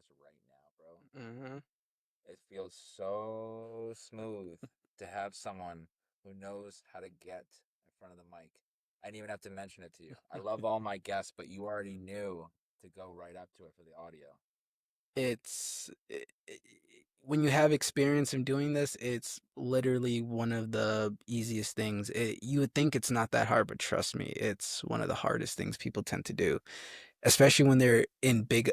this right now, bro. Hmm. It feels so smooth to have someone who knows how to get in front of the mic. I didn't even have to mention it to you. I love all my guests, but you already knew to go right up to it for the audio. When you have experience in doing this, it's literally one of the easiest things. You would think it's not that hard, but trust me, it's one of the hardest things people tend to do, especially when they're in big,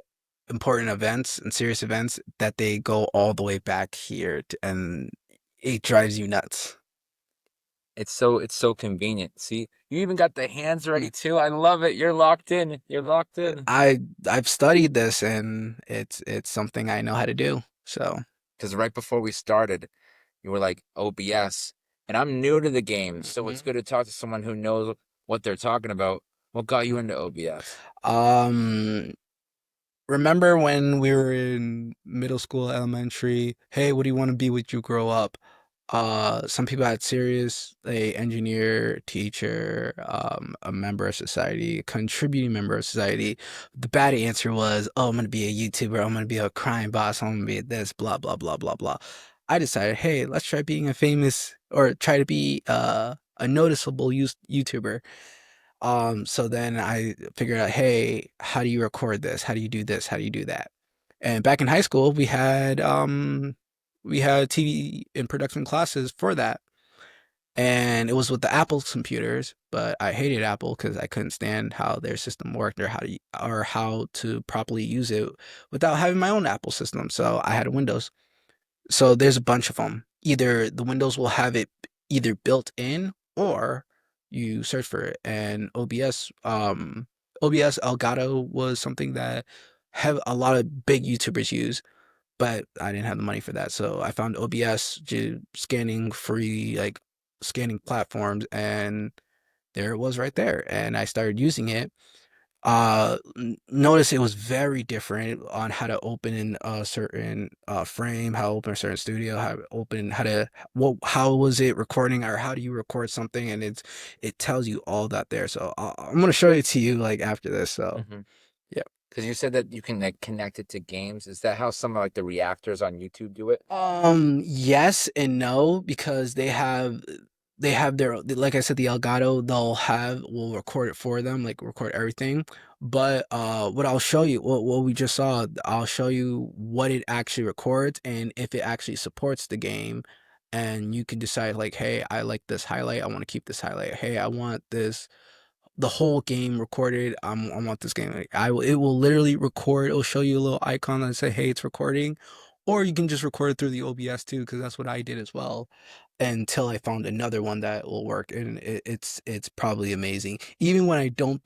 important events and serious events that they go all the way back here, and it drives you nuts. It's so convenient. See, you even got the hands ready too. I love it. You're locked in. You're locked in. I I've studied this, and it's something I know how to do. So. Because right before we started, you were like OBS, and I'm new to the game, so it's Mhm. good to talk to someone who knows what they're talking about. What got you into OBS? Um, Remember when we were in middle school, elementary? Hey, what do you want to be when you grow up? Some people had serious, a engineer, teacher, a member of society, a contributing member of society. The bad answer was, oh, I'm gonna be a YouTuber. I'm gonna be a crime boss. I'm gonna be this, blah blah blah blah blah. I decided, hey, let's try being a famous or try to be a noticeable YouTuber. So then I figured out, hey, how do you record this? How do you do this? How do you do that? And back in high school, we had TV and production classes for that. And it was with the Apple computers, but I hated Apple because I couldn't stand how their system worked or how to properly use it without having my own Apple system. So I had a Windows. So there's a bunch of them. Either the Windows will have it either built in or you search for it. And OBS Elgato was something that have a lot of big YouTubers use, but I didn't have the money for that. So I found OBS scanning free, like scanning platforms, and there it was right there. And I started using it. Notice it was very different on how to open in a certain frame, how to open a certain studio, how to open, how was it recording, or how do you record something, and it tells you all that there. So I'm gonna show it to you like after this. So Mm-hmm. yeah. Because you said that you can like connect it to games. Is that how some of like the reactors on YouTube do it? Yes and no, because they have their, like I said, the Elgato will record it for them, like record everything. But what I'll show you, what we just saw, I'll show you what it actually records and if it actually supports the game. And you can decide like, hey, I like this highlight, I want to keep this highlight. Hey, I want the whole game recorded. I want this game. Like, it will literally record. It'll show you a little icon and say, "Hey, it's recording," or you can just record it through the OBS too, because that's what I did as well. Until I found another one that will work, and it's probably amazing. Even when I don't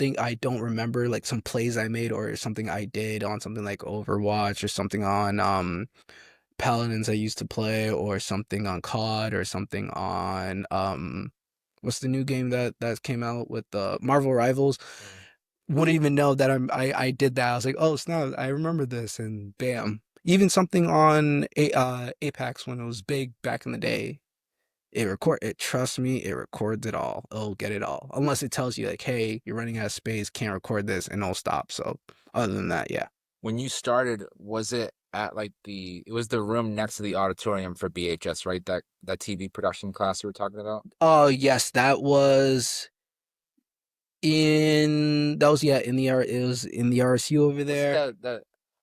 remember like some plays I made or something I did on something like Overwatch or something on Paladins I used to play or something on COD or something on what's the new game that came out with the Marvel Rivals? Mm. Wouldn't even know that I did that. I was like, oh snap, I remember this, and bam. Even something on Apex when it was big back in the day, trust me, it records it all. It'll get it all. Unless it tells you like, hey, you're running out of space, can't record this, and it'll stop. So other than that, yeah. When you started, was it at like it was the room next to the auditorium for BHS, right? That TV production class you were talking about? Oh yes, that was yeah, in the R it was in the RSU over Was it there.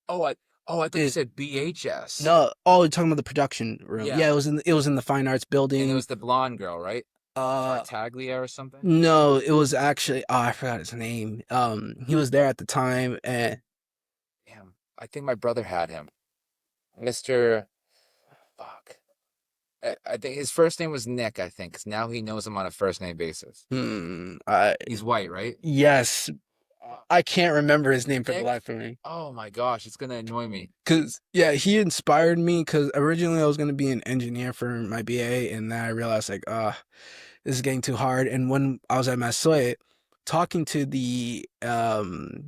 oh I thought you It said BHS. No, oh, you're talking about the production room. Yeah. Yeah, it was in the fine arts And it building. was the blonde girl, right? Uh Tartaglia or something? no, it was actually, oh, I forgot his name. He was there at the time, and Damn. I think my brother had him. Mr. Fuck. I think his first name was Nick, I think, because now he knows him on a first name basis. I He's white, right? yes, I can't remember his name for the Nick? life of me. Oh my gosh, it's gonna annoy me. Cause yeah, he inspired me. Cause originally I was gonna be an engineer for my BA, and then I realized like, this is getting too hard. And when I was at Massasoit, talking to the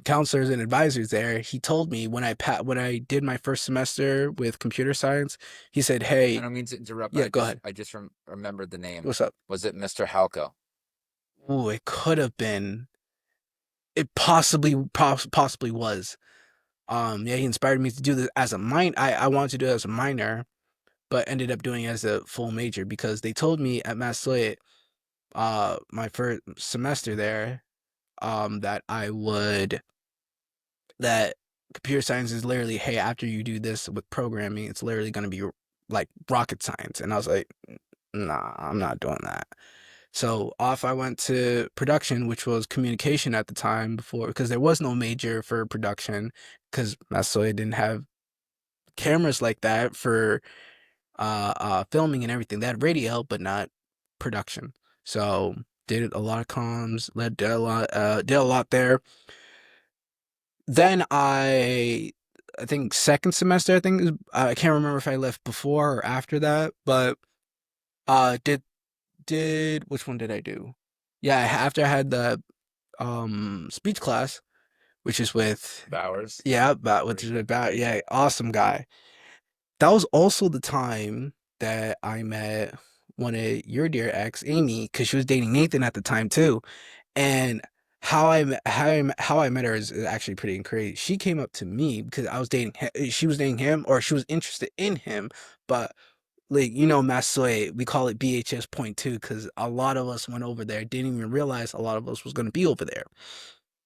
counselors and advisors there, he told me when I did my first semester with computer science, he said, I "Hey, don't mean to interrupt, but yeah, go ahead. I just remembered the name. What's up?" Was it Mr. Halko? Ooh, it could have been. It possibly was. Yeah, he inspired me to do this as a I wanted to do it as a minor, but ended up doing it as a full major because they told me at Massasoit, my first semester there, that I would that computer science is literally, hey, after you do this with programming, it's literally going to be like rocket science. And I was like, nah, I'm not doing that. So off I went to production, which was communication at the time before, because there was no major for production, because Massasoit didn't have cameras like that for filming and everything. They had radio, but not production. So did a lot of comms, did a lot there. Then I think second semester, I think I can't remember if I left before or after that, but did which one did I do? Yeah, after I had the speech class, which is with Bowers. yeah, about which is about yeah, awesome guy. That was also the time that I met one of your dear ex, Amy, because she was dating Nathan at the time too. And how I met her is actually pretty crazy. She came up to me because I was dating him, she was dating him, or she was interested in him. But like Massasoit, we call it BHS point two because a lot of us went over there, didn't even realize a lot of us was gonna be over there.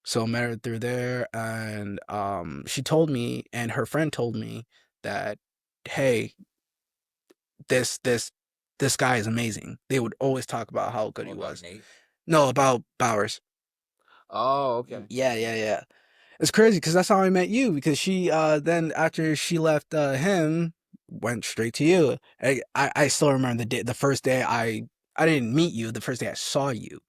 So I met her through there, and she told me, and her friend told me that, hey, this this this guy is amazing. They would always talk about how good Oh, he about was. Nate. No, about Bowers. Oh, okay. Yeah, yeah, yeah. It's crazy because that's how I met you. Because she then after she left him, went straight to you. I still remember the first day I didn't meet you. The first day I saw you.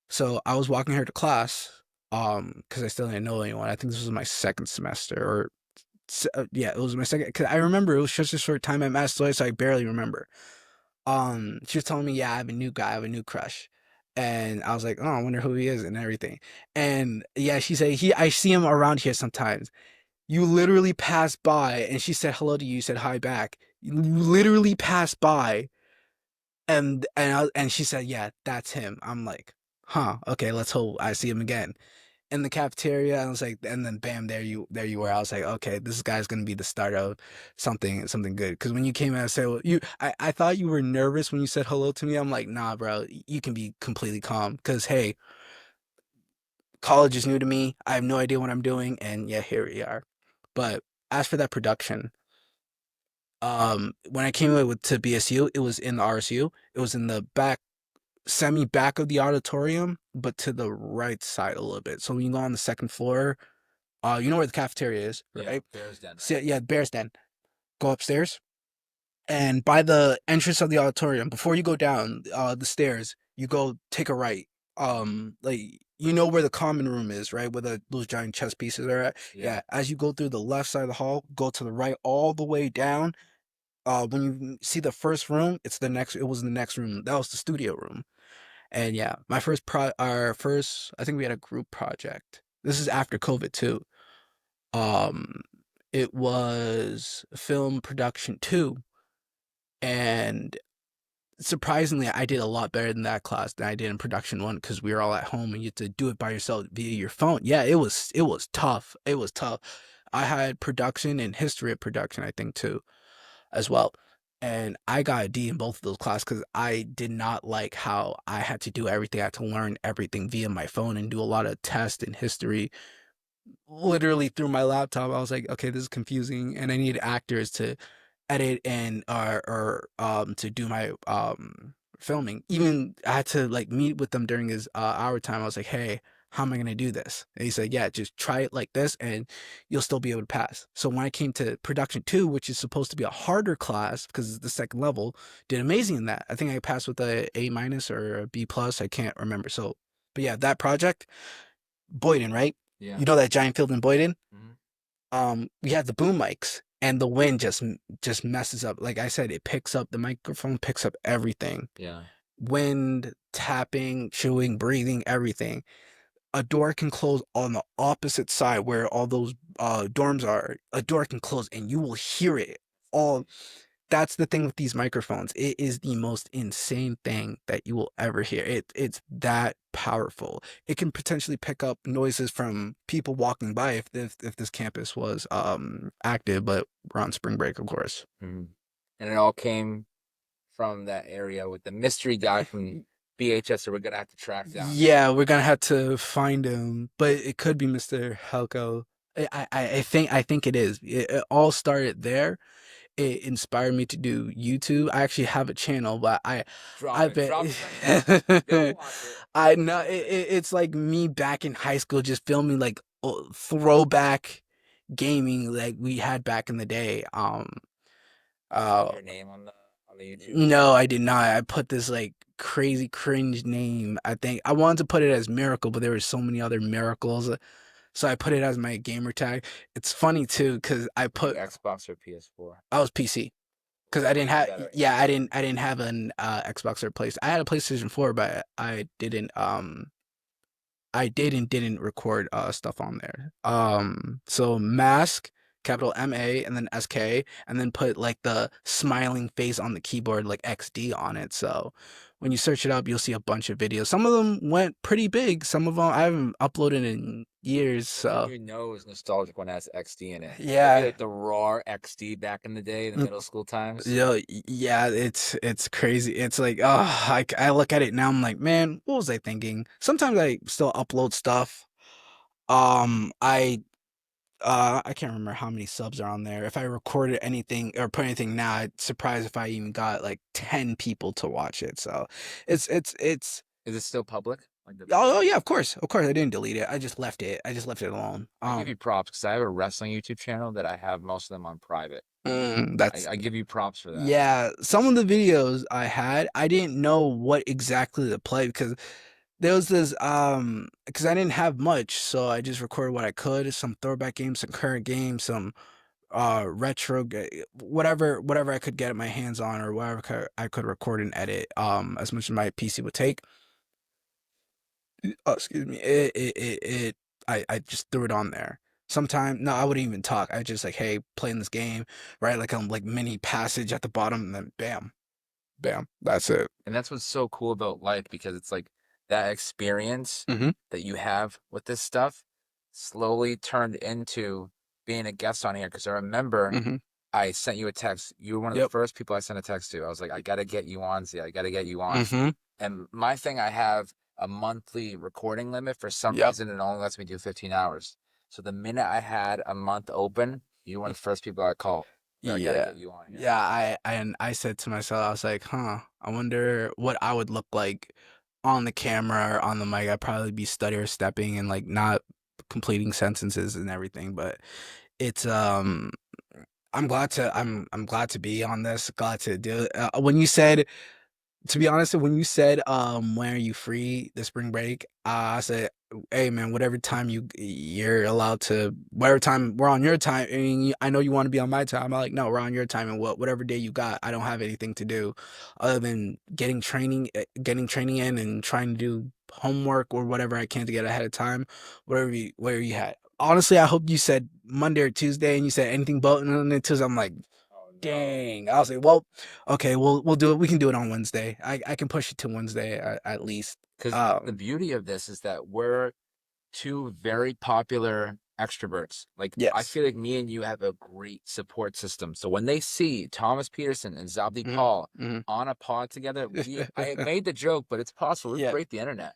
So I was walking her to class because I still didn't know anyone. I think this was my second semester or yeah, it was my second. Cause I remember it was just a short time at Mass, so I barely remember. She was telling me, yeah, I have a new guy, I have a new crush. And I was like, oh, I wonder who he is and everything. And yeah, she said, I see him around here sometimes. You literally passed by and she said hello to you, you said hi back. You literally passed by and she said, yeah, that's him. I'm like, huh, okay, let's hope I see him again. In the cafeteria, I was like, and then bam, there you were. I was like, okay, this guy's gonna be the start of something good. Because when you came out and said, well, I thought you were nervous when you said hello to me. I'm like, nah, bro, you can be completely calm. Because hey, college is new to me. I have no idea what I'm doing, and yeah, here we are. But as for that production, when I came to BSU, it was in the RSU. It was in the semi back of the auditorium, but to the right side a little bit. So when you go on the second floor, you know where the cafeteria is, Yeah, right? Bears Den, So, right? yeah, Bear's Den. Go upstairs, and by the entrance of the auditorium, before you go down the stairs, you go take a right. Like where the common room is, right? Where those giant chess pieces are at. Yeah. Yeah. As you go through the left side of the hall, go to the right all the way down. When you see the first room, it was the next room. That was the studio room. And yeah, our first, I think we had a group project. This is after COVID too. Um, it was film production two, and surprisingly, I did a lot better in that class than I did in production one because we were all at home and you had to do it by yourself via your phone. Yeah, it was tough. It was tough. I had production and history of production, I think too, as well. And I got a D in both of those classes because I did not like how I had to do everything. I had to learn everything via my phone and do a lot of tests and history literally through my laptop. I was like, okay, this is confusing, and I need actors to edit and or to do my filming. Even I had to like meet with them during his hour time. I was like, hey, how am I gonna do this? And he said, yeah, just try it like this, and you'll still be able to pass. So when I came to production two, which is supposed to be a harder class because it's the second level, did amazing in that. I think I passed with a minus or a B plus. I can't remember. So, but yeah, that project, Boyden, right? Yeah. You know that giant field in Boyden? Hmm. We have the boom mics, and the wind just messes up. Like I said, it picks up the microphone, picks up everything. Yeah. Wind, tapping, chewing, breathing, everything. A door can close on the opposite side where all those dorms are. A door can close, and you will hear it all. that's the thing with these microphones. It is the most insane thing that you will ever hear. It's that powerful. It can potentially pick up noises from people walking by if this campus was active, but we're on spring break, of course. Mhm. And it all came from that area with the mystery guy from BHS that we're gonna have to track down. Yeah, we're gonna have to find him, but it could be Mr. Helko. I think it is. It all started there. It inspired me to do YouTube. I actually have a channel, but Drop I it. bet Drop it right now. Go watch it. I know it's like me back in high school just filming like throwback gaming like we had back in the day. Did you put Uh your name on the YouTube? no, I did not. I put this like crazy cringe name. I think I wanted to put it as Miracle, but there were so many other miracles. So I put it as my gamer tag. It's funny too because Were you Xbox or PS4? I was PC. Because I Oh, didn't even have, better. yeah, Even better. I didn't have an Xbox or place. I had a PlayStation 4, but I didn't I did and didn't record stuff on there. So mask, capital MA and then SK, and then put like the smiling face on the keyboard like XD on it. So when you search it up, you'll see a bunch of videos. Some of them went pretty big. Some of them I haven't uploaded in years. Even So your nose nostalgic one has XD in it. It'd be yeah. like the raw XD back in the day, the middle school times. Yo, yeah, it's crazy. It's like, oh, I look at it now. I'm like, man, what was I thinking? Sometimes I still upload stuff. I I can't remember how many subs are on there. If I recorded anything or put anything now, I'd surprised if I even got like 10 people to watch it. So it's Is it still public? Like the oh videos? yeah, of course. Of course I didn't delete it. I just left it. I just left it alone. I give you props because I have a wrestling YouTube channel that I have most of them on private. That's I give you props for that. yeah, some of the videos I had, I didn't know what exactly to play because there was this because I didn't have much, so I just recorded what I could, some throwback games, some current games, some whatever I could get my hands on or whatever I could record and edit as much as my PC would take. Oh, excuse me. I just threw it on there. Sometime no, I wouldn't even talk. I just like, hey, playing this game, right? Like like mini passage at the bottom, and then bam, bam, that's it. And that's what's so cool about life because it's like that experience Mm-hmm. that you have with this stuff slowly turned into being a guest on here. Because I remember Mm-hmm. I sent you a text. You were one of the Yep. first people I sent a text to. I was like, I gotta get you on, Z. I gotta get you on. Mm-hmm. And my thing, I have a monthly recording limit. For some Yep. reason, it only lets me do 15 hours. So the minute I had a month open, you were one of the first people I called. I gotta Yeah. get you on here. Yeah, and I said to myself, I was like, huh, I wonder what I would look like on the camera or on the mic. I'd probably be stutter stepping and like not completing sentences and everything, but it's I'm glad to be on this, glad to do it. When you said to be honest, when you said, when are you free the spring break? I said, hey man, whatever time you're allowed to, whatever time we're on your time. I mean, I know you want to be on my time. I'm like, no, we're on your time, and whatever day you got, I don't have anything to do other than getting training in and trying to do homework or whatever I can to get ahead of time. Whatever you had. Honestly, I hope you said Monday or Tuesday, and you said anything but and then Tuesday. I'm like, Oh no. dang. I was like, well, okay, we'll do it. We can do it on Wednesday. I can push it to Wednesday at least. Because the beauty of this is that we're two very popular extroverts. Like I Yes. feel like me and you have a great support system. So when they see Thomas Peterson and Zabdi Hmm. Paul Hmm. on a pod together, I made the joke, but it's possible. We Yeah. break the internet.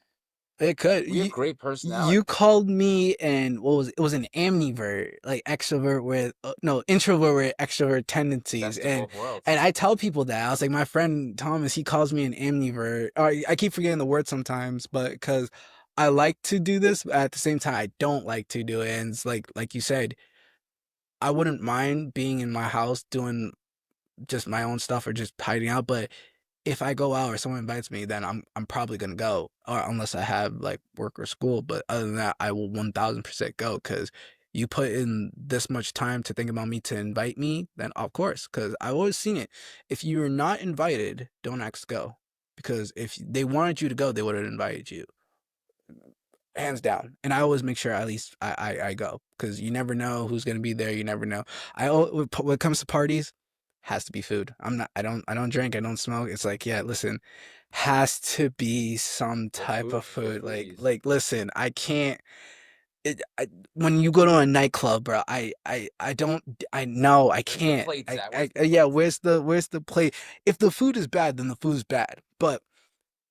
It could. We have great You personalities. called me and what was it? It was an ambivert, like extrovert with no introvert with extrovert tendencies, Best of both worlds. and I tell people that I was like my friend Thomas, he calls me an ambivert. Or I keep forgetting the word sometimes, but because I like to do this, but at the same time I don't like to do it, and it's like you said, I wouldn't mind being in my house doing just my own stuff or just hiding out, but if I go out or someone invites me, then I'm probably gonna go, or unless I have like work or school. But other than that, I will 1000% go because you put in this much time to think about me to invite me. Then of course, because I've always seen it. If you're not invited, don't ask to go, because if they wanted you to go, they would have invited you, hands down. And I always make sure at least I go because you never know who's gonna be there. You never know. When it comes to parties. has to be food. I don't drink, I don't smoke. It's like, yeah, listen, has to be some We're type of we're food. foodies. Listen, I can't when you go to a nightclub, bro, I don't, I know I Where's the can't. plates at? Where's the Yeah, plates at? where's the plate? If the food is bad, then the food's bad. But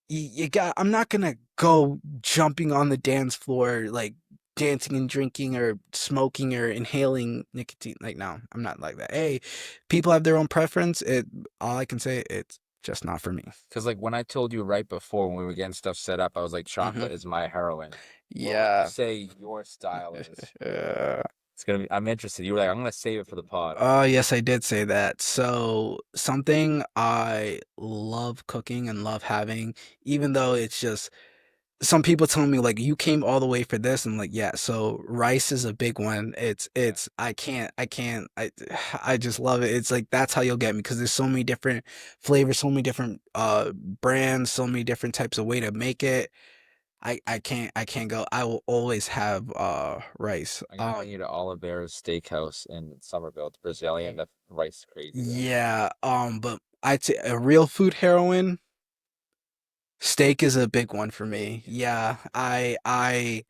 you got, I'm not gonna go jumping on the dance floor, like dancing and drinking or smoking or inhaling nicotine. Like, no, I'm not like that. Hey, people have their own preference. All I can say, it's just not for me. Because like when I told you right before when we were getting stuff set up, I was like, Hmm. chocolate is my heroin. What would you Yeah. say your style is? It's gonna be. I'm interested. You were like, I'm gonna save it for the pod. Oh, yes, I did say that. So, something I love cooking and love having, even though it's just some people tell me like you came all the way for this. I'm like, yeah, so rice is a big one. Yeah, I just love it. It's like that's how you'll get me because there's so many different flavors, so many different brands, so many different types of way to make it. I can't go. I will always have rice. I'm gonna bring you to Oliveira's Steakhouse in Somerville. It's Brazilian. The rice is crazy there. Yeah, but I'd say a real food heroine, steak is a big one for me. Steak is Yeah, good.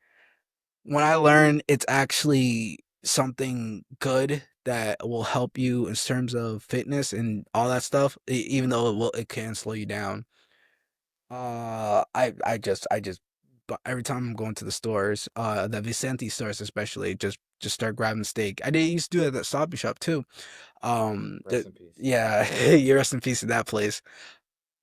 when I learn it's actually something good that will help you in terms of fitness and all that stuff, even though it can slow you down. I just, but every time I'm going to the stores, the Vicente stores especially, just start grabbing steak. I did used to do it at the Stop Shop too. Rest in peace. Yeah, you rest in peace to that place.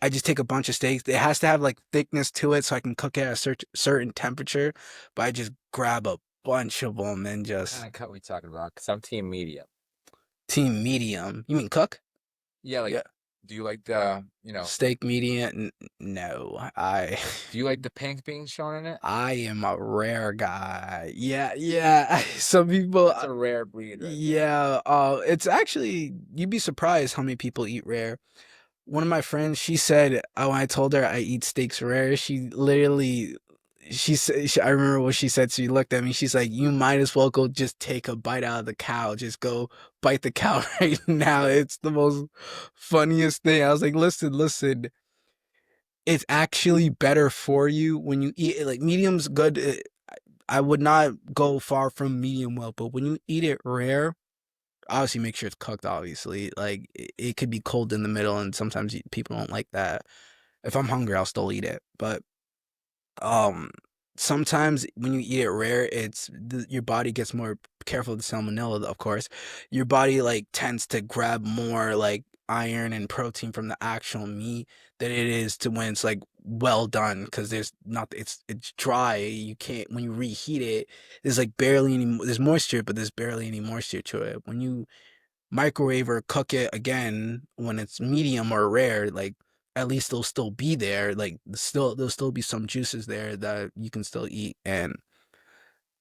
I just take a bunch of steaks. It has to have like thickness to it so I can cook it at a certain temperature. But I just grab a bunch of them and What just kind of cut we talking about? Because I'm team medium. team medium. You mean cook? Yeah, like, Yeah, do you like the, steak medium. No, do you like the pink being shown in it? I am a rare guy. Yeah, yeah. Some people, That's a rare breed right there. yeah. It's actually you'd be surprised how many people eat rare. One of my friends, she said, when I told her I eat steaks rare, she literally, she said, I remember what she said. She looked at me. She's like, "You might as well go just take a bite out of the cow. Just go bite the cow right now." It's the most funniest thing. I was like, listen. It's actually better for you when you eat it. Like medium's good. I would not go far from medium well, but when you eat it rare, obviously make sure it's cooked. Obviously, like it could be cold in the middle, and sometimes people don't like that. If I'm hungry, I'll still eat it. But um, sometimes when you eat it rare, your body gets more careful of the salmonella. Of course, your body like tends to grab more like iron and protein from the actual meat than it is to when it's like well done because there's not it's dry. You can't when you reheat it. There's like barely any there's moisture, but there's barely any moisture to it. When you microwave or cook it again when it's medium or rare, like at least they'll still be there. Like there'll still be some juices there that you can still eat. And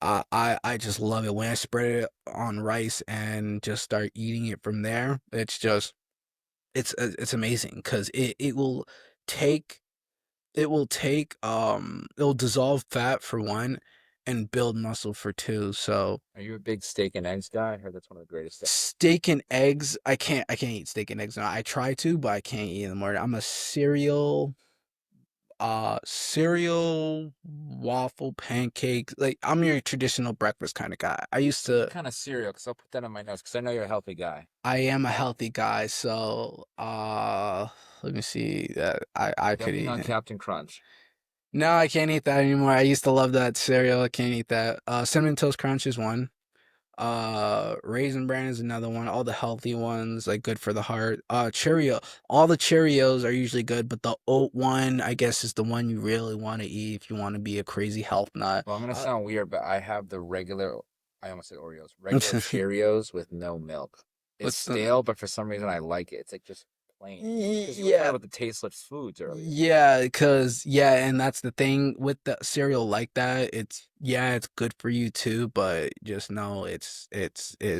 I just love it when I spread it on rice and just start eating it from there. It's just it's amazing because it will take it'll dissolve fat for one and build muscle for two. So Are you a big steak and eggs guy? I heard that's one of the greatest things. steak and eggs, I can't eat steak and eggs now. I try to, but I can't eat in the morning. I'm a cereal, waffle, pancakes. Like I'm your traditional breakfast kind of guy. What kind of cereal? Because I'll put that on my notes because I know you're a healthy guy. I am a healthy guy, so let me see that I could Definitely eat not it. Captain Crunch. No, I can't eat that anymore. I used to love that cereal. I can't eat that. Cinnamon Toast Crunch is one. Raisin Bran is another one. All the healthy ones, like good for the heart. Cheerio. All the Cheerios are usually good, but the oat one, I guess, is the one you really want to eat if you want to be a crazy health nut. Well, I'm gonna Uh, sound weird, but I have the regular. I almost said Oreos. Regular Cheerios with no milk. It's what's the? stale, but for some reason I like it. It's like just plain. Because you were talking Yeah, about the tasteless foods earlier. yeah, because yeah, and that's the thing with the cereal like that. It's good for you too, but just know Just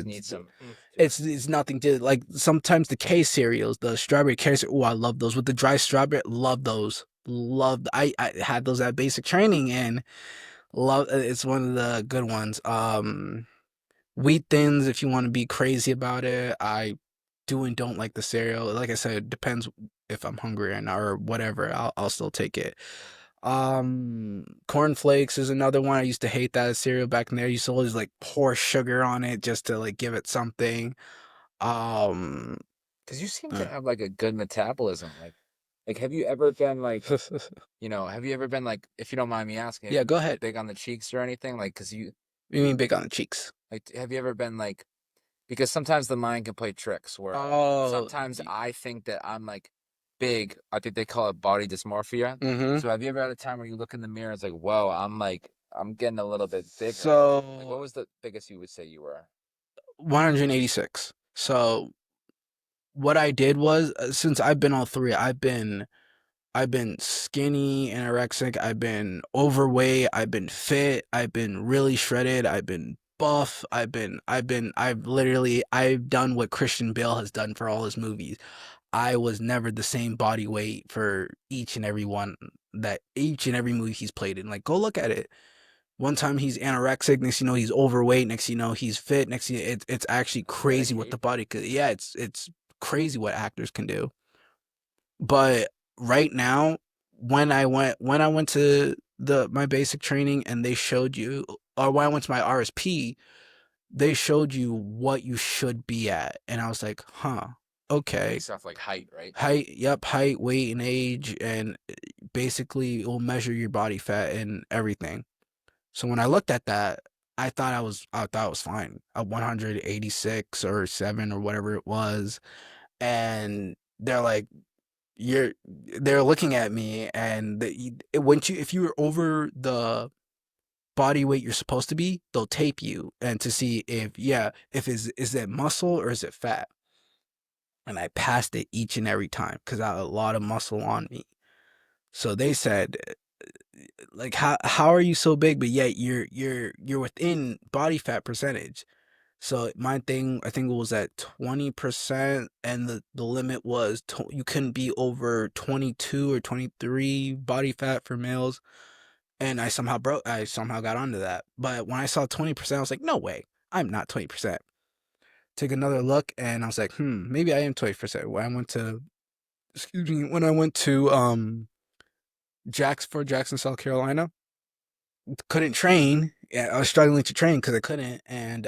need some oomph to it. it's nothing to like. Sometimes the K cereals, the strawberry K cereal. Oh, I love those with the dry strawberry. Love those. Loved. I had those at basic training and love. It's one of the good ones. Wheat thins if you want to be crazy about it. I do and don't like the cereal. Like I said, it depends if I'm hungry or not or whatever. I'll still take it. Corn flakes is another one. I used to hate that cereal back in there. I used to always like pour sugar on it just to like give it something. Um, Because you seem to uh, have like a good metabolism. Like, have you ever been like, have you ever been like, if you don't mind me asking, have yeah, you go been ahead. big on the cheeks or anything? Like, because You mean big on the cheeks? like, have you ever been like, because sometimes the mind can play tricks where Oh, sometimes I think that I'm like big. I think they call it body dysmorphia. mm-hmm. So have you ever had a time where you look in the mirror, it's like, whoa, I'm getting a little bit bigger. Like, what So was the biggest you would say you were? 186. So what I did was since I've been all three, I've been skinny, anorexic, I've been overweight, I've been fit, I've been really shredded, I've been buff, I've done what Christian Bale has done for all his movies. I was never the same body weight for each and every movie he's played in. Like, go look at it. One time he's anorexic, next you know he's overweight, next you know he's fit, next you it's actually The crazy what the dedication. body could. Yeah, it's crazy what actors can do. But right now, when I went to the my basic training and they showed you, or when I went to my RSP, they showed you what you should be at, and I was like, huh, okay. Based off like height, right? Height, yep, height, weight, and age, and basically it will measure your body fat and everything. So when I looked at that, I thought I was fine at 186 or 7 or whatever it was, and they're like, you're they're looking at me, and once you if you were over the body weight you're supposed to be, they'll tape you and to see if if is it muscle or is it fat. And I passed it each and every time because I had a lot of muscle on me. So they said, like, how are you so big, but yet you're within body fat percentage. So my thing, I think it was at 20%, and the limit was you couldn't be over 22 or 23 body fat for males. And I somehow got onto that. But when I saw 20%, I was like, no way, I'm not 20%. Take another look, and I was like, maybe I am 20%. When I went to Jackson, South Carolina, couldn't train. Yeah, I was struggling to train because I couldn't, and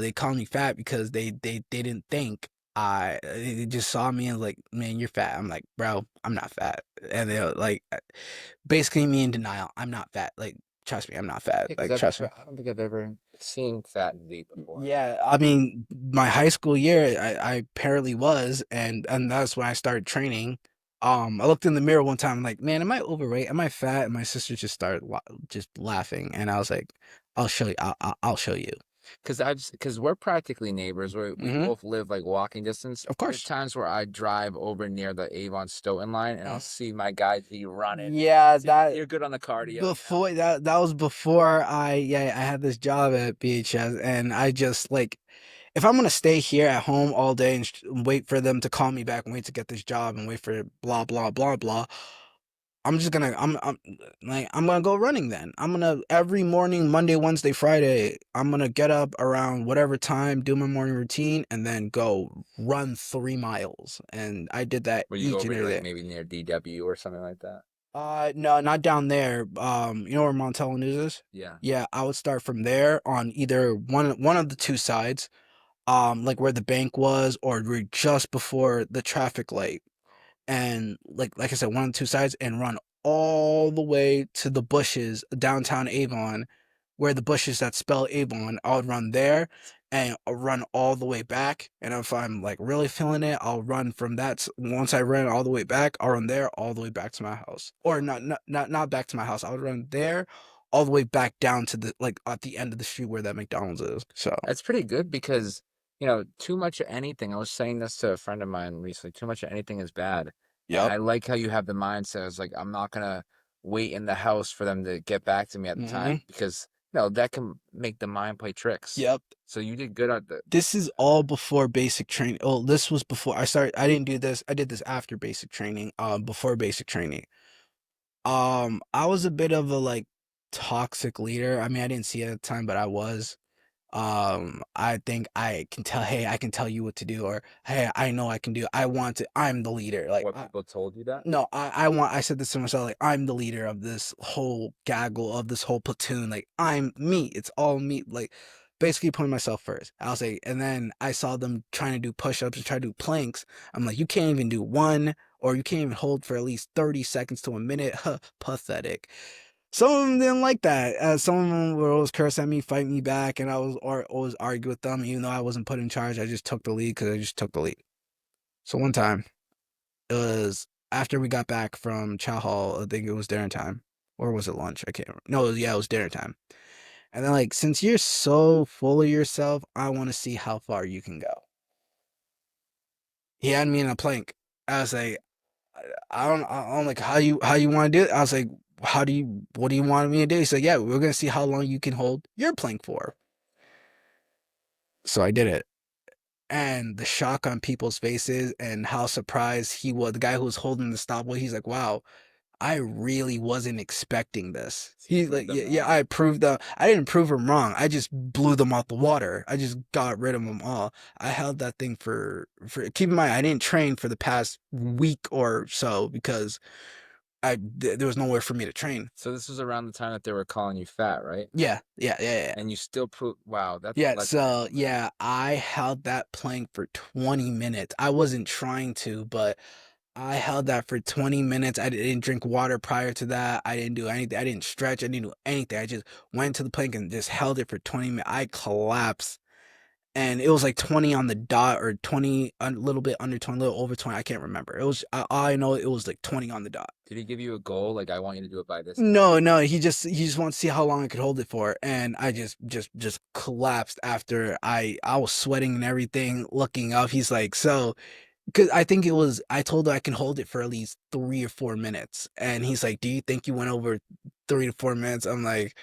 they called me fat because they didn't think they just saw me and was like, man, you're fat. I'm like, bro, I'm not fat, and they were like, basically me in denial. I'm not fat. Like, trust me, I'm not fat. Yeah, because Like, trust me. I don't think I've ever seen fat and deep before. Yeah, I mean, my high school year, I apparently was, and that's when I started training. I looked in the mirror one time, I'm like, man, am I overweight? Am I fat? And my sister just started just laughing, and I was like, I'll show you. I'll show you. Because we're practically neighbors. We Hmm. both live like walking distance. Of There's course. times where I drive over near the Avon Stoughton line and I'll see my guy Z running. Yeah, So that you're good on the cardio, before that was before I had this job at BHS, and I just like, if I'm gonna stay here at home all day and wait for them to call me back and wait to get this job and wait for blah blah blah blah, I'm gonna go running then. I'm gonna every morning, Monday, Wednesday, Friday, I'm gonna get up around whatever time, do my morning routine, and then go run 3 miles. And I did that where you go each over and to every like day. maybe near DW or something like that. No, not down there. You know where Montello News is? Yeah. Yeah, I would start from there on either one of the two sides, like where the bank was, or we're just before the traffic light, and like I said, one of the two sides, and run all the way to the bushes downtown Avon, where the bushes that spell Avon. I would run there and I'll run all the way back. And if I'm like really feeling it, I'll run from that. Once I run all the way back, I'll run there all the way back to my house, or not back to my house. I would run there all the way back down to the like at the end of the street where that McDonald's is. So, That's pretty good because, too much of anything. I was saying this to a friend of mine recently. Too much of anything is bad. And yep. I like how you have the mindset. It's like, I'm not gonna wait in the house for them to get back to me at the Hmm. time because, that can make the mind play tricks. Yep. So you did good at the. This is all before basic training. Oh, this was before I started. I didn't do this. I did this after basic training. Before basic training. I was a bit of a like toxic leader. I mean, I didn't see it at the time, but I was. I think I can tell, hey, I can tell you what to do, or hey, I know I can do. I want to. I'm the leader. Like, What people told you that? no, I want. I said this to myself. Like, I'm the leader of this whole gaggle of this whole platoon. Like, I'm me. It's all me. Like, basically putting myself first. I was like, and then I saw them trying to do push-ups and try to do planks. I'm like, you can't even do one, or you can't even hold for at least 30 seconds to a minute. Huh, pathetic. Some of them didn't like that. Some of them would always curse at me, fight me back, and I was or always argue with them. Even though I wasn't put in charge, I just took the lead because I just took the lead. So one time, it was after we got back from chow hall. I think it was dinner time, or was it lunch? I can't remember. No, yeah, it was dinner time. And then like, since you're so full of yourself, I want to see how far you can go. He had me in a plank. I was like, I'm like, how you want to do it? I was like, what do you want me to do? He said, yeah, we're gonna see how long you can hold your plank for. So I did it. And the shock on people's faces and how surprised he was, the guy who was holding the stopwatch, he's like, wow, I really wasn't expecting this. So you He's like, proved them yeah, yeah, wrong. I proved them. I didn't prove him wrong. I just blew them out the water. I just got rid of them all. I held that thing keep in mind, I didn't train for the past week or so because there was nowhere for me to train. So this was around the time that they were calling you fat, right? Yeah, yeah, yeah, yeah. And you still proved, wow, that's Yeah, legendary, so man. yeah, I held that plank for 20 minutes. I wasn't trying to, but I held that for 20 minutes. I didn't drink water prior to that. I didn't do anything. I didn't stretch. I didn't do anything. I just went to the plank and just held it for 20 minutes. I collapsed. And it was like 20 on the dot, or 20, a little bit under 20, a little over 20. I can't remember. It was, I know it was like 20 on the dot. Did he give you a goal? Like, I want you to do it by this time? No, no, he just wants to see how long I could hold it for, and I just collapsed after I was sweating and everything, looking up. He's like, so, because I think it was, I told her I can hold it for at least 3 or 4 minutes, and he's like, do you think you went over 3 to 4 minutes? I'm like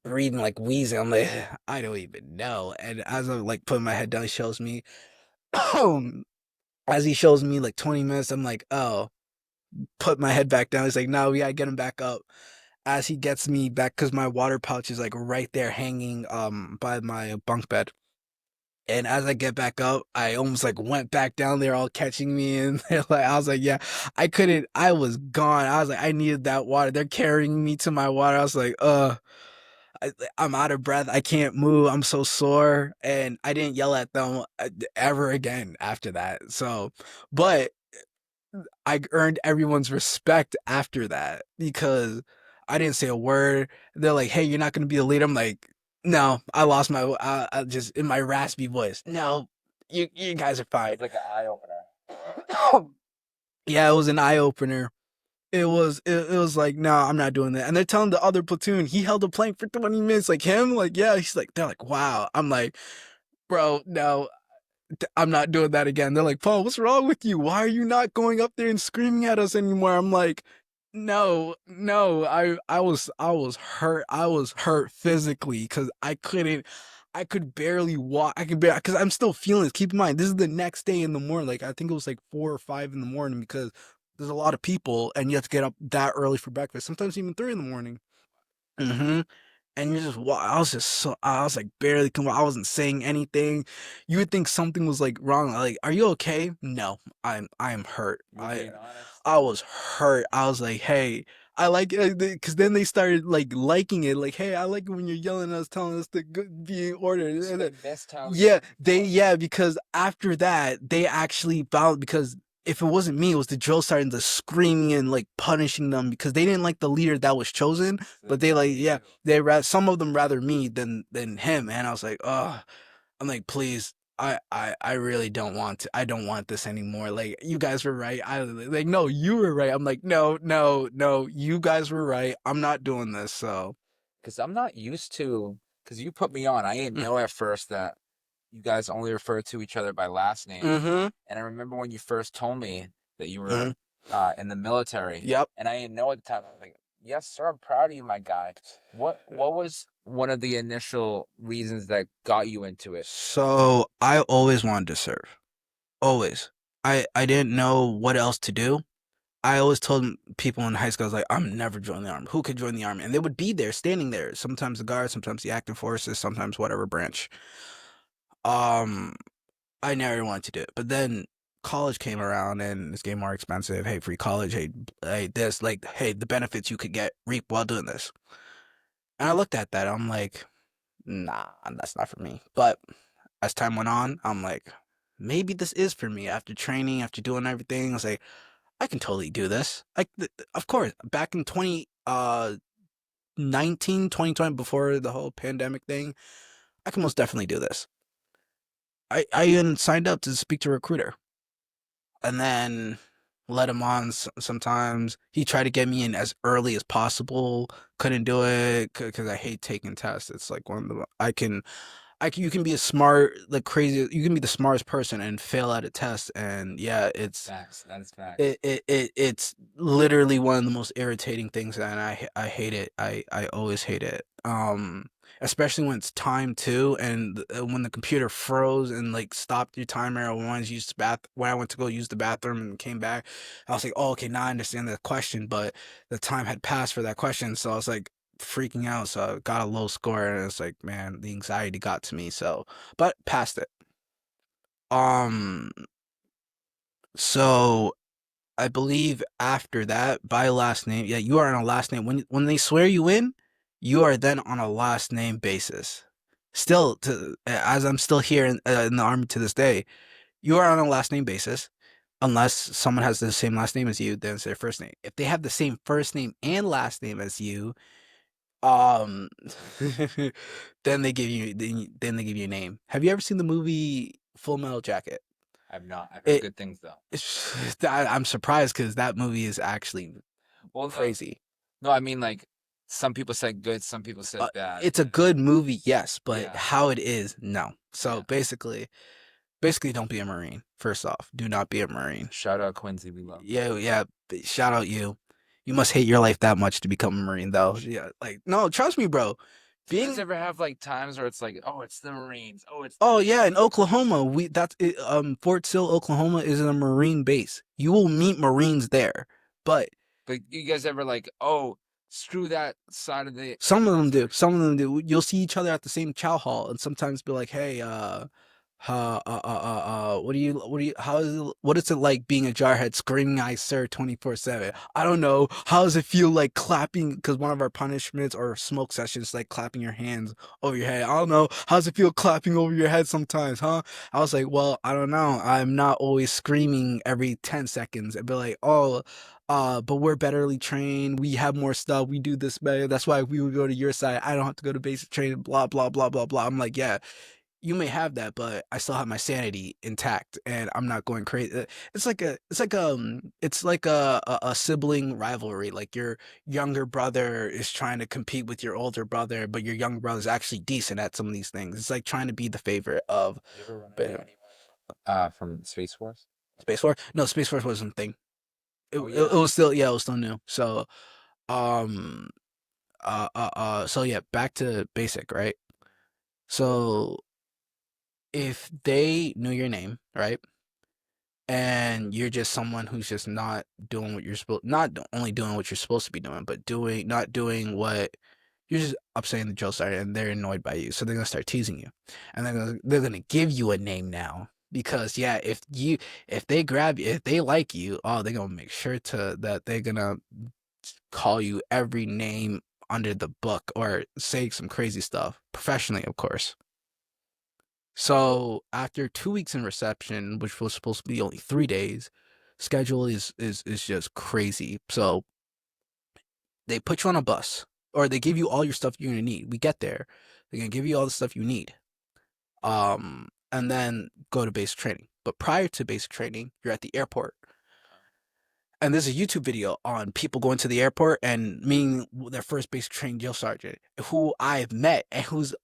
breathing like wheezing. I'm like, I don't even know. And as I'm like putting my head down, he shows me, as he shows me like 20 minutes, I'm like, oh, put my head back down. He's like, no, we gotta get him back up. As he gets me back, because my water pouch is like right there hanging by my bunk bed. And as I get back up, I almost like went back down there, all catching me, and they're like, I was like, yeah, I couldn't, I was gone. I was like, I needed that water. They're carrying me to my water. I was like, I'm out of breath. I can't move. I'm so sore. And I didn't yell at them ever again after that. So, but I earned everyone's respect after that because I didn't say a word. They're like, "Hey, you're not gonna be a leader." I'm like, "No, I lost my. I just in my raspy voice. No, you guys are fine." It's like an eye opener. Yeah, it was an eye opener. It was like, no, I'm not doing that. And they're telling the other platoon he held a plank for 20 minutes, like him, like yeah. He's like, they're like, wow. I'm like, bro, no, I'm not doing that again. They're like, Paul, what's wrong with you? Why are you not going up there and screaming at us anymore? I'm like, no, no. I was hurt. I was hurt physically because I could barely walk. I could barely, because I'm still feeling it. Keep in mind, this is the next day in the morning. Like I think it was like 4 or 5 in the morning because there's a lot of people and you have to get up that early for breakfast. Sometimes even 3 in the morning. Mm-hmm. And you're just, I was just so, I was like barely, I wasn't saying anything. You would think something was like wrong. Like, are you okay? No, I am hurt. You were being honest. I was hurt. I was like, hey, I like it, because then they started like liking it. Like, hey, I like it when you're yelling at us, telling us to be in order. So they missed how you Yeah, felt. because after that, they actually found, because if it wasn't me, it was the drill sergeant that's screaming and like punishing them because they didn't like the leader that was chosen. So But they they like, chose yeah, you. some of them rather me than him. And I was like, oh, I'm like, please, I really don't want to. I don't want this anymore. Like, you guys were right. I like, no, you were right. I'm like, no, no, no, you guys were right. I'm not doing this. So, Because I'm not used to, because you put me on. I didn't mm, know at first that you guys only refer to each other by last names. mm-hmm, And I remember when you first told me that you were mm-hmm, in the military, yep. and I didn't know at the time. I was like, "Yes, sir, I'm proud of you, my guy." What was one of the initial reasons that got you into it? So I always wanted to serve. Always. I didn't know what else to do. I always told people in high school, I was like, I'm never joining the army. Who could join the army? And they would be there, standing there. Sometimes the guards, sometimes the active forces, sometimes whatever branch. Um, I never wanted to do it. But then college came around and it's getting more expensive. Hey, free college. Hey, hey, this, like, hey, the benefits you could get reap while doing this. And I looked at that. I'm like, nah, that's not for me. But as time went on, I'm like, maybe this is for me. After training, after doing everything, I was like, I can totally do this. Like, of course, back in 2020, before the whole pandemic thing, I can most definitely do this. I even signed up to speak to a recruiter, and then let him on sometimes. He tried to get me in as early as possible. Couldn't do it because I hate taking tests. It's like one of the you can be a smart, like crazy. You can be the smartest person and fail at a test, and yeah, Facts. That is facts. it's literally one of the most irritating things, and I hate it. I always hate it. Especially when it's time too, and when the computer froze and like stopped your timer. When I went to go use the bathroom and came back, I was like, oh, okay, now I understand the question, but the time had passed for that question, so I was like freaking out. So I got a low score, and it's like, man, the anxiety got to me. So, but passed it. Um, so I believe after that, by last name, yeah, you are on a last name. When they swear you in, you are then on a last name basis. Still, as I'm still here in the army to this day, you are on a last name basis. Unless someone has the same last name as you, then it's their first name. If they have the same first name and last name as you, um, then they give you a name. Have you ever seen the movie Full Metal Jacket? I've not. I've heard It good things though. I'm surprised because that movie is actually Well, crazy. no, I mean like some people said good, some people said bad, It's a but good movie, yes, but yeah, how it is, no. So yeah. basically, don't be a Marine. First off, do not be a Marine. Shout out Quincy, we love you. Yeah, yeah. Shout out you. You must hate your life that much to become a Marine, though. Yeah, like no, trust me, bro. Do you guys Being ever have like times where it's like, oh, it's the Marines, oh, it's the Oh yeah, in Marines, Oklahoma, we that's it, Fort Sill, Oklahoma is a Marine base. You will meet Marines there, but but you guys ever like, oh, screw that side of the some of them do. reservation? Some of them do. You'll see each other at the same chow hall, and sometimes be like, "Hey, what do you, what is it like being a jarhead screaming, I sir, 24/7? I don't know. How does it feel like clapping? Because one of our punishments or smoke sessions, like clapping your hands over your head. I don't know. How does it feel clapping over your head sometimes, huh? I was like, well, I don't know. I'm not always screaming every 10 seconds. I'd be like, oh, but we're betterly trained. We have more stuff. We do this better. That's why we would go to your side. I don't have to go to basic training. Blah blah blah blah blah. I'm like, yeah, you may have that, but I still have my sanity intact, and I'm not going crazy. It's like a sibling rivalry. Like your younger brother is trying to compete with your older brother, but your younger brother's actually decent at some of these things. It's like trying to be the favorite of. You ever run into But anyone from Space Force? Space Force? No, Space Force wasn't a thing. Oh It yeah. was still, yeah, it was still new. So um so yeah, back to basic, right? So if they knew your name, right? And you're just someone who's just not doing what you're supposed not only doing what you're supposed to be doing, but not doing what you're just upsetting the drill sergeant and they're annoyed by you. So they're gonna start teasing you. And they're gonna give you a name now. Because yeah, if they grab you, if they like you, oh, they're gonna make sure to that they're gonna call you every name under the book or say some crazy stuff. Professionally, of course. So after 2 weeks in reception, which was supposed to be only 3 days, schedule is just crazy. So they put you on a bus, or they give you all your stuff you're gonna need. We get there, they're gonna give you all the stuff you need. And then go to basic training. But prior to basic training, you're at the airport, and there's a YouTube video on people going to the airport and meeting their first basic trained drill sergeant, who I've met and who's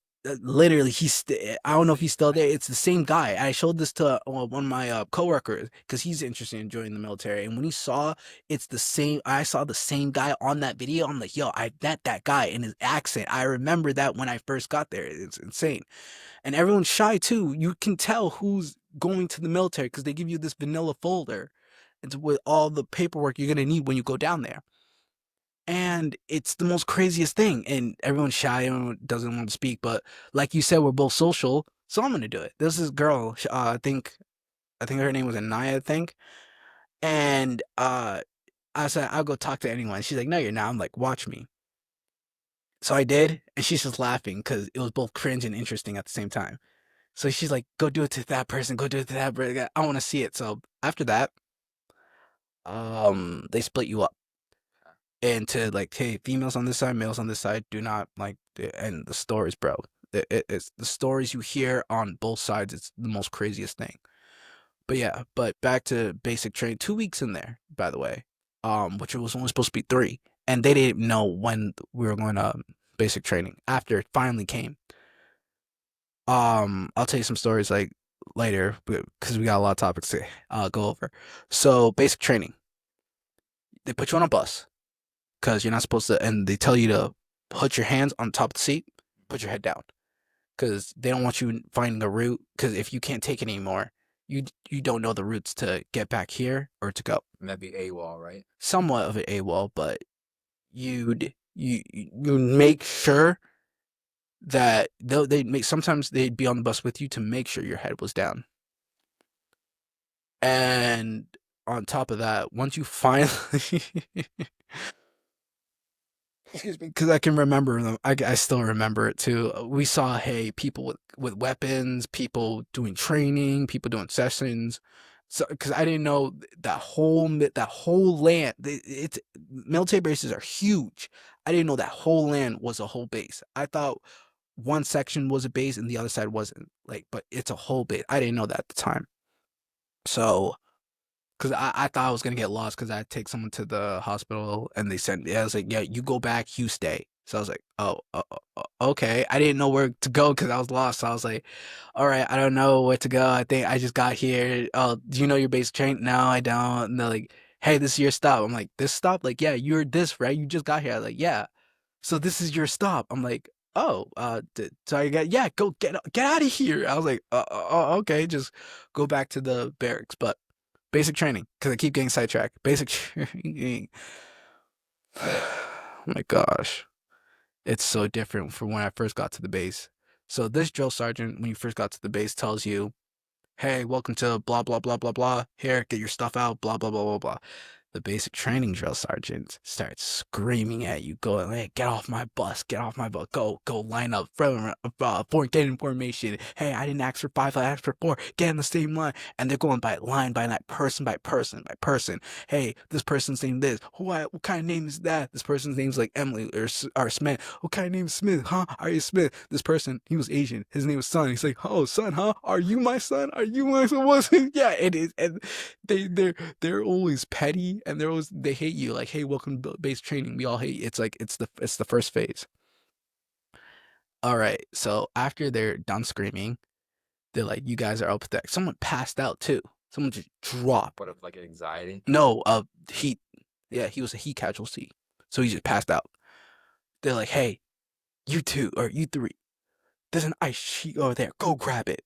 literally I don't know if he's still there. It's the same guy. I showed this to one of my coworkers because he's interested in joining the military. And when he saw it's the same, I saw the same guy on that video. I'm like, yo, I met that guy in his accent. I remember that when I first got there. It's insane. And everyone's shy too. You can tell who's going to the military because they give you this vanilla folder It's with all the paperwork you're gonna need when you go down there. And it's the most craziest thing. And everyone's shy, everyone doesn't want to speak. But like you said, we're both social, so I'm gonna do it. There's this girl, I think her name was Anaya, I think. And I said, I'll go talk to anyone. She's like, no, you're not. I'm like, watch me. So I did, and she's just laughing because it was both cringe and interesting at the same time. So she's like, go do it to that person, go do it to that person. I want to see it. So after that, they split you up into like, hey, females on this side, males on this side. Do not like, and the stories, bro. It's the stories you hear on both sides. It's the most craziest thing. But yeah, but back to basic training. 2 weeks in there, by the way, which was only supposed to be three, and they didn't know when we were going to basic training. After it finally came, I'll tell you some stories like later because we got a lot of topics to go over. So basic training, they put you on a bus because you're not supposed to, and they tell you to put your hands on top of the seat, put your head down because they don't want you finding a route. Because if you can't take it anymore, you don't know the routes to get back here or to go. And that'd be AWOL, right? Somewhat of an AWOL, but you make sure that they make sometimes they'd be on the bus with you to make sure your head was down. And on top of that, once you finally excuse me, because I can remember them. I still remember it too. We saw, hey, people with weapons, people doing training, people doing sessions. So, because I didn't know that whole land, it's military bases are huge. I didn't know that whole land was a whole base. I thought one section was a base and the other side wasn't. Like, but it's a whole base. I didn't know that at the time. So because I thought I was gonna get lost because I take someone to the hospital and they sent me. I was like, yeah, you go back, you stay. So I was like, oh, okay. I didn't know where to go because I was lost. So I was like, all right, I don't know where to go. I think I just got here. Oh, do you know your base train? No, I don't. And they're like, hey, this is your stop. I'm like, this stop? Like, yeah, you're this, right? You just got here. I'm like, yeah. So this is your stop. I'm like, oh, so I got, yeah, go get out of here. I was like, okay, just go back to the barracks. But basic training, because I keep getting sidetracked. Basic training. Oh my gosh. It's so different from when I first got to the base. So this drill sergeant, when you first got to the base, tells you, hey, welcome to blah blah blah blah blah. Here, get your stuff out, blah blah blah blah blah. The basic training drill sergeant starts screaming at you, going, "Hey, get off my bus! Get off my bus! Go line up, get in formation. Hey, I didn't ask for five, I asked for four. Get in the same line." And they're going by line, person by person by person. Hey, this person's name this. What kind of name is that? This person's name's like Emily or Smith. What kind of name is Smith? Huh? Are you Smith? This person, he was Asian. His name was Son. He's like, oh, Son, huh? Are you my son? Are you my son? What's yeah, it is. And they're always petty and they hate you. Like, hey, welcome to base training. We all hate you. It's like it's the first phase. All right. So after they're done screaming, they're like, you guys are up there. Someone passed out too. Someone just dropped. What if like anxiety? No, heat. Yeah, he was a heat casualty. So he just passed out. They're like, hey, you two or you three, there's an ice sheet over there. Go grab it.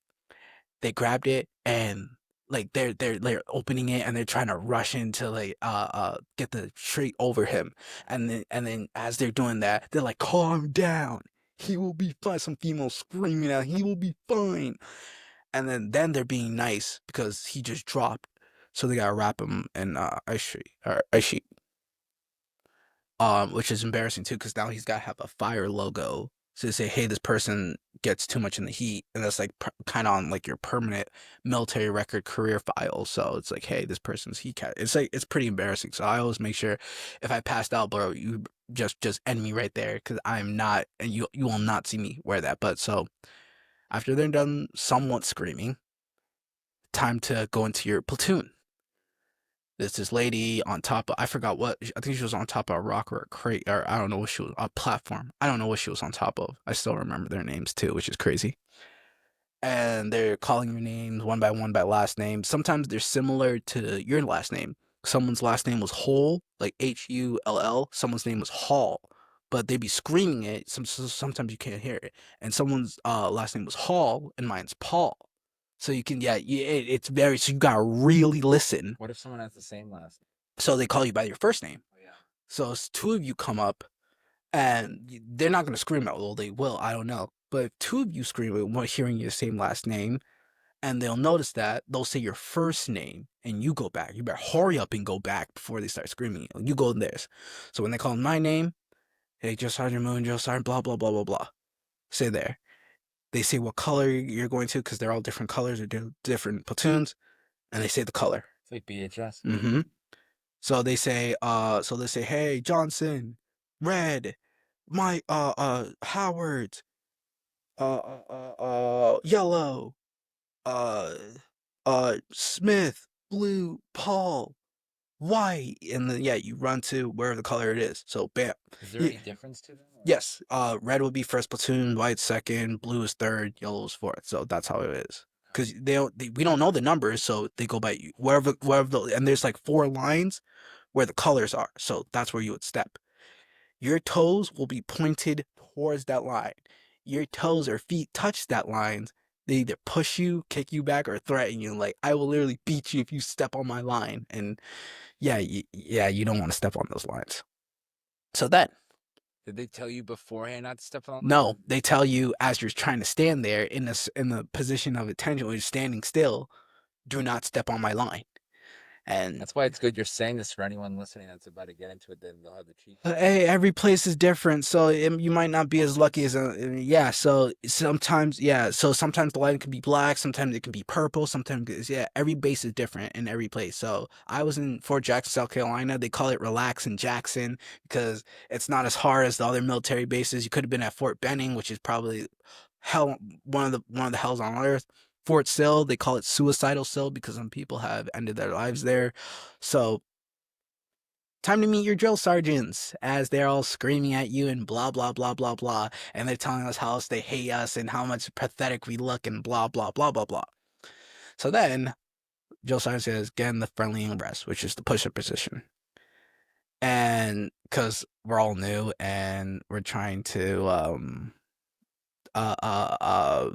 They grabbed it and like they're opening it and they're trying to rush in to like get the trait over him. And then as they're doing that, they're like, calm down. He will be fine. Some female screaming out, he will be fine. And then they're being nice because he just dropped. So they gotta wrap him in ice sheet, which is embarrassing too, because now he's got to have a fire logo to say, "Hey, this person gets too much in the heat," and that's like kind of on like your permanent military record career file. So it's like, "Hey, this person's heat cat." It's like it's pretty embarrassing. So I always make sure if I passed out, bro, you just end me right there because I'm not, and you will not see me wear that. But so after they're done, somewhat screaming, time to go into your platoon. There's this lady on top of, I forgot what, I think she was on top of a rock or a crate, or I don't know what she was, a platform. I don't know what she was on top of. I still remember their names too, which is crazy. And they're calling your names one by last name. Sometimes they're similar to your last name. Someone's last name was Hull, like Hull. Someone's name was Hall, but they'd be screaming it. Sometimes you can't hear it. And someone's last name was Hall, and mine's Paul. So you can, it's very, so you gotta really listen. What if someone has the same last name? So they call you by your first name. Oh, yeah. So two of you come up, and they're not gonna scream out. Well, they will. I don't know. But if two of you scream out, hearing your same last name, and they'll notice that, they'll say your first name, and you go back. You better hurry up and go back before they start screaming. You go in theirs. So when they call my name, hey, Joe Sergeant Moon, Joe Sergeant, blah blah blah blah blah. Say there. They say what color you're going to, because they're all different colors or different platoons, and they say the color. It's like BHS. Mm-hmm. So they say, hey, Johnson, red, my, Howard, yellow, uh, Smith, blue, Paul, white, and then, yeah, you run to wherever the color it is. So bam. Is there any difference to them? Yes. Red would be first platoon, white second, blue is third, yellow is fourth. So that's how it is. Because we don't know the numbers, so they go by and there's like 4 lines where the colors are. So that's where you would step. Your toes will be pointed towards that line. Your toes or feet touch that line. They either push you, kick you back, or threaten you. Like, I will literally beat you if you step on my line. And yeah, you don't want to step on those lines. So then, Did they tell you beforehand not to step on? no, they tell you as you're trying to stand there in the position of attention, when you're standing still, do not step on my line. And That's why it's good you're saying this for anyone listening that's about to get into it. Then they'll have the cheat sheet. hey, every place is different, so you might not be as lucky as yeah. So sometimes, sometimes the line can be black, sometimes it can be purple, sometimes every base is different in every place. So I was in Fort Jackson, South Carolina. They call it Relax in Jackson because it's not as hard as the other military bases. You could have been at Fort Benning, which is probably hell, one of the hells on earth. Fort Sill, they call it Suicidal Sill because some people have ended their lives there. So time to meet your drill sergeants, as they're all screaming at you and blah blah blah blah blah, and they're telling us how else they hate us and how much pathetic we look and blah blah blah blah blah. So then drill sergeant says, get in the friendly rest, which is the push-up position. And because we're all new and we're trying to uh uh uh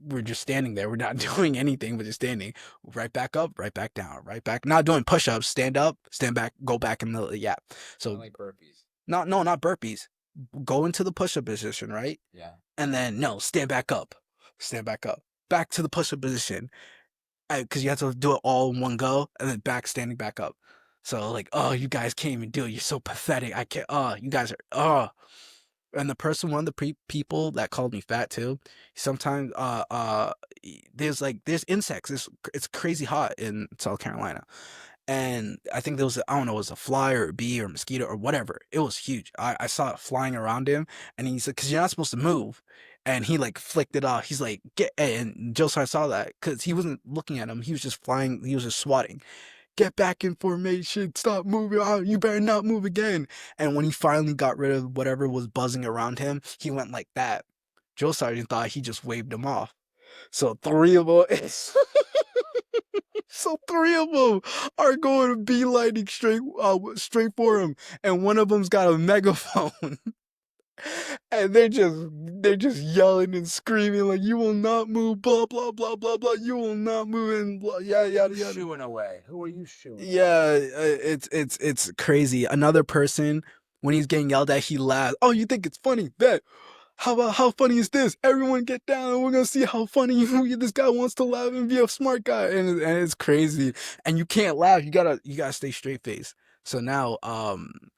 we're just standing there. We're not doing anything, but just standing. Right back up, right back down, right back. Not doing push-ups. Stand up, stand back, go back in the So Not like burpees. not burpees. Go into the push-up position, right? Yeah. And then no, stand back to the push-up position, because you have to do it all in one go, and then standing back up. So like, oh, you guys can't even do it. You're so pathetic. I can't. Oh, you guys are. Oh, and one of the people that called me fat too. Sometimes there's insects. It's crazy hot in South Carolina, and I think there was I don't know, it was a fly or a bee or a mosquito or whatever. It was huge. I saw it flying around him, and he said, "Because you're not supposed to move," and he like flicked it off. He's like, "Get," and Josiah saw that because he wasn't looking at him. He was just flying. He was just swatting. Get back in formation. Stop moving. Oh, you better not move again. And when he finally got rid of whatever was buzzing around him, he went like that. Joe Sergeant thought he just waved him off. So three of them, so three of them are going to be lighting straight for him, and one of them's got a megaphone. And they're just yelling and screaming like, "You will not move, blah blah blah blah blah. You will not move," and blah, yada yada yada. Shooing away. Who are you shooing? Yeah, it's crazy. Another person, when he's getting yelled at, he laughs. Oh, you think it's funny? Bet. How funny is this? Everyone get down, and we're gonna see how funny this guy wants to laugh and be a smart guy, and it's crazy. And you can't laugh. You gotta stay straight face. So now,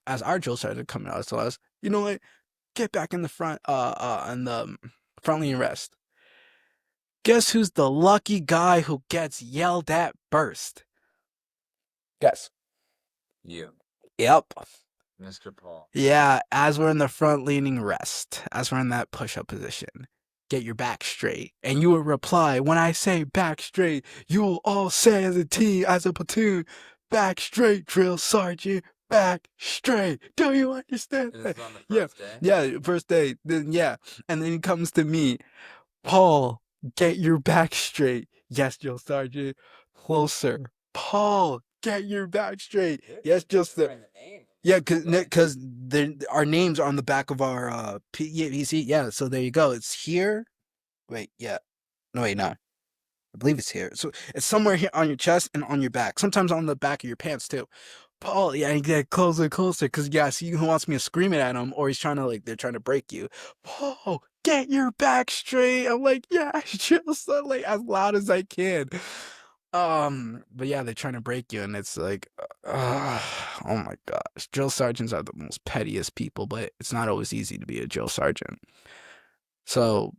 as our drill started coming out to us, you know what? Get back in the front, in the front line rest. Guess who's the lucky guy who gets yelled at first? Guess. You. Yep. Mr. Paul. Yeah, as we're in the front leaning rest, as we're in that push-up position, get your back straight. And you will reply, when I say back straight, you will all say as a team, as a platoon, back straight, drill sergeant, back straight. Do you understand Is that? this on the Yeah, first day? yeah, first day. Then yeah, and then he comes to me, Paul, get your back straight. Yes, drill sergeant. Closer. Paul, get your back straight. Yes, just the. Yeah, because our names are on the back of our PC. Yeah, so there you go. It's here. Wait, yeah. No, wait, no. I believe it's here. So it's somewhere here on your chest and on your back. Sometimes on the back of your pants too. Paul, yeah, you get closer and closer because yeah, see who wants me to scream it at him, or he's trying to like they're trying to break you. Paul, get your back straight. I'm like, yeah, just like as loud as I can. But yeah, they're trying to break you, and it's like, oh my gosh, drill sergeants are the most pettiest people, but it's not always easy to be a drill sergeant. So,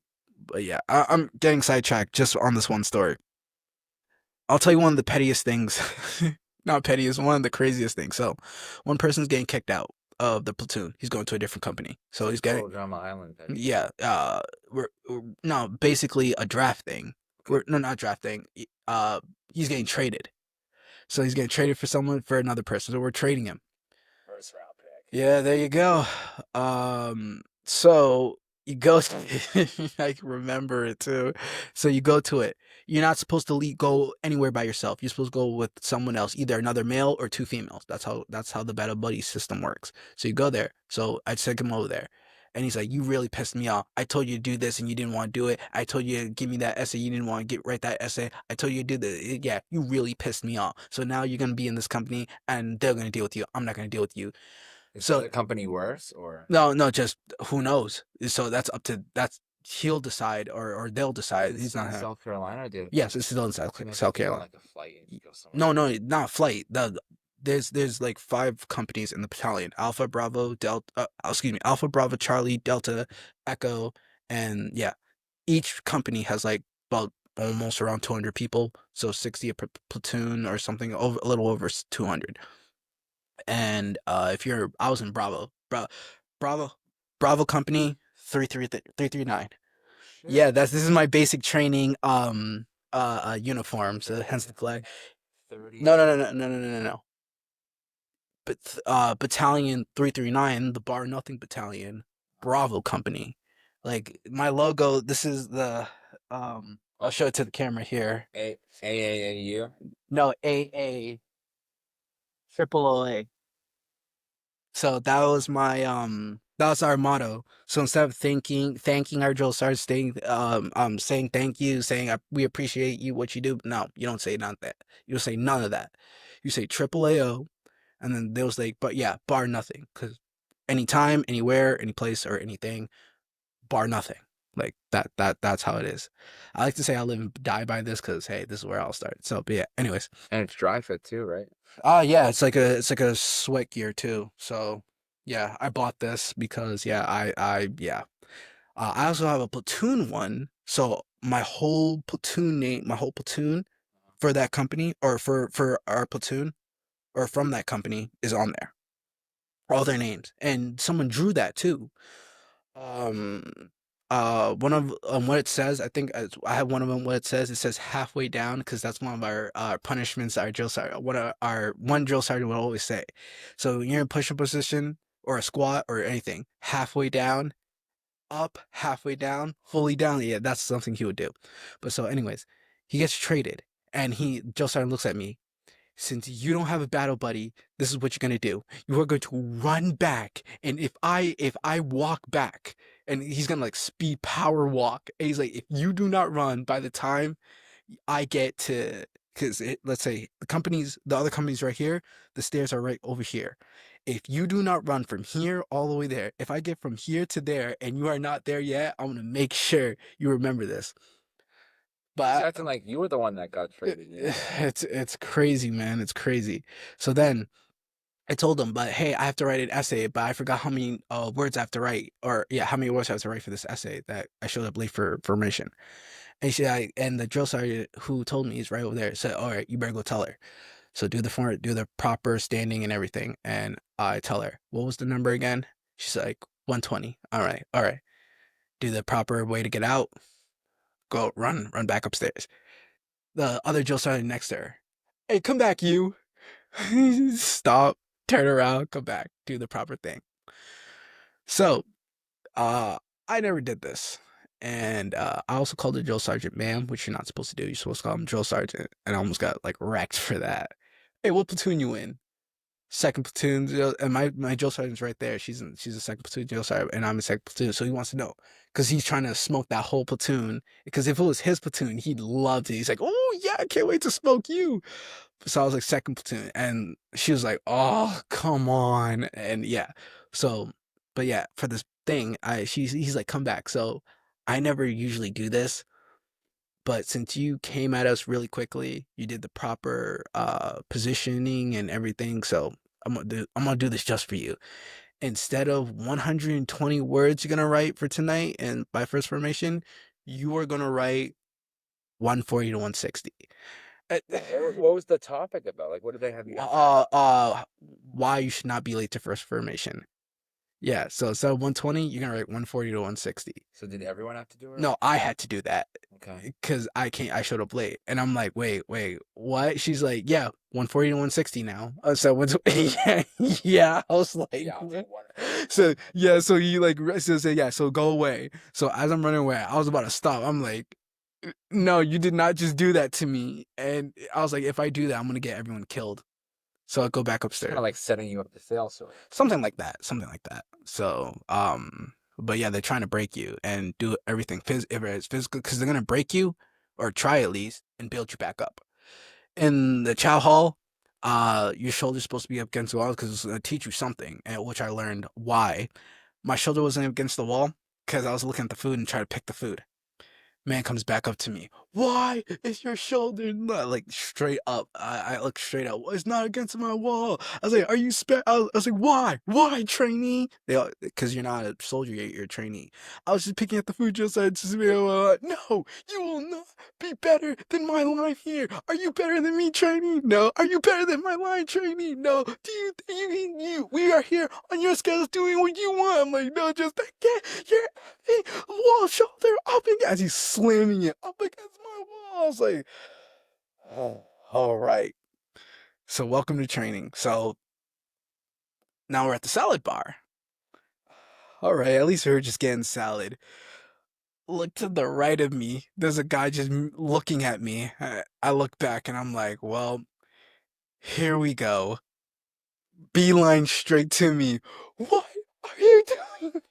but yeah, I'm getting sidetracked just on this one story. I'll tell you one of the pettiest things. Not pettiest, one of the craziest things. So, one person's getting kicked out of the platoon. He's going to a different company. So he's getting, Total Drama Island petty stuff. yeah. No, basically a draft thing. Okay. No, not draft thing. He's getting traded. So he's getting traded for someone for another person. So we're trading him. First round pick. Yeah, there you go. So you go. I can remember it too. So you go to it. You're not supposed to go anywhere by yourself. You're supposed to go with someone else, either another male or two females. That's how the battle buddy system works. So you go there. So I took him over there. And he's like, "You really pissed me off. I told you to do this and you didn't want to do it. I told you to give me that essay. You didn't want to write that essay. I told you to do the yeah. You really pissed me off. So now you're gonna be in this company and they're gonna deal with you. I'm not gonna deal with you. Is the So other company worse or no, no, just who knows? So that's he'll decide or they'll decide. is He's this not in her. South Carolina, dude? Yes, it's still in Can you South imagine taking Carolina. like a flight and just go somewhere No, else? no, not flight. There's like five companies in the battalion: Alpha Bravo Delta. Excuse me, Alpha Bravo Charlie Delta Echo, and yeah, each company has like about almost around 200 people, so 60 a platoon or something, over a little over 200. And if you're, I was in Bravo, Bravo Company 339. Yeah, Shit. this is my basic training uniform, so hence the flag. No, no, 39. no, no, no, no, no, no, no. But Battalion 339, the Bar Nothing Battalion, Bravo Company. Like my logo, this is the I'll show it to the camera here. AAAU. No, AA triple OA. So that was our motto. So instead of thanking our drill sergeant, saying thank you, saying we appreciate you what you do. No, you don't say none of that. You don't say none of that. You say triple AO, and then they'll say, but yeah, bar nothing, because anytime, anywhere, any place, or anything, bar nothing. Like that's how it is. I like to say I live and die by this because hey, this is where I'll start. So, but yeah. Anyways, And it's dry fit too, right? yeah, it's like a sweat gear too. So yeah, I bought this because yeah, yeah. I also have a platoon one. So my whole platoon for that company or for our platoon or from that company is on there. All their names. And someone drew that too. Um one of what it says, I think I have one of them. What it says halfway down because that's one of our punishments. Our drill sergeant, one drill sergeant will always say. So when you're in push-up position or a squat or anything, halfway down, up, halfway down, fully down. Yeah, that's something he would do. But so, anyways, he gets traded, and drill sergeant looks at me. Since you don't have a battle buddy, this is what you're gonna do. You are going to run back, and if I walk back, and he's gonna like speed power walk, and he's like, if you do not run by the time I get to, because let's say the other companies right here, the stairs are right over here. If you do not run from here all the way there, if I get from here to there and you are not there yet, I'm gonna make sure you remember this. He's But acting like you were the one that got traded, you know? it's crazy, man. It's crazy. So then I told him, but hey, I have to write an essay, but I forgot how many words I have to write, or yeah, how many words I have to write for this essay that I showed up late for mission. And and the drill sergeant who told me is right over there said, "All right, you better go tell her." So do the proper standing and everything. And I tell her, "What was the number again?" She's like, 120. All right, all right. Do the proper way to get out. Go run back upstairs. The other drill sergeant next to her, "Hey, come back, you." Stop, turn around, come back, do the proper thing. So, uh, I never did this. And I also called the drill sergeant ma'am, which you're not supposed to do. You're supposed to call him drill sergeant. And I almost got like wrecked for that. Hey, what platoon you in? second platoon, and my drill sergeant's right there. She's a second platoon drill sergeant, and I'm a second platoon. So he wants to know because he's trying to smoke that whole platoon. Because if it was his platoon, he'd love it. He's like, oh yeah, I can't wait to smoke you. So I was like second platoon, and she was like, oh come on, and yeah. So, but yeah, for this thing, he's like, come back. So I never usually do this, but since you came at us really quickly, you did the proper positioning and everything. So I'm gonna do this just for you. Instead of 120 words you're gonna write for tonight and by first formation, you are gonna write 140 to 160. Uh, What was the topic about? Like, what did they have you guys? why you should not be late to first formation. Yeah, so instead of 120, you're gonna write 140 to 160. So did everyone have to do it? No, I had to do that Okay. because I showed up late, and I'm like, wait, what? She's like, yeah, 140 to 160 now. So yeah, yeah. I was like, Yeah, I'll do so yeah, so you like so yeah, so go away. So as I'm running away, I was about to stop. I'm like, no, you did not just do that to me. And I was like, if I do that, I'm gonna get everyone killed. So I go back It's kind upstairs. of like setting you up to fail, sort of. Something like that. Something like that. So, but yeah, they're trying to break you and do everything if it's physical because they're gonna break you or try at least and build you back up. In the chow hall, your shoulder's supposed to be up against the wall because it's gonna teach you something, and which I learned why. My shoulder wasn't against the wall because I was looking at the food and trying to pick the food. Man comes back up to me. Why is your shoulder not like straight up? I look straight up. It's not against my wall. I was like, are you I was like, why? Why, trainee? Because you're not a soldier yet, you're a trainee. I was just picking up the food just said, no, you will not be better than my line here. Are you better than me, trainee? No. Are you better than my line, trainee? No. Do you think we are here on your schedule doing what you want? I'm like, no, just get your wall shoulder up as he's slamming it up against my wall. I was like, oh, all right. So welcome to training. So now we're at the salad bar. All right, at least we're just getting salad. Look to the right of me. There's a guy just looking at me. I look back and I'm like, well, here we go. Beeline straight to me. What are you doing?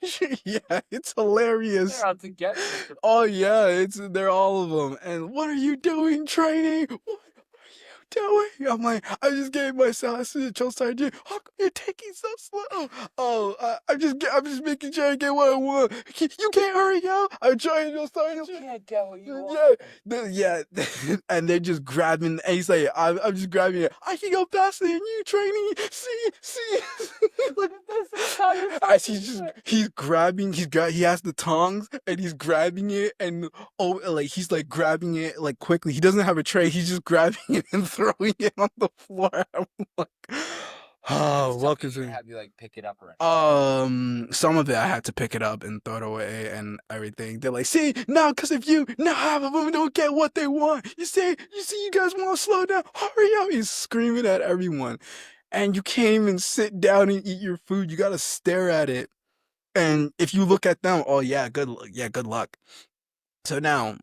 Yeah, it's hilarious. They're out to get Mr. Oh yeah, they're all of them. And what are you doing, training? What doing? I'm like, I just gave myself a drill sergeant. How come you're taking so slow? Oh, I'm just making sure I get what I want. You can't hurry up. I'm trying, drill sergeant. You can't get what you want. Yeah, and they're just grabbing. And he's like, I'm just grabbing it. I can go faster than you, trainee. See. Look at this. This is how you're As supposed to do it. he's grabbing, he has the tongs and he's grabbing it and like he's like grabbing it like quickly. He doesn't have a tray. He's just grabbing it and throwing it on the floor. I'm like, oh, welcome To to. have you like pick it up or anything. Some of it I had to pick it up and throw it away and everything. They're like, see, now because of you, now half of them don't get what they want. You see, you guys want to slow down. Hurry up! He's screaming at everyone, and you can't even sit down and eat your food. You gotta stare at it. And if you look at them, oh yeah, good luck. So now,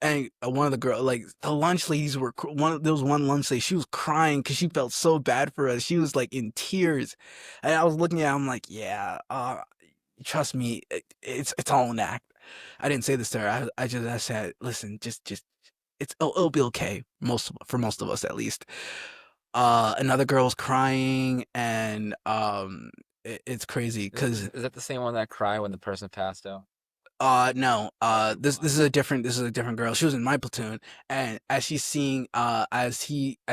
and one of the girls, like the lunch ladies were there was one lunch lady. She was crying because she felt so bad for us. She was like in tears, and I was looking at her, I'm like, yeah, trust me, it's all an act. I didn't say this to her. I said, listen, just it'll be okay. For most of us at least. Another girl was crying, and it's crazy because Is that the same one that cried when the person passed out? no. This is a different girl. She was in my platoon, and as she's seeing, as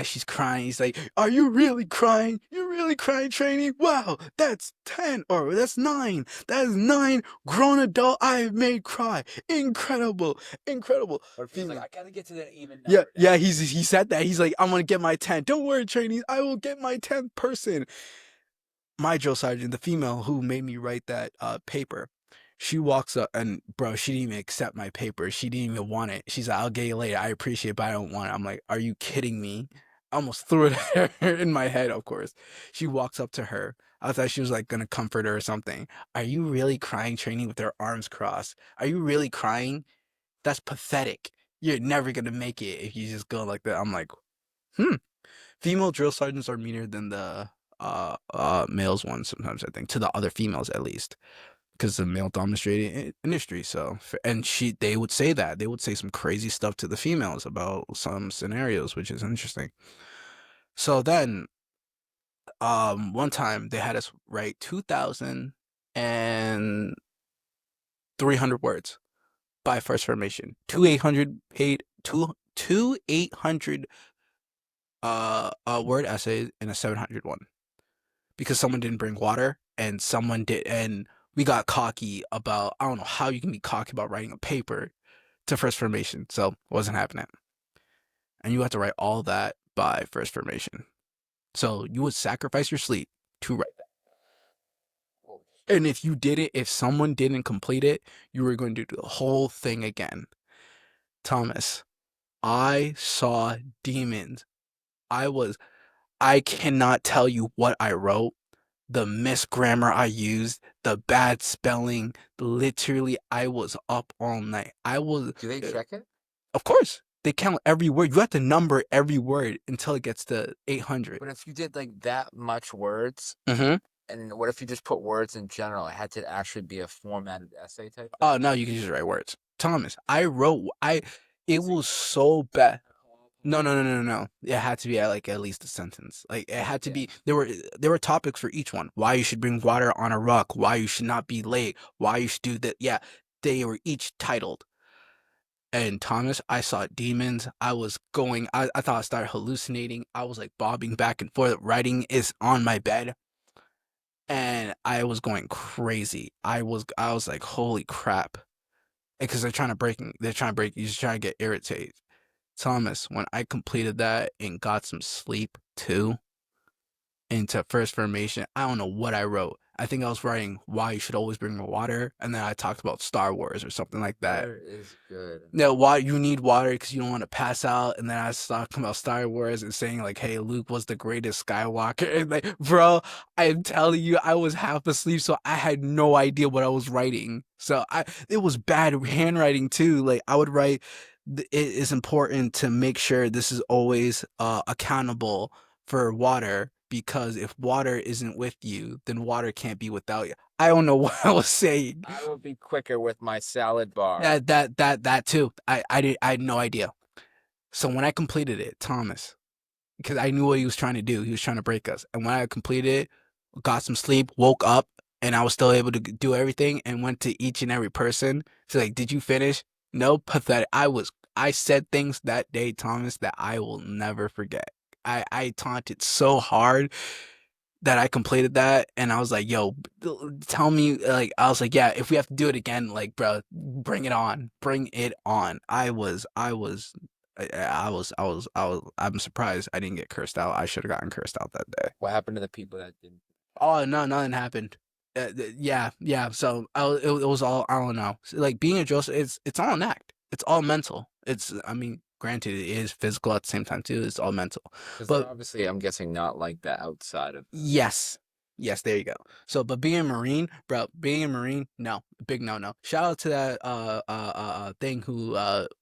she's crying, he's like, "Are you really crying? You're really crying, trainee? Wow, that's 10 or that's 9. That is 9 grown adult I have made cry. Incredible, incredible." Or it feels like I gotta get to that even number. Yeah, yeah. He said that. He's like, "I'm gonna get my 10. Don't worry, trainees. I will get my 10th person." My drill sergeant, the female who made me write that paper, she walks up and bro, she didn't even accept my paper. She didn't even want it. She's like, I'll get you later. I appreciate it, but I don't want it. I'm like, are you kidding me? I almost threw it at her in my head, of course. She walks up to her. I thought she was like gonna comfort her or something. Are you really crying training with her arms crossed? Are you really crying? That's pathetic. You're never gonna make it if you just go like that. I'm like, hmm. Female drill sergeants are meaner than the males ones sometimes, I think, to the other females at least, because it's a male dominated industry. So and they would say that they would say some crazy stuff to the females about some scenarios, which is interesting. So then one time they had us write 2,300 words by first formation. Two 800 paid two 800 word essays and a 700 one, because someone didn't bring water and someone did, and we got cocky about, I don't know how you can be cocky about writing a paper to first formation, so it wasn't happening. And you have to write all that by first formation. So you would sacrifice your sleep to write that. And if you did it, if someone didn't complete it, you were going to do the whole thing again. Thomas, I saw demons. I was, I cannot tell you what I wrote, the misgrammar I used, the bad spelling. Literally, I was up all night. I was, Do they check it? of course, they count every word. You have to number every word until it gets to 800. But if you did like that much words, Mm-hmm. and what if you just put words in general? It had to actually be a formatted essay type thing. Oh, no, you can just write words. Thomas, it was so bad. No, no, no, no, no. It had to be like at least a sentence. Like it had to Yeah. be. There were topics for each one. Why you should bring water on a rock. Why you should not be late. Why you should do that. Yeah, they were each titled. And Thomas, I saw demons. I was going. I thought I started hallucinating. I was like bobbing back and forth. Writing is on my bed, and I was going crazy. I was like, holy crap, because they're trying to break you, just trying to get irritated. Thomas, when I completed that and got some sleep too into first formation, I don't know what I wrote. I think I was writing why you should always bring water, and then I talked about Star Wars or something like that. Water is good. No, why you need water because you don't want to pass out, and then I was talking about Star Wars and saying like, "Hey, Luke was the greatest Skywalker," and like, bro, I am telling you, I was half asleep, so I had no idea what I was writing. So it was bad handwriting too. Like I would write, it is important to make sure this is always accountable for water, because if water isn't with you, then water can't be without you. I don't know what I was saying. I will be quicker with my salad bar. That too. I had no idea. So when I completed it, Thomas, because I knew what he was trying to do, he was trying to break us. And when I completed it, got some sleep, woke up, and I was still able to do everything, and went to each and every person. So like, did you finish? No, pathetic. I said things that day, Thomas, that I will never forget. I taunted so hard that I completed that, and I was like, "Yo, tell me." Like, I was like, "Yeah, if we have to do it again, like, bro, bring it on, bring it on." I'm surprised I didn't get cursed out. I should have gotten cursed out that day. What happened to the people that didn't? Oh no, nothing happened. Yeah, yeah. So it was all, I don't know. Like being a Joseph, it's all an act. It's all mental. I mean, granted, it is physical at the same time too. It's all mental, Because they're but obviously, I'm guessing, not like that outside of. yes. Yes, there you go. So, but being a Marine, bro, being a Marine, no, big no no. Shout out to that thing who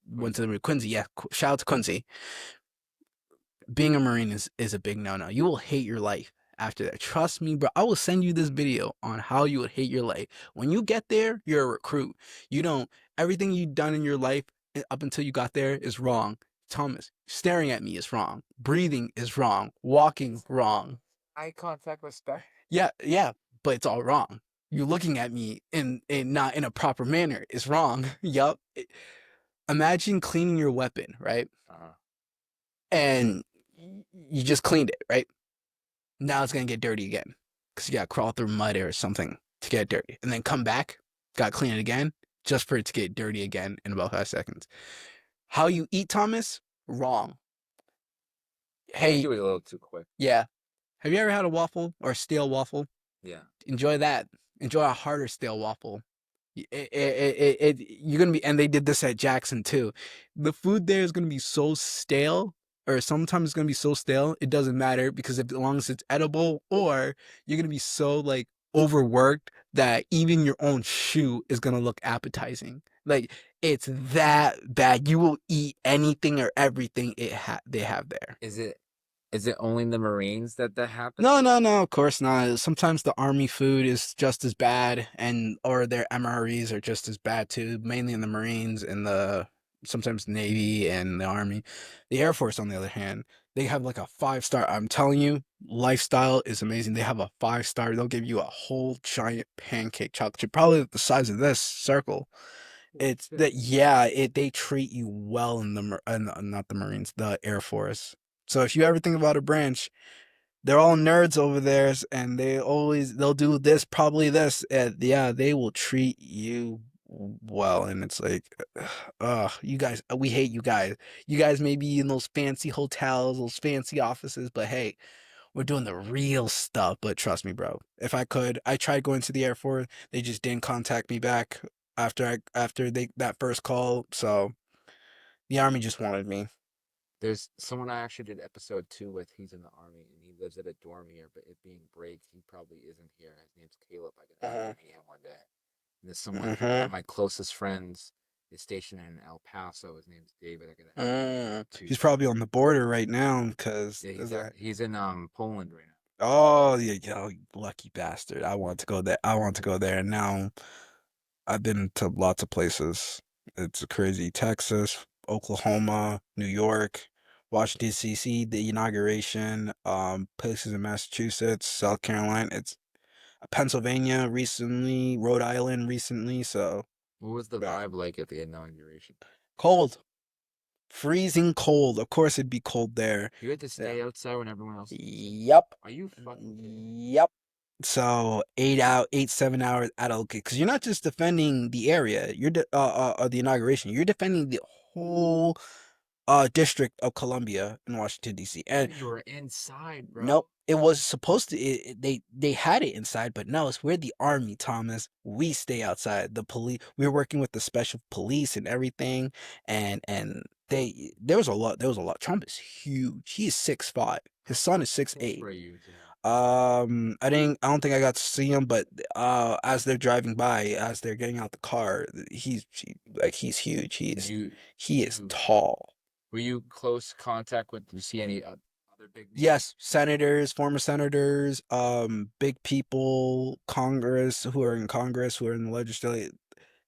went to the Quincy. Yeah, shout out to Quincy. Being a Marine is a big no no. You will hate your life after that. Trust me, bro. I will send you this video on how you would hate your life. When you get there, you're a recruit. You don't, everything you've done in your life up until you got there is wrong. Thomas, staring at me is wrong. Breathing is wrong. Walking wrong. Eye contact, respect. Yeah, yeah, but it's all wrong. You looking at me in not in a proper manner is wrong. Yup. Imagine cleaning your weapon, right? And you just cleaned it, right? Now it's gonna get dirty again because you gotta crawl through mud or something to get dirty, and then come back, gotta clean it again, just for it to get dirty again in about 5 seconds. How you eat, Thomas? Wrong. Hey, Hey, do it a little too quick. yeah. Have you ever had a waffle or a stale waffle? Yeah. Enjoy that. Enjoy a harder stale waffle. You're gonna be, and they did this at Jackson too. The food there is gonna be so stale, or sometimes it's gonna be so stale, it doesn't matter, because as long as it's edible, or you're gonna be so like overworked that even your own shoe is gonna look appetizing. Like it's that bad. You will eat anything or everything they have there. Is it Is it only the Marines that that No, happens? no, no, of course not. Sometimes the army food is just as bad and or their MREs are just as bad too, mainly in the Marines and the sometimes Navy and the Army. The Air Force, on the other hand, they have like a 5-star. I'm telling you, lifestyle is amazing. They have a 5-star. They'll give you a whole giant pancake chocolate chip, probably the size of this circle. Holy It's shit. that yeah, they treat you well in the not the Marines, the Air Force. So if you ever think about a branch, they're all nerds over there, and they'll do this, probably this, and yeah, they will treat you well, and it's like, you guys, we hate you guys. You guys may be in those fancy hotels, those fancy offices, but hey, we're doing the real stuff. But trust me, bro, if I could, I tried going to the Air Force, they just didn't contact me back after they that first call, so the Army just wanted me. There's someone I actually did episode 2 with. He's in the army and he lives at a dorm here, but it being break, he probably isn't here. His name's Caleb. I can have Uh-huh. you meet him one day. And there's someone, one Uh-huh. of my closest friends is stationed in El Paso. His name's David. I gotta have you meet him too. He's probably on the border right now because Yeah, is that he's in Poland right now. oh yeah, yo, lucky bastard. I want to go there. I want to go there. And now I've been to lots of places. It's crazy. Texas, Oklahoma, New York, Washington, D.C., the inauguration, places in Massachusetts, South Carolina. It's Pennsylvania recently, Rhode Island recently. So What was the yeah. vibe like at the inauguration? Cold. Freezing cold. Of course it'd be cold there. You had to Yeah. stay outside when everyone else was inside. Yep. Are you fucking kidding me? Yep. So 7 hours out of okay, because you're not just defending the area, the inauguration. You're defending the whole District of Columbia in Washington D.C. And And you were inside, nope, bro. it was supposed to. They had it inside, but no, it's we're the army, Thomas. We stay outside. The police. We were working with the special police and everything, and there was a lot. There was a lot. Trump is huge. He is 6'5". His How son is close was six it eight. for you to him? I don't think I got to see him, but as they're driving by, as they're getting out the car, like he's huge. Did you, He did is you, tall. were you close contact with, did you see any other big names? Yes, senators, former senators, big people, Congress who are in Congress, who are in the legislature.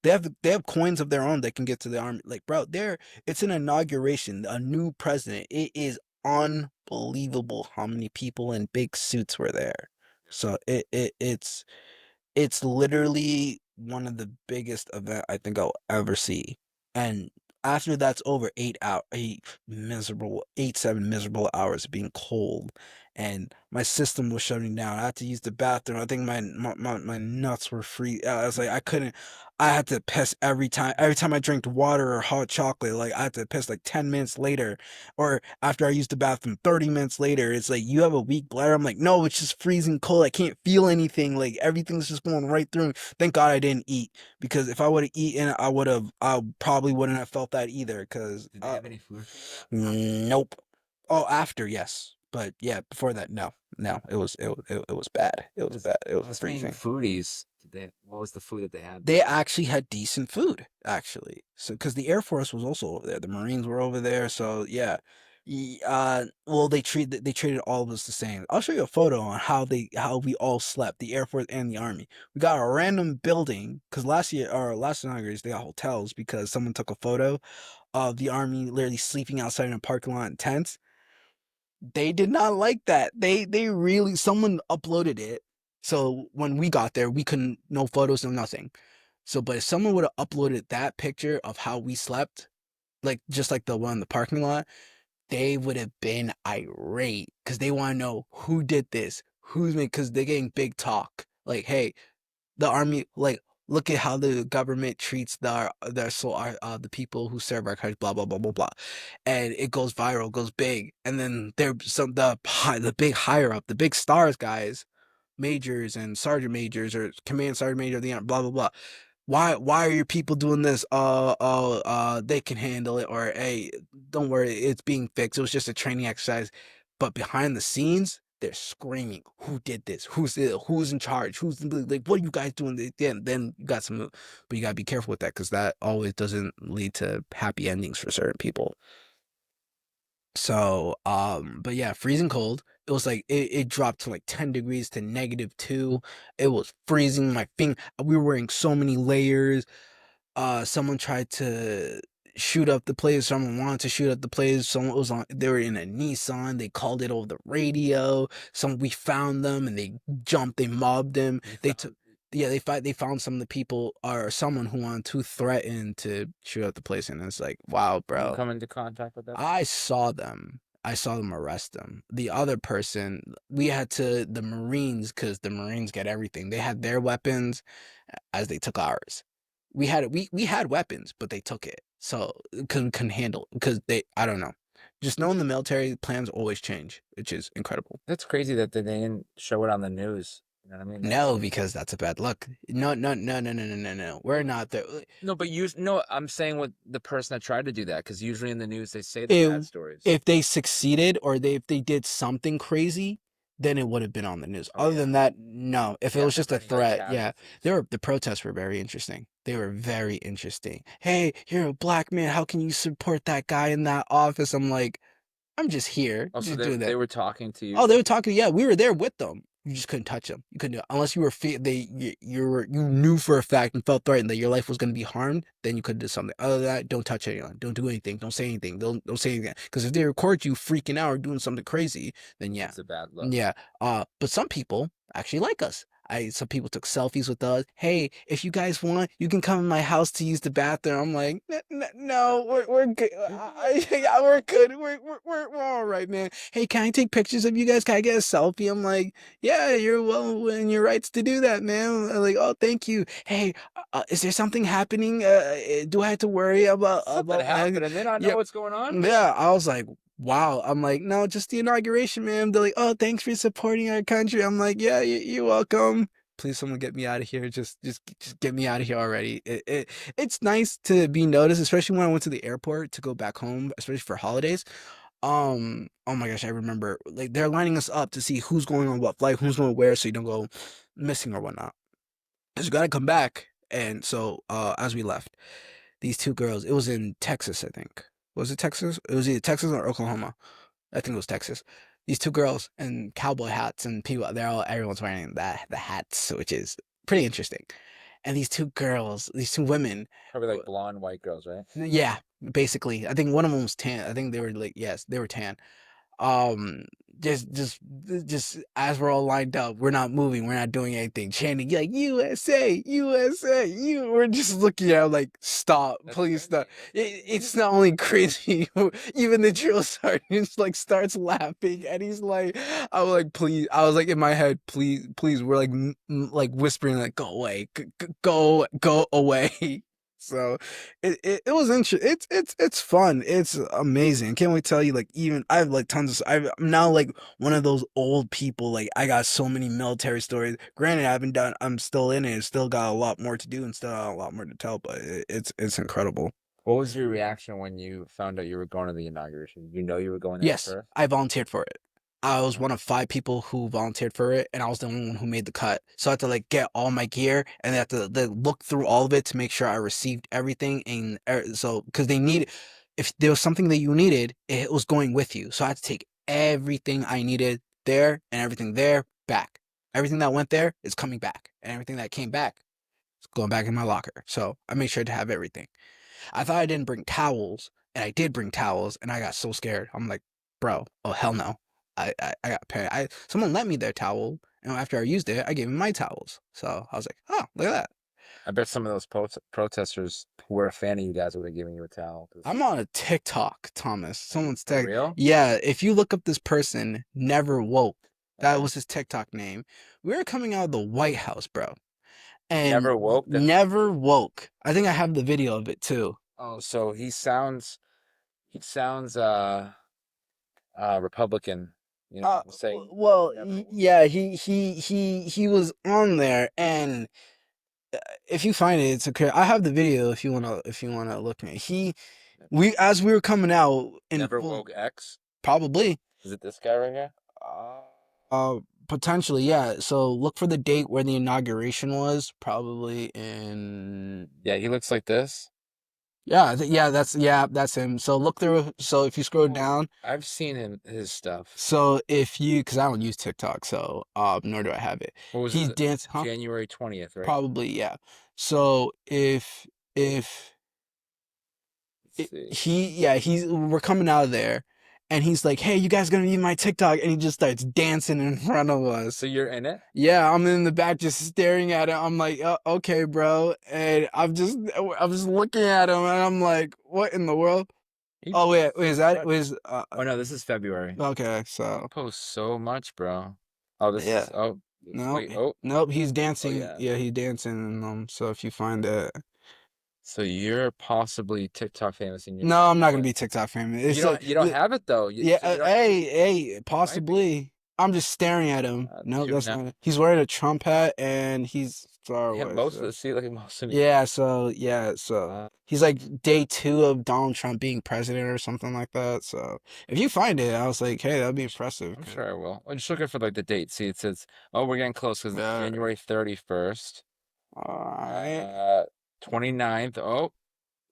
They have coins of their own that can get to the army. Like, bro, it's an inauguration, a new president. It is unbelievable how many people in big suits were there. So it's literally one of the biggest event I think I'll ever see. And after that's over, 7 miserable hours of being cold, and my system was shutting down. I had to use the bathroom. I think my nuts were free. I was like, I couldn't. I had to piss every time. Every time I drank water or hot chocolate, like I had to piss like 10 minutes later, or after I used the bathroom 30 minutes later. It's like you have a weak bladder. I'm like, no, it's just freezing cold. I can't feel anything. Like everything's just going right through. Thank God I didn't eat because if I would have eaten, I probably wouldn't have felt that either. Because Did they have any food for you after? nope. Oh, after yes, but yeah, before that, no, no. It was bad. It was Because bad. It was us being freezing. foodies, what was the food that they had They there? actually had decent food, actually. So, because the Air Force was also over there, the Marines were over there. So yeah, well, they treated all of us the same. I'll show you a photo on how we all slept, the Air Force and the Army. We got a random building because last year or last inauguration they got hotels because someone took a photo of the Army literally sleeping outside in a parking lot in tents. They did not like that. They really someone uploaded it. So when we got there, we couldn't no photos, no nothing. So but if someone would have uploaded that picture of how we slept, like just like the one in the parking lot, they would have been irate because they want to know who did this, who's made because they're getting big talk. Like, hey, the army, like, look at how the government treats the people who serve our country, blah blah blah blah blah, and it goes viral, goes big, and then there's the big higher up, the big stars guys, majors and sergeant majors or command sergeant major of the army, blah blah blah. Why are your people doing this? They can handle it, or hey, don't worry, it's being fixed. It was just a training exercise. But behind the scenes, they're screaming, "Who did this? Who's in charge? Who's like? What are you guys doing?" Then you got some, but you gotta be careful with that because that always doesn't lead to happy endings for certain people. So, but yeah, freezing cold. It was like it dropped to like 10 degrees to -2. It was freezing. My finger. We were wearing so many layers. Someone tried to shoot up the place. Someone wanted to shoot up the place. Someone was on. They were in a Nissan. They called it over the radio. We found them and they jumped. They mobbed them. You They took. found Yeah, they found some of the people or someone who wanted to threaten to shoot up the place, and it's like, wow, you bro. come into contact with that I person? saw them. I saw them arrest them. The other person, we had to the Marines because the Marines get everything. They had their weapons as they took ours. We had weapons, but they took it. So couldn't handle because they I don't know. Just knowing the military plans always change, which is incredible. That's crazy that they didn't show it on the news. You know what I mean? No, because that's a bad look. No, no, no, no, no, no, no, no. We're not there. No, but no, I'm saying with the person that tried to do that, because usually in the news they say the bad It, stories. if they succeeded or if they did something crazy, then it would have been on the news. Oh Other yeah. than that, no. If it Yeah, if was they're just a bringing like threat, yeah. casualties. The protests were very interesting. They were very interesting. Hey, you're a black man. How can you support that guy in that office? I'm like, I'm just here, Oh, so just they doing they that. were talking to Oh, you. they were talking. Yeah, we were there with them. You just couldn't touch them. You couldn't do it. Unless you were you knew for a fact and felt threatened that your life was going to be harmed. Then you could do something. Other than that, don't touch anyone. Don't do anything. Don't say anything. Don't say anything. Because if they record you freaking out or doing something crazy, then yeah, It's a bad look. yeah. But some people actually like us. Some people took selfies with us. Hey, if you guys want, you can come in my house to use the bathroom. I'm like, no, we're good. Yeah, we're good. We're all right, man. Hey, can I take pictures of you guys? Can I get a selfie? I'm like, yeah, you're well in your rights to do that, man. I'm like, oh, thank you. Hey, is there something happening? Do I have to worry Something my? happened and they not know Yep. what's going on. Yeah, I was like, wow. I'm like, no, just the inauguration, man. They're like, oh, thanks for supporting our country. I'm like, yeah, you're welcome. Please, someone get me out of here. Just get me out of here already. It's nice to be noticed, especially when I went to the airport to go back home, especially for holidays. Oh my gosh, I remember like they're lining us up to see who's going on what flight, who's going where, so you don't go missing or whatnot. Cause you gotta come back. And so, as we left, these two girls, it was in Texas, I think. Was it Texas? It was either Texas or Oklahoma. I think it was Texas. These two girls in cowboy hats and people, everyone's wearing the hats, which is pretty interesting. And these two girls, these two women, Probably like blonde white girls, right? yeah, basically, I think one of them was tan. I think they were like, yes, they were tan. um just just just as we're all lined up, we're not moving, we're not doing anything, chanting like USA, USA, you we're just looking at him like, stop, That's please stop. crazy. That's crazy. It's not only crazy, even the drill sergeant like starts laughing and he's like, I was like, please, I was like in my head, please, we're like like whispering like, go away, go away. So it was interesting. It's fun. It's amazing. Can't wait to tell you. Like even I have like tons of. I'm now like one of those old people. Like I got so many military stories. Granted, I haven't done. I'm still in it. Still got a lot more to do and still got a lot more to tell. But it's incredible. What was your reaction when you found out you were going to the inauguration? You know you were going there at Yes, first? I volunteered for it. I was Uh-huh. one of 5 people who volunteered for it, and I was the only one who made the cut. So I had to like get all my gear, and I had to look through all of it to make sure I received everything. And so, because they need, if there was something that you needed, it was going with you. So I had to take everything I needed there and everything there back. Everything that went there is coming back, and everything that came back is going back in my locker. So I made sure to have everything. I thought I didn't bring towels, and I did bring towels, and I got so scared. I'm like, bro, oh hell no. I got panicked. Someone lent me their towel, and after I used it, I gave them my towels. So I was like, oh, look at that. I bet some of those protesters who were a fan of you guys would have given you a towel. 'Cause I'm on a TikTok, Thomas. Someone's for tag. real? Yeah, if you look up this person, Never Woke. That Uh-huh. was his TikTok name. We were coming out of the White House, bro, and Never woke that. Never Woke. I think I have the video of it too. Oh, so he sounds Republican, saying Well, never woke. yeah, he was on there, and if you find it, it's okay. I have the video if you wanna look at it. We as we were coming out in Never full, woke X. probably, Is it this guy right here? uh, potentially, yeah. So look for the date where the inauguration was, probably in Yeah, he looks like this. Yeah, that's him. So look through. So if you scroll Oh, down, I've seen his stuff. so if you, because I don't use TikTok, so nor do I have it. What was He's it? dance, huh? January 20th, right? Probably, yeah. So if Let's see. he's we're coming out of there, and he's like, "Hey, you guys gonna be my TikTok?" And he just starts dancing in front of So us. you're in it? Yeah, I'm in the back just staring at it. I'm like, okay, bro. And I'm just looking at him, and I'm like, what in the world? He Oh wait, posts wait, is so that much. was Oh no, this is February. okay? He So posts so much, bro. Oh, this yeah, is oh no, wait, oh nope, he's oh dancing. yeah. Yeah, he's dancing, and so if you find it, So you're possibly TikTok famous and no, I'm not gonna but be TikTok famous. It's like, you don't have it though. yeah, So you don't hey, you might be. possibly. I'm just staring at him. No, Tune that's out. not. He's wearing a Trump hat, and he's Star Yeah, Wars. most of So. the see like most of me. Yeah, so Uh, he's like day two of Donald Trump being president or something like that. So if you find it, I was like, hey, that'd be I'm, sh- impressive. I'm sure I will. I'm just looking for like the date. See, it says, oh, we're getting close because it's Uh, January 31st, all right. uh, 29th. Oh,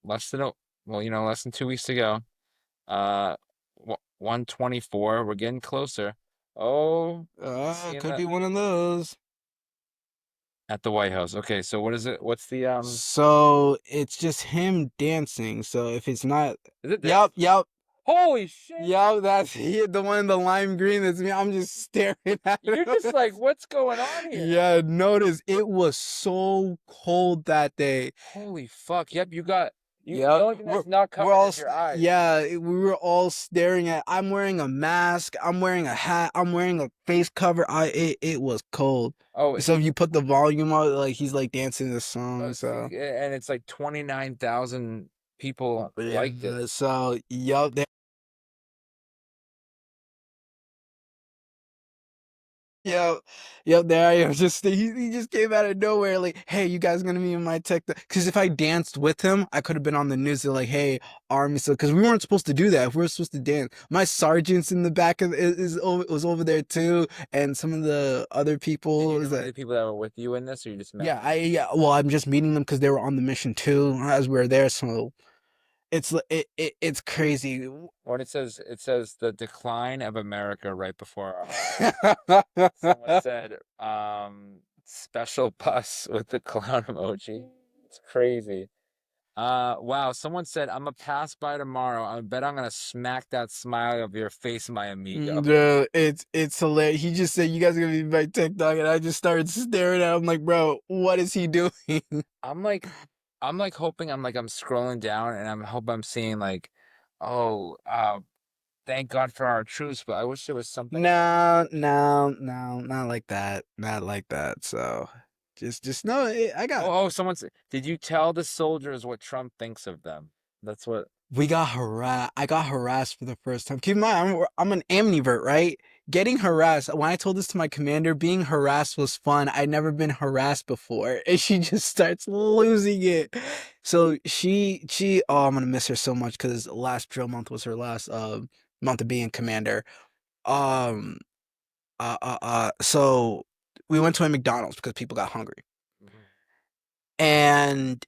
less than less than 2 weeks to go. 124. We're getting closer. Oh, seeing Could that be one of those. at the White House. Okay, so what is it? What's the? So it's just him dancing. So if it's not, Is it this? yep, yep, Holy shit! yep, that's he, the one in the lime green. That's me. I'm just staring at You're him. just like, what's going on here? Yeah, notice it was so cold that day. Holy fuck! Yep, you got you. The Yeah, only thing that's not we're covered all is your eyes. yeah, we were all staring at. I'm wearing a mask. I'm wearing a hat. I'm wearing a face cover. It was cold. Oh, So if you put the volume on, like he's like dancing the song. see, So and it's like 29,000 people liked it. yeah, so yup. Yep, yep. There I am. Just he just came out of nowhere, like, "Hey, you guys gonna be in my TikTok?" Because if I danced with him, I could have been on the news. They're like, "Hey, army," so because we weren't supposed to do that. If we were supposed to dance, my sergeant's in the back of was over there too, and some of the other Did people you is know any of that. the people that were with you in this, or you just met Yeah, them? well, I'm just meeting them because they were on the mission too as we were there. So it's crazy. When it says the decline of America right before our eyes. Someone said, special bus with the clown emoji. It's crazy. Wow. Someone said, I'm gonna pass by tomorrow. I bet I'm gonna smack that smile of your face, my amigo. Bro, it's hilarious. He just said you guys are gonna be my TikTok, and I just started staring at him like, bro, what is he doing? I'm like, I'm like hoping I'm scrolling down and I'm hope I'm seeing like, oh, thank God for our truce, but I wish there was something else. No, no, no, not like that, not like that. So, just no. I got Someone said, did you tell the soldiers what Trump thinks of them? That's what. we got harassed. I got harassed for the first time. Keep in mind, I'm an amnivert, right? Getting harassed. When I told this to my commander, being harassed was fun. I'd never been harassed before, and she just starts losing it. So oh, I'm gonna miss her so much because last drill month was her last month of being commander. Um, so we went to a McDonald's because people got hungry, Mhm. and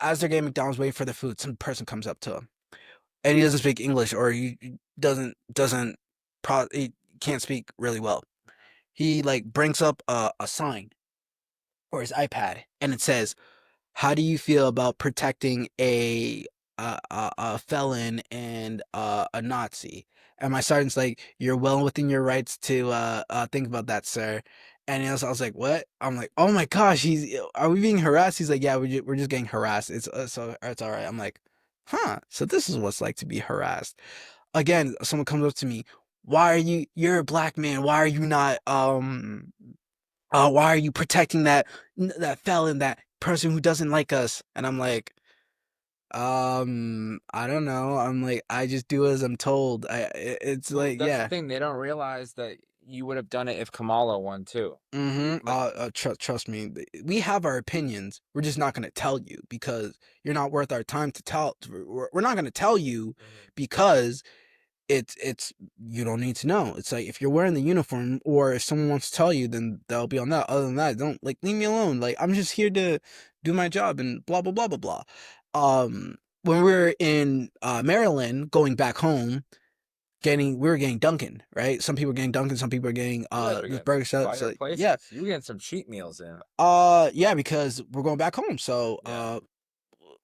as they're getting McDonald's waiting for their food, some person comes up to him and he doesn't speak English or he doesn't he can't speak really well. He like brings up a sign or his iPad and it says, "How do you feel about protecting a felon and a Nazi?" And my sergeant's like, "You're well within your rights to think about that, sir." And I was like, "What?" I'm like, "Oh my gosh, are we being harassed?" He's like, "Yeah, we're just getting harassed. So it's all right." I'm like, "Huh? So this is what it's like to be harassed." Again, someone comes up to me, "Why are you're a black man? Why are you protecting that felon, that person who doesn't like us?" And I'm like, I don't know. I'm like, I just do as I'm told. It's Well, like, that's the yeah. thing. They don't realize that you would have done it if Kamala won too. Like, Trust me. We have our opinions. We're just not gonna tell you because you're not worth our time to tell. We're not gonna tell you mhm. because it's you don't need to know. It's like if you're wearing the uniform or if someone wants to tell you, then they'll be on that. Other than that, don't like leave me alone. Like I'm just here to do my job and blah blah blah blah blah. when we were in Maryland going back home, we were getting Dunkin', right? Some people were getting Dunkin', some people were getting You guys were this getting burger some shop. fire So yeah, places. You were getting some cheat meals in. yeah, because we're going back home. So Yeah.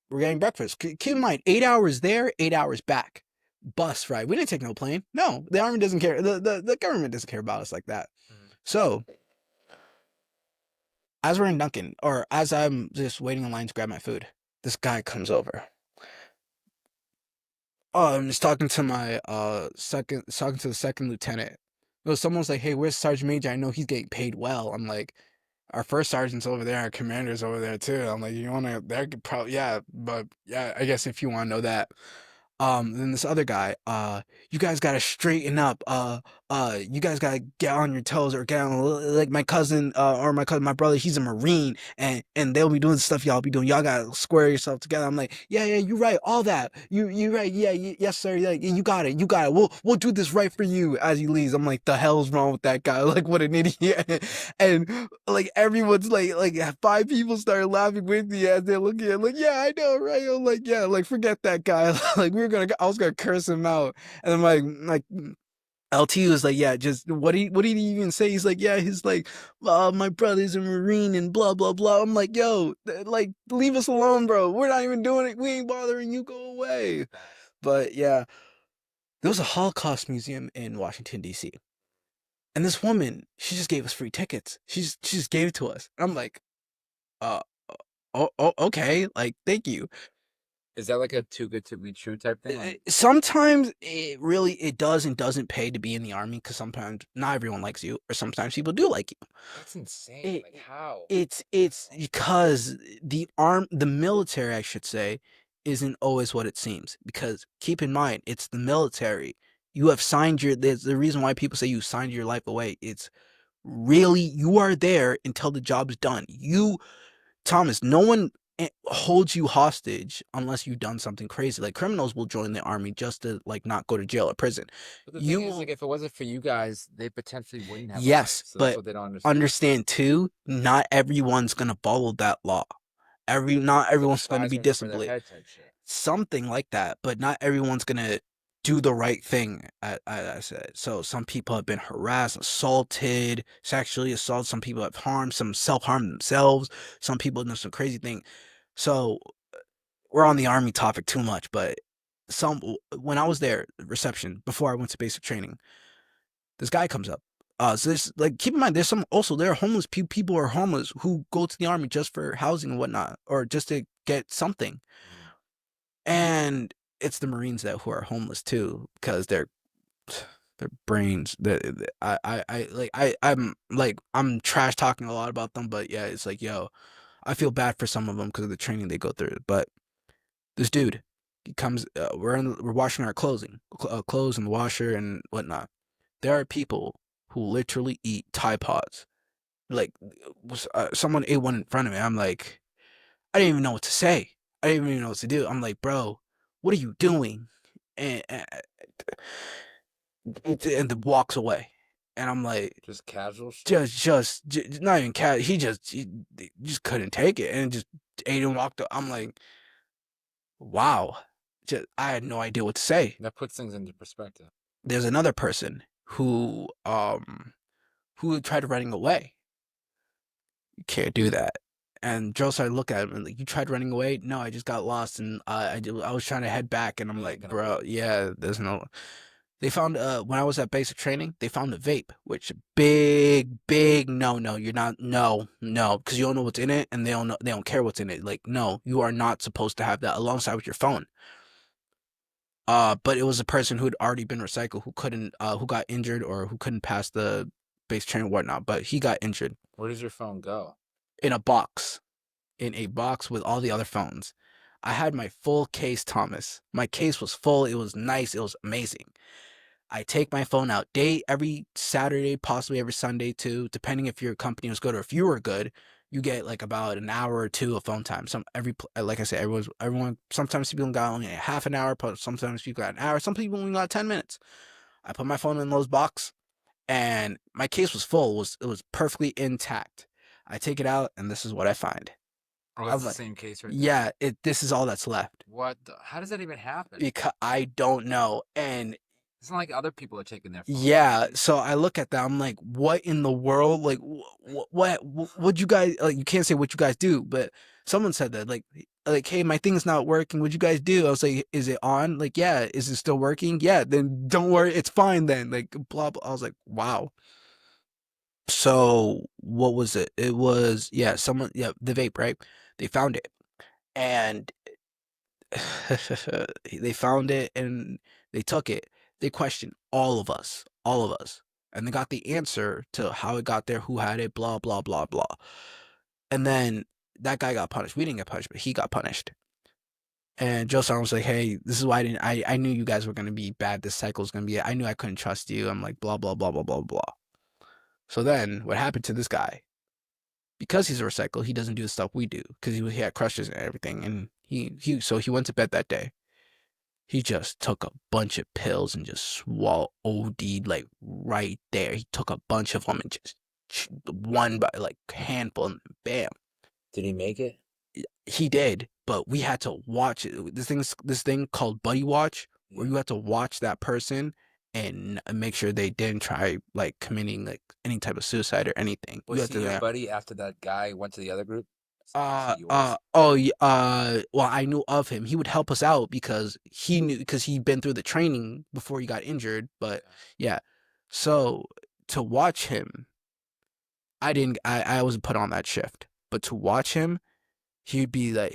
we're getting breakfast. Keep in mind, 8 hours there, 8 hours back. Bus ride. We didn't take no plane. No, the army doesn't care. The government doesn't care about us like that. Mhm. So as we're in Dunkin', or as I'm just waiting in line to grab my food, this guy comes over. Oh, I'm just talking to my talking to the second lieutenant. No, someone's like, "Hey, where's Sergeant Major? I know he's getting paid well." I'm like, "Our first sergeant's over there, our commander's over there too." I'm like, "You wanna?" That could probably, yeah, but yeah, I guess if you want to know that. Then this other guy, you guys gotta straighten up. You guys gotta get on your toes or get on, like my cousin, or my brother, he's a Marine, and they'll be doing the stuff y'all be doing. Y'all gotta square yourself together. I'm like, yeah, yeah, you right, all that. You right, yeah, yes, sir. Yeah, you got it, you got it. We'll do this right for you as he leaves. I'm like, the hell's wrong with that guy? Like, what an idiot. And like everyone's like five people started laughing with me as they're looking at, like, yeah, I know, right? I'm like, yeah, like forget that guy. Like I was gonna curse him out, and I'm like LT was like, yeah, just what did he even say? He's like, yeah, he's like, my brother's a Marine and blah blah blah. I'm like, yo, like leave us alone, bro. We're not even doing it. We ain't bothering you. Go away. But yeah, there was a Holocaust museum in Washington D.C. and this woman, she just gave us free tickets. She just gave it to us. I'm like, uh, oh, okay, like thank you. Is that like a too good to be true type thing? Like, Sometimes it does and doesn't pay to be in the army because sometimes not everyone likes you, or sometimes people do like you. that's insane. It, Like how? it's because the military, I should say, isn't always what it seems. Because keep in mind, it's the military. You have signed your. There's the reason why people say you signed your life away. It's really, you are there until the job's done. Thomas, no one holds you hostage unless you've done something crazy. Like criminals will join the army just to like not go to jail or prison. But the thing is, You like, if it wasn't for you guys, they potentially wouldn't have a life. Yes, So that's but what they don't understand. understand too, not everyone's gonna follow that law. Not It's like a everyone's gonna prize be over their disciplined. head type shit. Something like that, but not everyone's gonna do the right thing. I said. So some people have been harassed, assaulted, sexually assaulted. Some people have harmed, some self-harmed themselves. Some people have done some crazy thing. So we're on the army topic too much, but some when I was there, reception, before I went to basic training, this guy comes up. So there's like, keep in mind, there are homeless people are homeless who go to the army just for housing and whatnot, or just to get something. Mhm. And it's the Marines that who are homeless too, because their brains. I'm trash talking a lot about them, but yeah, it's like, yo, I feel bad for some of them because of the training they go through. But this dude, he comes. We're washing our clothes in the washer and whatnot. There are people who literally eat Tide Pods. Like, someone ate one in front of me. I'm like, I didn't even know what to say. I didn't even know what to do. I'm like, bro, what are you doing? And the walks away, and I'm like, Just casual shit. just not even cat. He just couldn't take it and just ate and walked. I'm like, wow. I had no idea what to say. That puts things into perspective. There's another person who tried running away. You can't do that. And Joe started looking at him and like, you tried running away? No, I just got lost and I was trying to head back and I'm You like, ain't gonna bro, make it. yeah, there's no. They found when I was at basic training, they found a vape, which big no. You're not no because you don't know what's in it and they don't care what's in it. Like no, you are not supposed to have that alongside with your phone. But it was a person who had already been recycled who got injured or who couldn't pass the base training and whatnot. But he got injured Where does your phone go? in a box in a box with all the other phones. I had my full case, Thomas. My case was full. It was nice. It was amazing. I take my phone out every Saturday, possibly every Sunday too, depending if your company was good or if you were good. You get like about an hour or two of phone time. Like I said, everyone. Sometimes people got only half an hour, but sometimes people got an hour. Some people only got 10 minutes. I put my phone in those box, and my case was full. It was perfectly intact. I take it out, and this is what I find. Oh, it's I'm the like, same case right there. yeah, this is all that's left. What? How does that even happen? Because I don't know. And It's not like other people are taking their phones, yeah, right? so I look at that. I'm like, what in the world? Like, what you guys like? You can't say what you guys do, but someone said that, like, hey, my thing's not working. What you guys do? I was like, is it on? Like, yeah. Is it still working? Yeah. Then don't worry, it's fine. Then like, blah blah. I was like, wow. So what was it? It was yeah, someone yeah, the vape, right? They found it, and they found it and they took it. They questioned all of us, and they got the answer to how it got there, who had it, blah blah blah blah. And then that guy got punished. We didn't get punished, but he got punished. And Joe Sarn was like, "Hey, this is why I knew you guys were gonna be bad. This cycle was gonna be. I knew I couldn't trust you." I'm like, blah blah blah blah blah blah. So then, what happened to this guy? Because he's a recycle, he doesn't do the stuff we do because he had crushes and everything, and he went to bed that day. He just took a bunch of pills and just swallowed OD'd like right there. He took a bunch of them and just one by like handful and bam. Did he make it? He did, but we had to watch it. This thing called Buddy Watch, where Yeah. you had to watch that person and make sure they didn't try like committing like any type of suicide or anything. You Was had he your to buddy after that guy went to the other group? Was he yours? well, I knew of him. He would help us out because he knew because he'd been through the training before he got injured. But Okay. yeah, so to watch him, I wasn't put on that shift, but to watch him, he'd be like,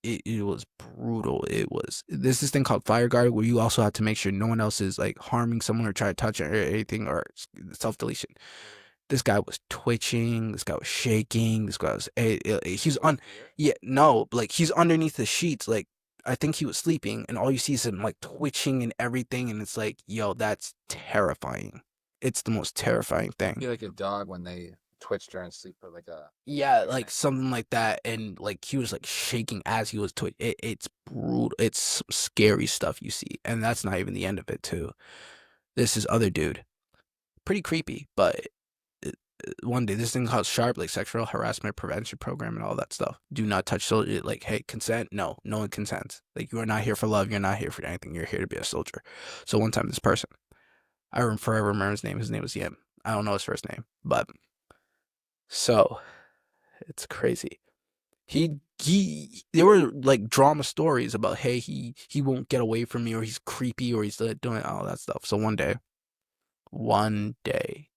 it was brutal. It was there's this thing called fire guard where you also have to make sure no one else is like harming someone or try to touch it or anything or self deletion. This guy was twitching. This guy was shaking. This guy was he's Out of on fear? yeah no like he's underneath the sheets like I think he was sleeping and all you see is him like twitching and everything and it's like yo that's terrifying. It's the most terrifying thing. Be like a dog when they twitch during sleep, or like a Yeah, like panic. something like that, and like he was like shaking as he was twitching. It's brutal. It's some scary stuff you see, and that's not even the end of it too. This is other dude, pretty creepy, but one day this thing called Sharp, like sexual harassment prevention program and all that stuff. Do not touch soldier. Like, hey, consent? No, no one consents. Like, you are not here for love. You're not here for anything. You're here to be a soldier. So one time, this person, I forever remember his name. His name was Yim. I don't know his first name, but so it's crazy. There were like drama stories about hey he won't get away from me or he's creepy or he's doing all that stuff. So one day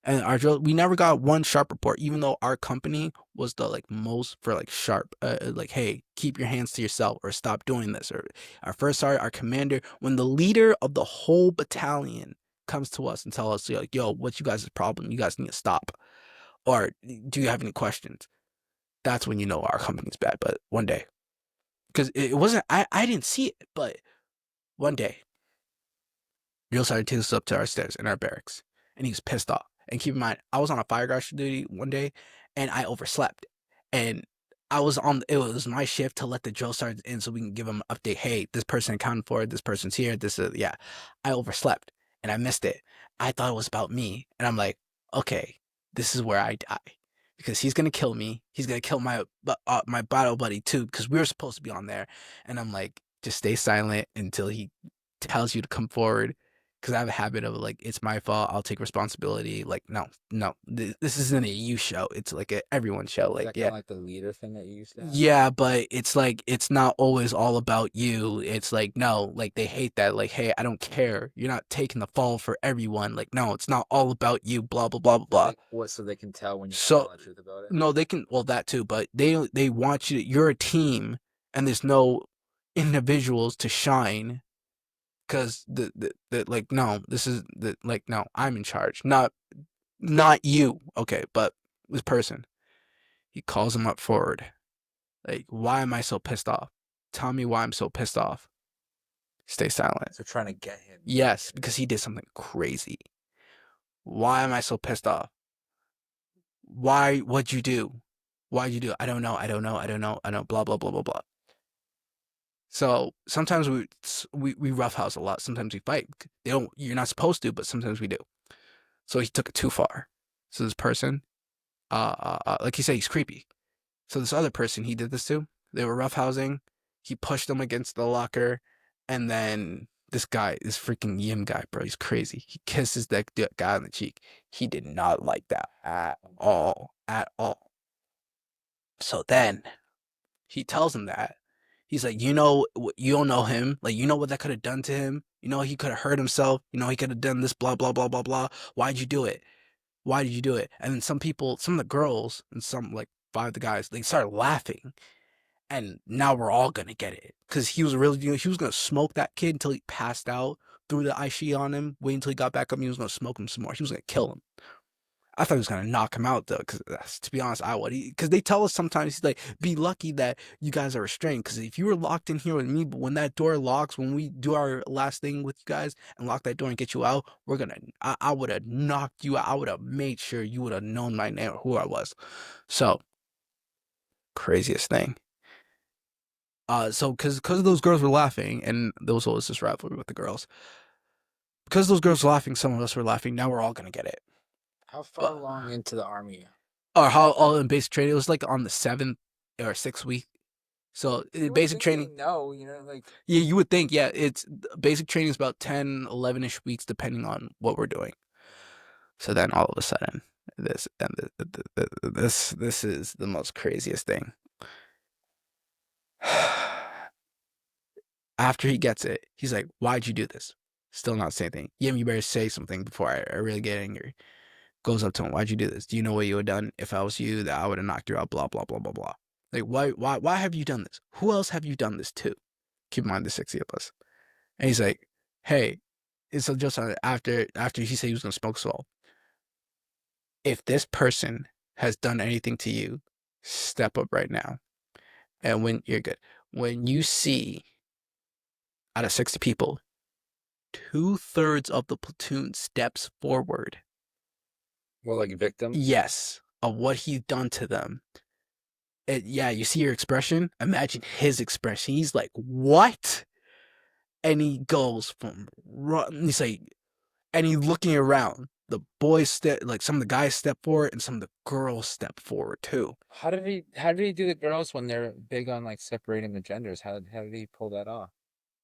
and our drill we never got one sharp report even though our company was the like most for like sharp like hey keep your hands to yourself or stop doing this or our first sergeant our commander when the leader of the whole battalion comes to us and tell us like yo what's you guys' problem you guys need to stop or do you have any questions that's when you know our company's bad but one day because it wasn't I didn't see it but one day Real started takes us up to our stairs in our barracks, and he was pissed off. And keep in mind, I was on a fire guard duty one day, and I overslept. And I was on. It was my shift to let the drill sergeants in so we can give them an update. Hey, this person accounted for it. This person's here. This is yeah. I overslept and I missed it. I thought it was about me, and I'm like, okay, this is where I die because he's gonna kill me. He's gonna kill my battle buddy too because we were supposed to be on there. And I'm like, just stay silent until he tells you to come forward because I have a habit of like it's my fault. I'll take responsibility. Like no, no, this isn't a you show. It's like a everyone show. Is Like that kind yeah, of like the leader thing that you used to have? yeah, but it's like it's not always all about you. It's like no, like they hate that. Like hey, I don't care. You're not taking the fall for everyone. Like no, it's not all about you. Blah blah blah blah So blah. they can tell when you're not So telling the truth about it? no, they can well that too, but they want you. You're a team, and there's no individuals to shine because the like no this is the like no I'm in charge not you okay but this person he calls him up forward like why am I so pissed off tell me why I'm so pissed off stay silent So trying to get him to yes admit because it. he did something crazy why am I so pissed off why what'd you do why'd you do I don't know I don't blah blah blah blah blah so sometimes we roughhouse a lot sometimes we fight they don't you're not supposed to but sometimes we do. So he took it too far. So this person, like you say, he's creepy. So this other person he did this to, they were roughhousing. He pushed them against the locker, and then this guy, this freaking Yim guy, bro, he's crazy. He kisses that guy on the cheek. He did not like that at all, at all. So then he tells him that. He's like, you know, you don't know him. Like, you know what that could have done to him. You know, he could have hurt himself. You know, he could have done this, blah, blah, blah, blah, blah. Why'd you do it? Why did you do it? And then some people, some of the girls, and some like five of the guys, they started laughing. And now we're all gonna get it because he was really, he was gonna smoke that kid until he passed out. Threw the ice sheet on him. Wait until he got back up. And he was gonna smoke him some more. He was gonna kill him. I thought he was gonna knock him out though, because to be honest, I would. Because they tell us sometimes he's like, be lucky that you guys are restrained. Because if you were locked in here with me, but when that door locks, when we do our last thing with you guys and lock that door and get you out, we're gonna. I would have knocked you out. I would have made sure you would have known my name or who I was. So craziest thing. So because those girls were laughing, and there was always this rivalry with the girls. Because those girls were laughing, some of us were laughing. Now we're all gonna get it. How far But along into the army? or how all in basic training, it was like on the 7th or 6th week. So You would basic think they training, know, you know, like yeah, you would think, yeah, it's basic training is about 10, 11-ish weeks depending on what we're doing. So then all of a sudden, this and this is the most craziest thing. After he gets it, he's like, "Why'd you do this?" Still not saying anything. Yeah, you better say something before I really get angry. Goes up to him, "Why'd you do this? Do you know what you would have done if I was you? That I would have knocked you out." Blah blah blah blah blah. Like, why have you done this? Who else have you done this to? Keep in mind, the 60 of us. And he's like, "Hey," and so just after he said he was gonna smoke Saul, if this person has done anything to you, step up right now. And when you're good, when you see out of 60 people, 2/3 of the platoon steps forward. well, like victims. Yes, of what he's done to them. Yeah, you see your expression? Imagine his expression. He's like, "What?" And he goes from run. He's like, and he's looking around. The boys step, like some of the guys step forward, and some of the girls step forward too. How did he do the girls when they're big on like separating the genders? How did he pull that off?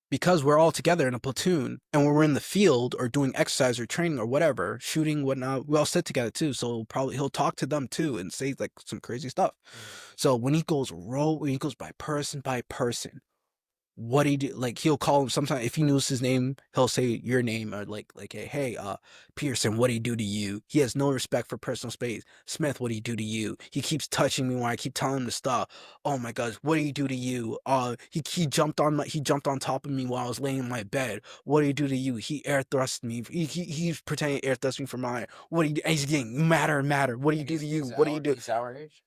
Because we're all together in a platoon, and when we're in the field or doing exercise or training or whatever, shooting, whatnot, we all sit together too. So probably he'll talk to them too and say like some crazy stuff. So when he goes by person, what he do, like he'll call him sometimes if he knows his name, he'll say your name or like hey, Peterson, what do he do to you? He has no respect for personal space. Smith, what do he do to you? He keeps touching me when I keep telling him to stop. Oh my gosh, what do he do to you? He jumped on top of me while I was laying in my bed. What do he do to you? He air thrust me. He's pretending to air thrust me from mine. What do you do? And he's getting madder. What do you Like do to you? he's What do you our do? he's our age.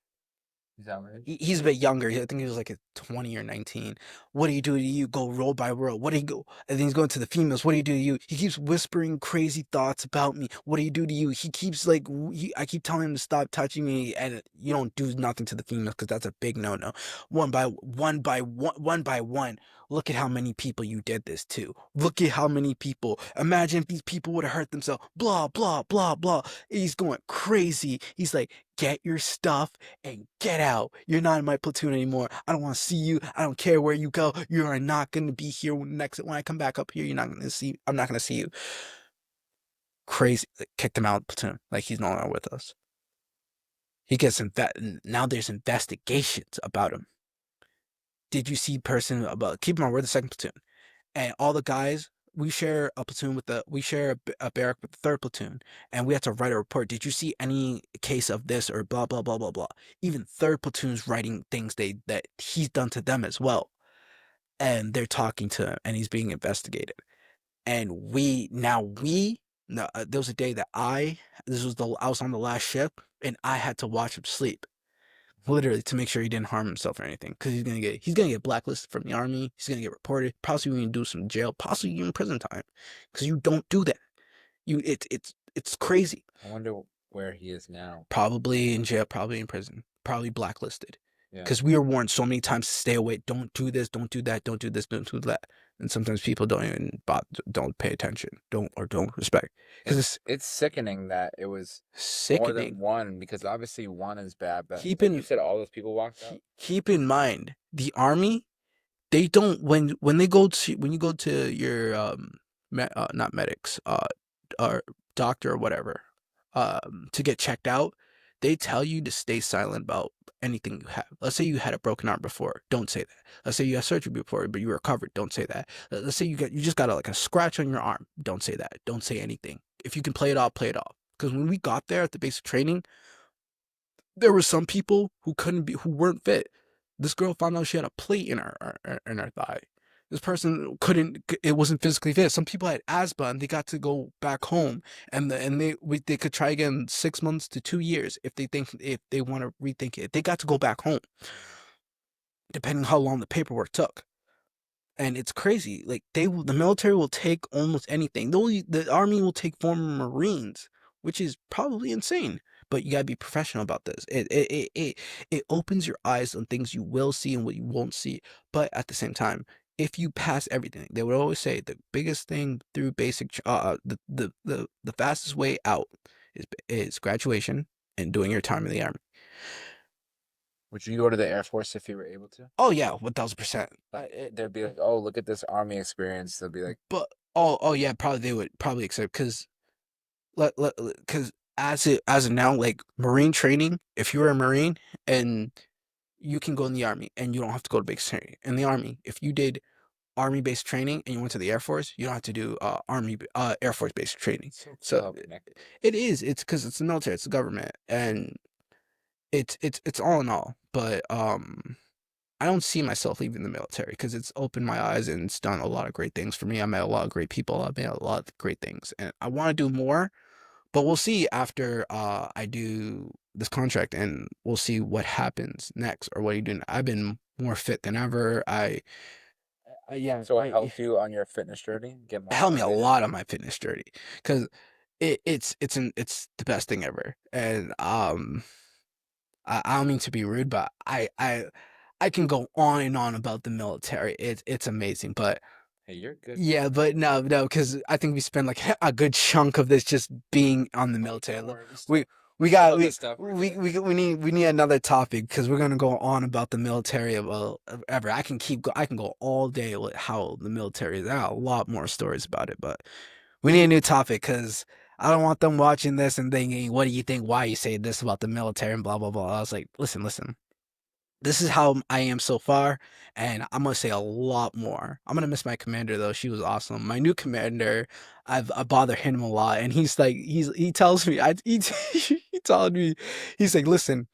He's our age. He's a bit younger. I think he was like a 20 or 19. What do you do to you? Go roll by roll. What do you go? And then he's going to the females. What do you do to you? He keeps whispering crazy thoughts about me. What do you do to you? He keeps like, I keep telling him to stop touching me, and you don't do nothing to the females because that's a big no-no. One by one. Look at how many people you did this to. Look at how many people. Imagine if these people would have hurt themselves. Blah, blah, blah, blah. He's going crazy. He's like, get your stuff and get out. You're not in my platoon anymore. I don't want to see you. I don't care where you go. You are not going to be here when I come back up here. You're not going to see. I'm not going to see you. Crazy. Kicked him out of the platoon. Like he's no longer with us. He gets now. There's investigations about him. Did you see person about? Keep in mind we're the second platoon, and all the guys. We share a platoon with we share a barrack with the third platoon, and we have to write a report. Did you see any case of this or blah blah blah blah blah? Even third platoon's writing things that he's done to them as well, and they're talking to him, and he's being investigated. And we no, there was a day that I was on the last ship, and I had to watch him sleep literally to make sure he didn't harm himself or anything because he's gonna get blacklisted from the army. He's gonna get reported, possibly even do some jail, possibly even prison time because you don't do that. It's crazy. I wonder where he is now. Probably in jail, probably in prison, probably blacklisted. Yeah. because we were warned so many times to stay away. Don't do this. Don't do that. Don't do this. Don't do that. And sometimes people don't even don't pay attention. Don't respect because it's It's sickening that it was more than sickening. one because obviously one is bad, but Keep like you in said, all those people walked out. keep in mind the army. They don't when they go to when you go to your not medics or doctor or whatever to get checked out, they tell you to stay silent about anything you have. Let's say you had a broken arm before, don't say that. Let's say you had surgery before but you recovered, don't say that. Let's say you just got like a scratch on your arm, don't say that. Don't say anything. If you can play it off, play it off. Because when we got there at the basic training, there were some people who weren't fit. This girl found out she had a plate in her thigh. This person couldn't. It wasn't physically fit. Some people had asthma and they got to go back home, and they could try again 6 months to 2 years if they want to rethink it. They got to go back home, depending on how long the paperwork took. And it's crazy. Like the military will take almost anything. The army will take former Marines, which is probably insane. But you gotta be professional about this. It opens your eyes on things you will see and what you won't see. But at the same time, if you pass everything, they would always say the biggest thing through the fastest way out is graduation and doing your time in the army. Would you go to the Air Force if you were able to? Oh yeah, 1,000%. Like they'd be like, "Oh, look at this Army experience." They'll be like, But oh yeah, probably they would probably accept because because as of now, like Marine training, if you're a Marine and you can go in the Army and you don't have to go to basic training in the Army. If you did Army based training and you went to the Air Force, you don't have to do Air Force based training. "So cool So how connected." it is. It's because it's the military, it's the government, and it's all in all. But I don't see myself leaving the military because it's opened my eyes and it's done a lot of great things for me. I met a lot of great people. I've made a lot of great things, and I want to do more. But we'll see after I do this contract, and we'll see what happens next or what you do. I've been more fit than ever. Yeah, So it I helped you on your fitness journey get it more helped me a motivated. lot on my fitness journey because it's the best thing ever. And I don't mean to be rude, but I can go on and on about the military. It's amazing, but Hey, you're good. yeah, but no, because I think we spend like a good chunk of this just being on the Hey, military. don't worry. We We still got this stuff. We're good. we need another topic because we're gonna go on about the military of ever. I can go all day with how the military is. I got a lot more stories about it, but we need a new topic because I don't want them watching this and thinking, "What do you think? Why you say this about the military?" and blah blah blah. I was like, listen, this is how I am so far, and I'm gonna say a lot more. I'm gonna miss my commander though. She was awesome. My new commander, I bother him a lot, and he tells me he told me he's like, listen,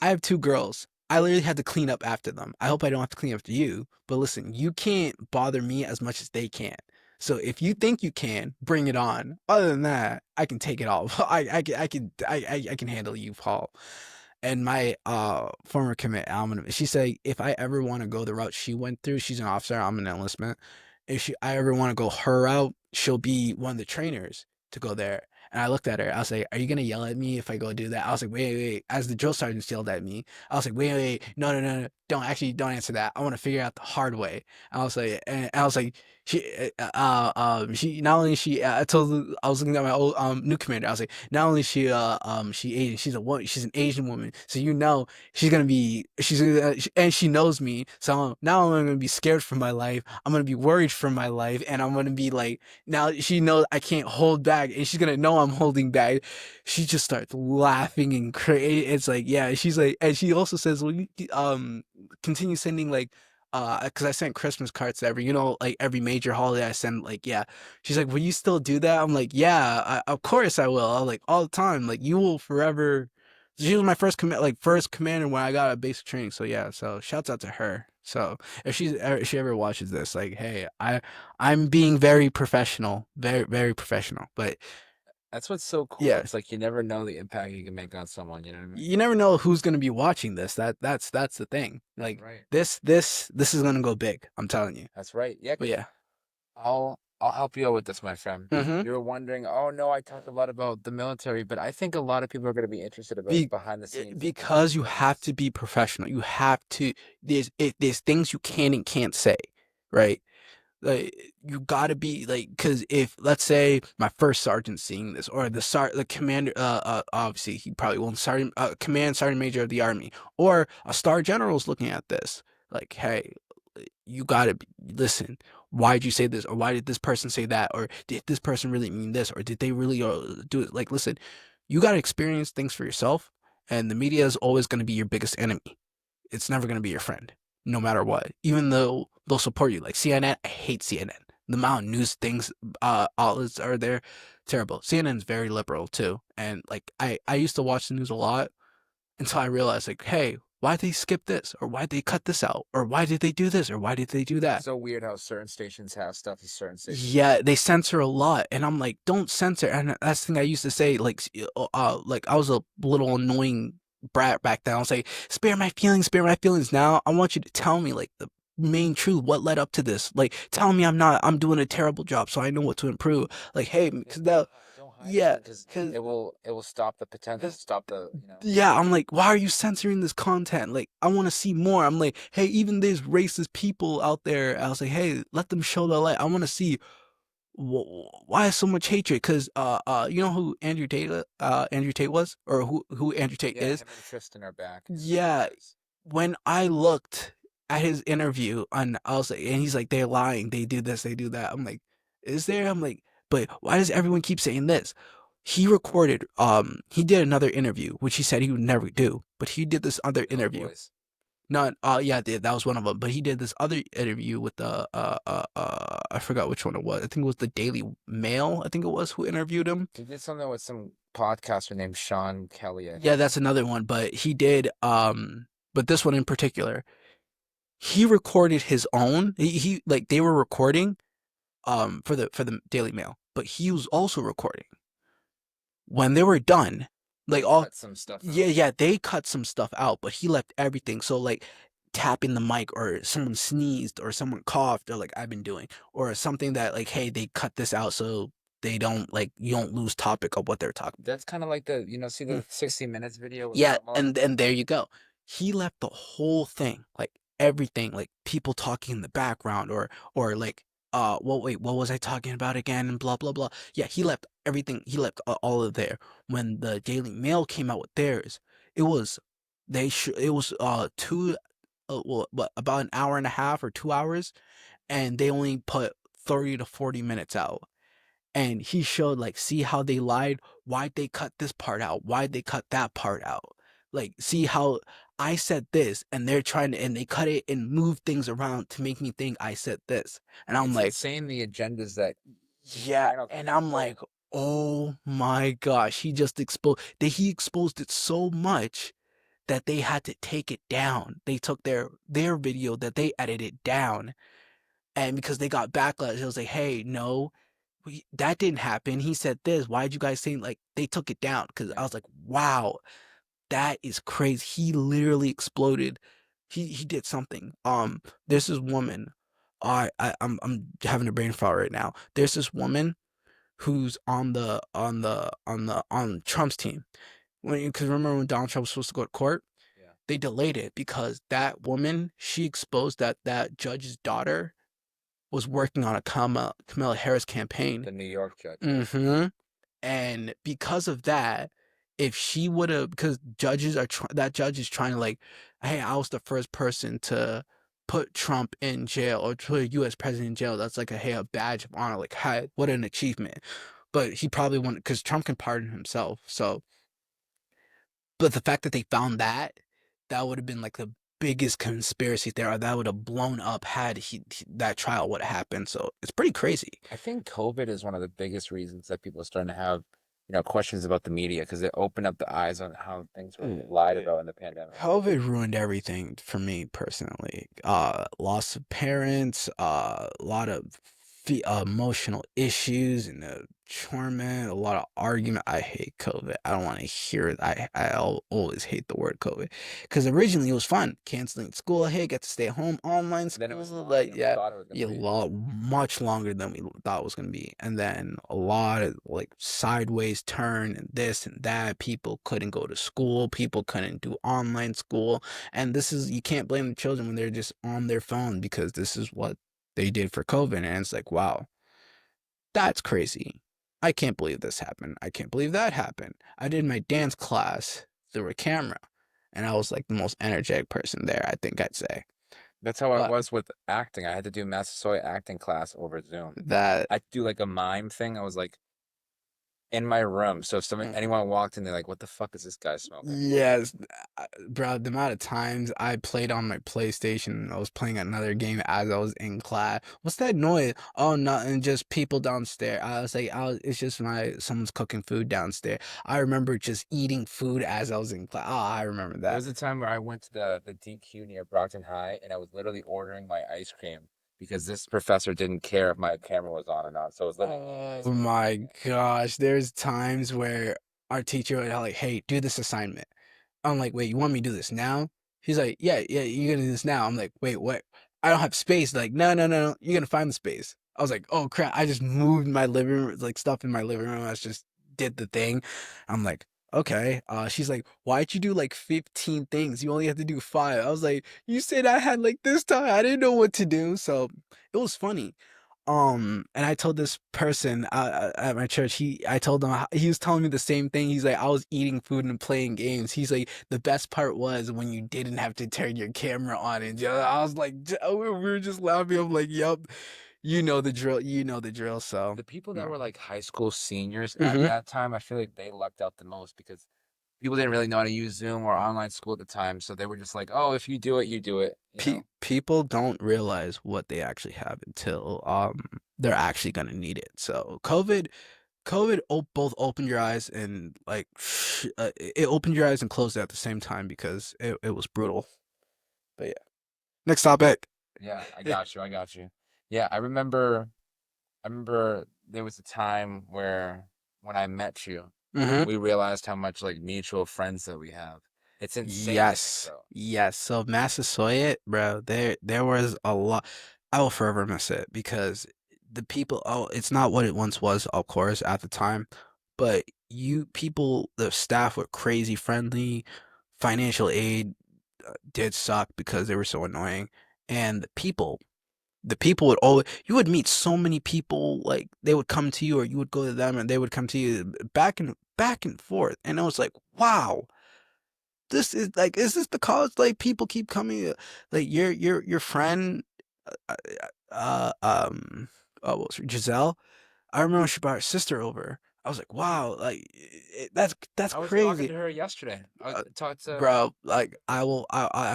I have two girls. I literally had to clean up after them. I hope I don't have to clean up after you. But listen, you can't bother me as much as they can. So if you think you can, bring it on. Other than that, I can take it off. I can handle you, Paul. And my former commit, she said if I ever want to go the route she went through, she's an officer, I'm an enlistment. If I ever want to go her route, she'll be one of the trainers to go there. And I looked at her. I was like, "Are you gonna yell at me if I go do that?" I was like, "Wait." As the drill sergeant yelled at me, I was like, "Wait. No. Don't answer that. I want to figure out the hard way." And I was like, she not only she, I told, I was looking at my old new commander. I was like, not only she Asian, she's an Asian woman, so and she knows me. So now I'm gonna be scared for my life. I'm gonna be worried for my life, and I'm gonna be like, now she knows I can't hold back, and she's gonna know I'm holding back. She just starts laughing and crazy. It's like, yeah, she's like, and she also says, "Well, you continue sending like." Because I sent Christmas cards to like every major holiday I send, like, yeah. She's like, will you still do that? I'm like, yeah, of course I will. I'm like, all the time. Like, you will forever. She was my first commander when I got a basic training. So yeah, so shouts out to her. So if she ever watches this, like, hey, I'm being very professional, very professional. But That's what's so cool. yeah, It's like you never know the impact you can make on someone. You know what I mean? you never know who's gonna be watching this. That's the thing. That's Like right. this is gonna go big. I'm telling you. That's right. Yeah, But because yeah. I'll I'll help you out with this, my friend. Mm-hmm. You're wondering, oh no, I talked a lot about the military, but I think a lot of people are going to be interested about Be, behind the scenes because you have things. to be professional. You have to. There's things you can and can't say, right? Like you gotta be like, because if let's say my first sergeant seeing this, or the commander, obviously he probably won't, sergeant, command sergeant major of the army, or a star general's looking at this, like, hey, you gotta listen. Why did you say this, or why did this person say that, or did this person really mean this, or did they really do it? Like, listen, you gotta experience things for yourself, and the media is always gonna be your biggest enemy. It's never going to be your friend, no matter what. Even though they'll support you, like CNN, I hate CNN. The amount of news things outlets are there, terrible. CNN's very liberal too, and like I used to watch the news a lot until I realized, like, hey, why did they skip this, or why did they cut this out, or why did they do this, or why did they do that? So weird how certain stations have stuff and certain stations Yeah, don't. they censor a lot, and I'm like, don't censor. And that's the thing I used to say, like I was a little annoying brat back then. I'll say, spare my feelings, spare my feelings. Now I want you to tell me like the main truth, what led up to this. Like, tell me I'm doing a terrible job, so I know what to improve. Like, hey, Yeah, because now, don't hide yeah, anything because because it will stop the potential, because stop the. yeah, I'm like, why are you censoring this content? Like, I want to see more. I'm like, hey, even there's racist people out there. I was like, hey, let them show the light. I want to see why so much hatred? Because you know who Andrew Tate was, or who Andrew Tate Yeah, is? him and Tristan are back in the Yeah, news. when I looked at his interview, and I was like, and he's like, they're lying, they do this, they do that. I'm like, is there? I'm like, but why does everyone keep saying this? He did another interview, which he said he would never do, but he did this other Oh interview. boys. Not yeah, that was one of them. But he did this other interview with the I forgot which one it was. I think it was the Daily Mail. I think it was who interviewed him. He did something with some podcaster named Sean Kelly, I Yeah, think. that's another one. But he did but this one in particular, he recorded his own. He like they were recording for the Daily Mail, but he was also recording when they were done. Like They all cut some stuff yeah, out. yeah, they cut some stuff out, but he left everything. So like tapping the mic, or someone sneezed, or someone coughed, or like I've been doing, or something that like, hey, they cut this out so they don't like you don't lose topic of what they're talking. That's kind of like see Mm. the 60 Minutes video with Yeah, Matt Lauren? and there you go. He left the whole thing, like everything, like people talking in the background, or like well, wait, what was I talking about again, and blah blah blah. Yeah, he left everything. He left all of there. When the Daily Mail came out with theirs, it was it was two well, what, about an hour and a half or 2 hours, and they only put 30 to 40 minutes out, and he showed like, see how they lied, why'd they cut this part out, why'd they cut that part out, like see how I said this, and they're trying to, and they cut it and move things around to make me think I said this, and I'm It's like, insane the agendas that these yeah, channels and push I'm forward. like, oh my gosh, he exposed it so much that they had to take it down. They took their video that they edited down, and because they got backlash, it was like, hey, no, that didn't happen. He said this. Why did you guys think, like, they took it down? Because I Yeah. was like, wow, that is crazy. He literally exploded. He did something. There's this woman. I'm having a brain fart right now. There's this woman who's on Trump's team. Because remember when Donald Trump was supposed to go to court, Yeah. they delayed it because that woman, she exposed that judge's daughter was working on a Kamala Harris campaign. The New York judge, right? Mm-hmm. And because of that, if she would have, because that judge is trying to like, hey, I was the first person to put Trump in jail, or put a U.S. president in jail. That's like a badge of honor. Like, hi, what an achievement. But he probably wouldn't, because Trump can pardon himself. So, but the fact that they found that would have been like the biggest conspiracy theory that would have blown up had that trial would have happened. So it's pretty crazy. I think COVID is one of the biggest reasons that people are starting to have, questions about the media because it opened up the eyes on how things were lied about in the pandemic. COVID ruined everything for me personally. Loss of parents, a lot of emotional issues and torment, a lot of argument. I hate COVID. I don't want to hear it. Always hate the word COVID because originally it was fun, canceling school. Hey, get to stay home, online Then it school. was longer Like than we yeah, thought it was gonna yeah, be. much longer than we thought it was gonna be, and then a lot of like sideways turn and this and that. People couldn't go to school. People couldn't do online school, and this is you can't blame the children when they're just on their phone because this is what they did for COVID. And it's like, wow, that's crazy. I can't believe this happened. I can't believe that happened. I did my dance class through a camera, and I was like the most energetic person there, I think I'd say. That's how it But was with acting. I had to do Massasoit acting class over Zoom. that, I do like a mime thing. I was like in my room. So if anyone walked in, they're like, "What the fuck is this guy smoking?" yes, bro, the amount of times I played on my PlayStation, I was playing another game as I was in class. What's that noise? Oh, nothing, just people downstairs. I was like, it's just someone's cooking food downstairs. I remember just eating food as I was in class. Oh, I remember There that. was a time where I went to the DQ near Brockton High, and I was literally ordering my ice cream because this professor didn't care if my camera was on or not. So I was literally eating Oh ice cream and my eating it. gosh, there's times where our teacher would like, hey, do this assignment. I'm like, wait, you want me to do this now? He's like, yeah, yeah, you're gonna do this now. I'm like, wait, what? I don't have space. Like, no, no, no, no, you're gonna find the space. I was like, oh crap! I just moved my living room, like stuff in my living room. I just did the thing. I'm like, okay. She's like, why'd you do like 15 things? You only have to do five. I was like, you said I had like this time. I didn't know what to do, so it was funny. And I told this person at my church, I told him, he was telling me the same thing. He's like, I was eating food and playing games. He's like, the best part was when you didn't have to turn your camera on. And I was like, we were just laughing. I'm like, yep, you know the drill. You know the drill. So, The people that no. were like high school seniors at Hmm. that time, I feel like they lucked out the most because people didn't really know how to use Zoom or online school at the time. So they were just like, "Oh, if you do it, you do it," you know? People don't realize what they actually have until they're actually gonna need it. So COVID both opened your eyes and like it opened your eyes and closed it at the same time because it was brutal. But yeah. Next topic. Yeah, I got you. I got you. Yeah, I remember there was a time where when I met you, Hmm. we realized how much like mutual friends that we have. It's insane to think, Yes. bro. Yes. So Massasoit, bro, there was a lot. I will forever miss it because the people, oh, it's not what it once was, of course, at the time, but the staff were crazy friendly. Financial aid did suck because they were so annoying. And the people would always, you would meet so many people, like they would come to you or you would go to them and they would come to you back and forth. And it was like, wow, this is like, is this the college? Like people keep coming, like your friend, uh, uh um, what was her, Giselle? I remember she brought her sister over. I was like, wow, like that's I was talking crazy, to her yesterday. I talked to, bro. Like I'd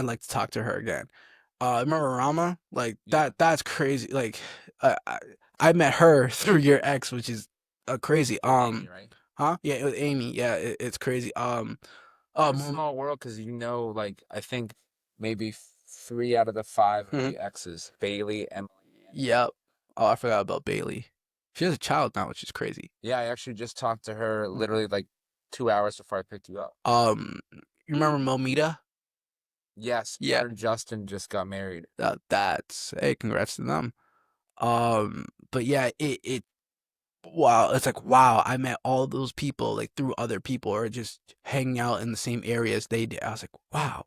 like to talk to her again. Remember Rama? Like yeah, that's crazy. Like I I, I met her through your ex, which is crazy. with Amy, right? Huh? Yeah, with Amy. Yeah, it's crazy. What a Um, small world, because like I think maybe three out of the five of mhm. the exes, Bailey, Emily, and Yep. Oh, I forgot about Bailey. She has a child now, which is crazy. yeah, I actually just talked to her Mm. literally like 2 hours before I picked you up. You remember Momita? Yes, Yeah, her and Justin just got married. that's hey, congrats to them. But yeah, it wow, it's like wow, I met all those people like through other people or just hanging out in the same area as they did. I was like, wow,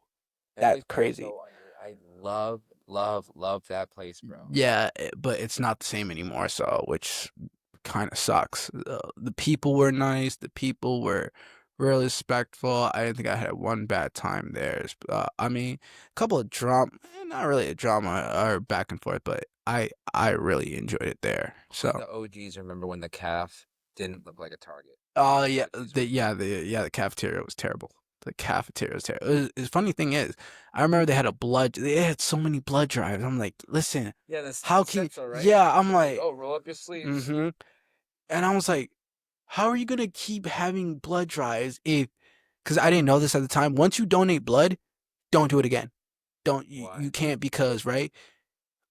That that's place was crazy. so under. I love, love, love that place, bro. Yeah, but it's not the same anymore, so which kind of sucks. The people were nice. The people were really respectful. I didn't think I had one bad time there. I mean, a couple of drama, not really a drama or back and forth, but I really enjoyed it there. Only So, the OGs remember when the calf didn't look like a target. oh The yeah, OGs remember. the cafeteria was terrible. The cafeteria was terrible. The funny thing is, I remember they had so many blood drives. I'm like, listen, Yeah, that's how he can you? said so, right? Yeah, I'm He's like, like, "Oh, roll up your sleeves." mm-hmm. And I was like, how are you gonna keep having blood drives if? Because I didn't know this at the time. Once you donate blood, don't do it again. Don't you Why? can't because right?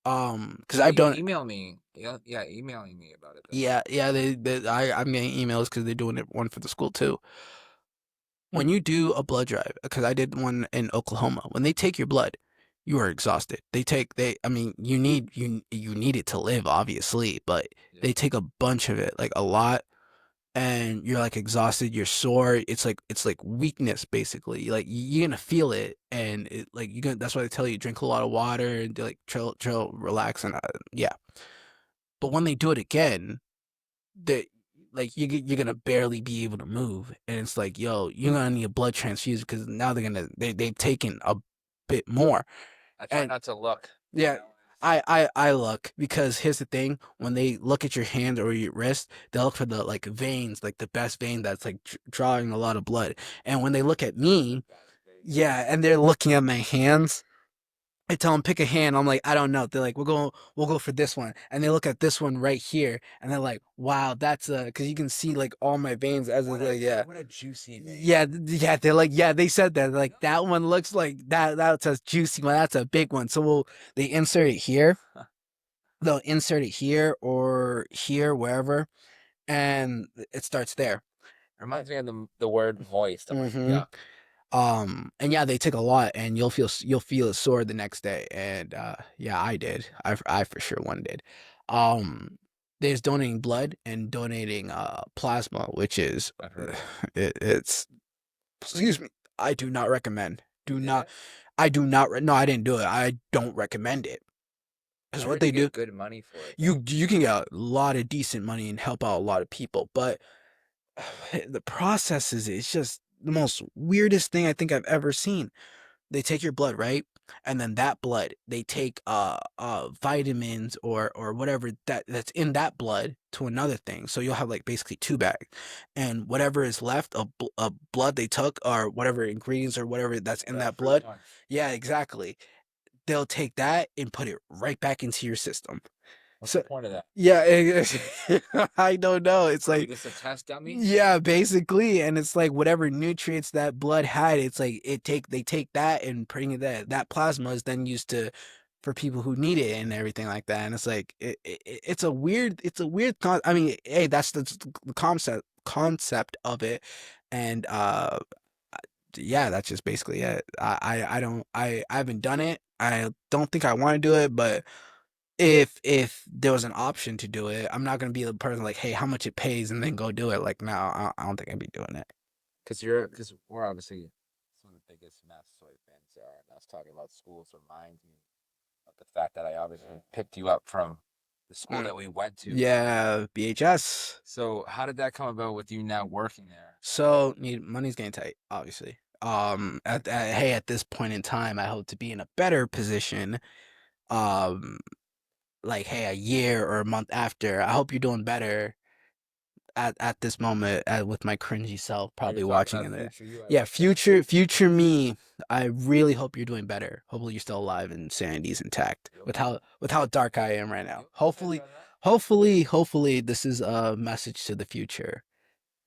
Because Yeah, I've you done email me. Yeah, yeah, emailing me about it though. Yeah, yeah. I'm getting emails because they're doing one for the school too. When you do a blood drive, because I did one in Oklahoma, when they take your blood, you are exhausted. I mean, you need it to live, obviously, but Yeah. they take a bunch of it, like a lot, and you're like exhausted, you're sore. It's like weakness, basically. Like you're gonna feel it, and you gonna. That's why they tell you drink a lot of water and like chill, relax, and yeah. But when they do it again, that like you're gonna barely be able to move, and it's like, yo, you're gonna need a blood transfusion because now they've taken a bit more. I try And not to look. yeah, I look because here's the thing: when they look at your hand or your wrist, they look for the like veins, like the best vein that's like drawing a lot of blood. And when they look at me, yeah, and they're looking at my hands, I tell them pick a hand. I'm like, I don't know. They're like, we'll go for this one. And they look at this one right here, and they're like, wow, that's because you can see like all my veins as it's like, yeah, What a juicy vein. yeah, yeah. They're like, yeah, they said that. Like that one looks like that. That's a juicy one. That's a big one. So they insert it here. They'll insert it here or here, wherever, and it starts there. Reminds me of the word moist. I'm like, hmm yeah. And yeah, they take a lot, and you'll feel it sore the next day. And yeah, I did. I for sure one did. Um, there's donating blood and donating plasma, which is I've heard of it. it's excuse me. I do not recommend. You Do did not. it? I do not. No, I didn't do it. I don't recommend it. I Because what heard you they do, get good money for it though. you can get a lot of decent money and help out a lot of people, but the process is it's just the most weirdest thing I think I've ever seen. They take your blood, right? And then that blood, they take vitamins or whatever that's in that blood to another thing. So you'll have like basically two bags. And whatever is left of blood they took or whatever ingredients or whatever that's in That that fruit blood. punch. Yeah, exactly. They'll take that and put it right back into your system. What's the So point of that? yeah, I don't know. It's Are you like just a test dummy? yeah, basically, and it's like whatever nutrients that blood had, it's like they take that and bring that plasma is then used to for people who need it and everything like that. And it's like I mean, hey, that's the concept of it, and yeah, that's just basically it. I haven't done it. I don't think I want to do it, but if there was an option to do it, I'm not gonna be the person like, hey, how much it pays, and then go do it. Like, no, I don't think I'd be doing it. Because we're obviously some of the biggest Massasoit fans are, and us talking about schools reminds me of the fact that I obviously picked you up from the school Mm, that we went to. yeah, BHS. So how did that come about with you now working there? So need money's getting tight, obviously. Hey, at this point in time, I hope to be in a better position. Um, like, hey, a year or a month after, I hope you're doing better at this moment with my cringy self Oh, you're probably talking watching about in there. future you. I Yeah, like that. future me. I really hope you're doing better. Hopefully you're still alive and sanity's intact. You'll With how dark I am right now. you'll feel better Hopefully, than that. hopefully this is a message to the future.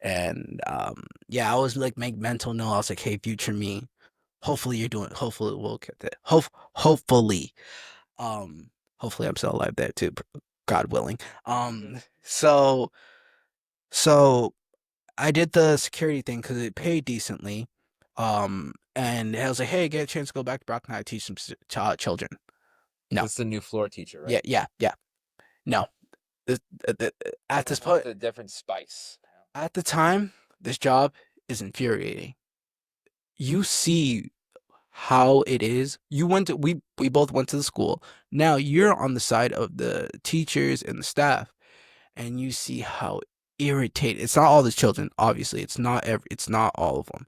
And yeah, I always like make mental note. I was like, hey, future me. Hopefully you're doing. Hopefully we'll get that. Hopefully, um, hopefully I'm still alive there too. God willing. You're good. So so I did the security thing because it paid decently. And I was like, hey, get a chance to go back to Brockton. I teach some children. No. That's the new floor teacher, Yeah, right? yeah, yeah. No. This- At this Different, just point, a different spice. at the time, this job is infuriating. You see how it is. We both went to the school. Now you're on the side of the teachers and the staff, and you see how irritated. It's not all the children, obviously. It's not all of them.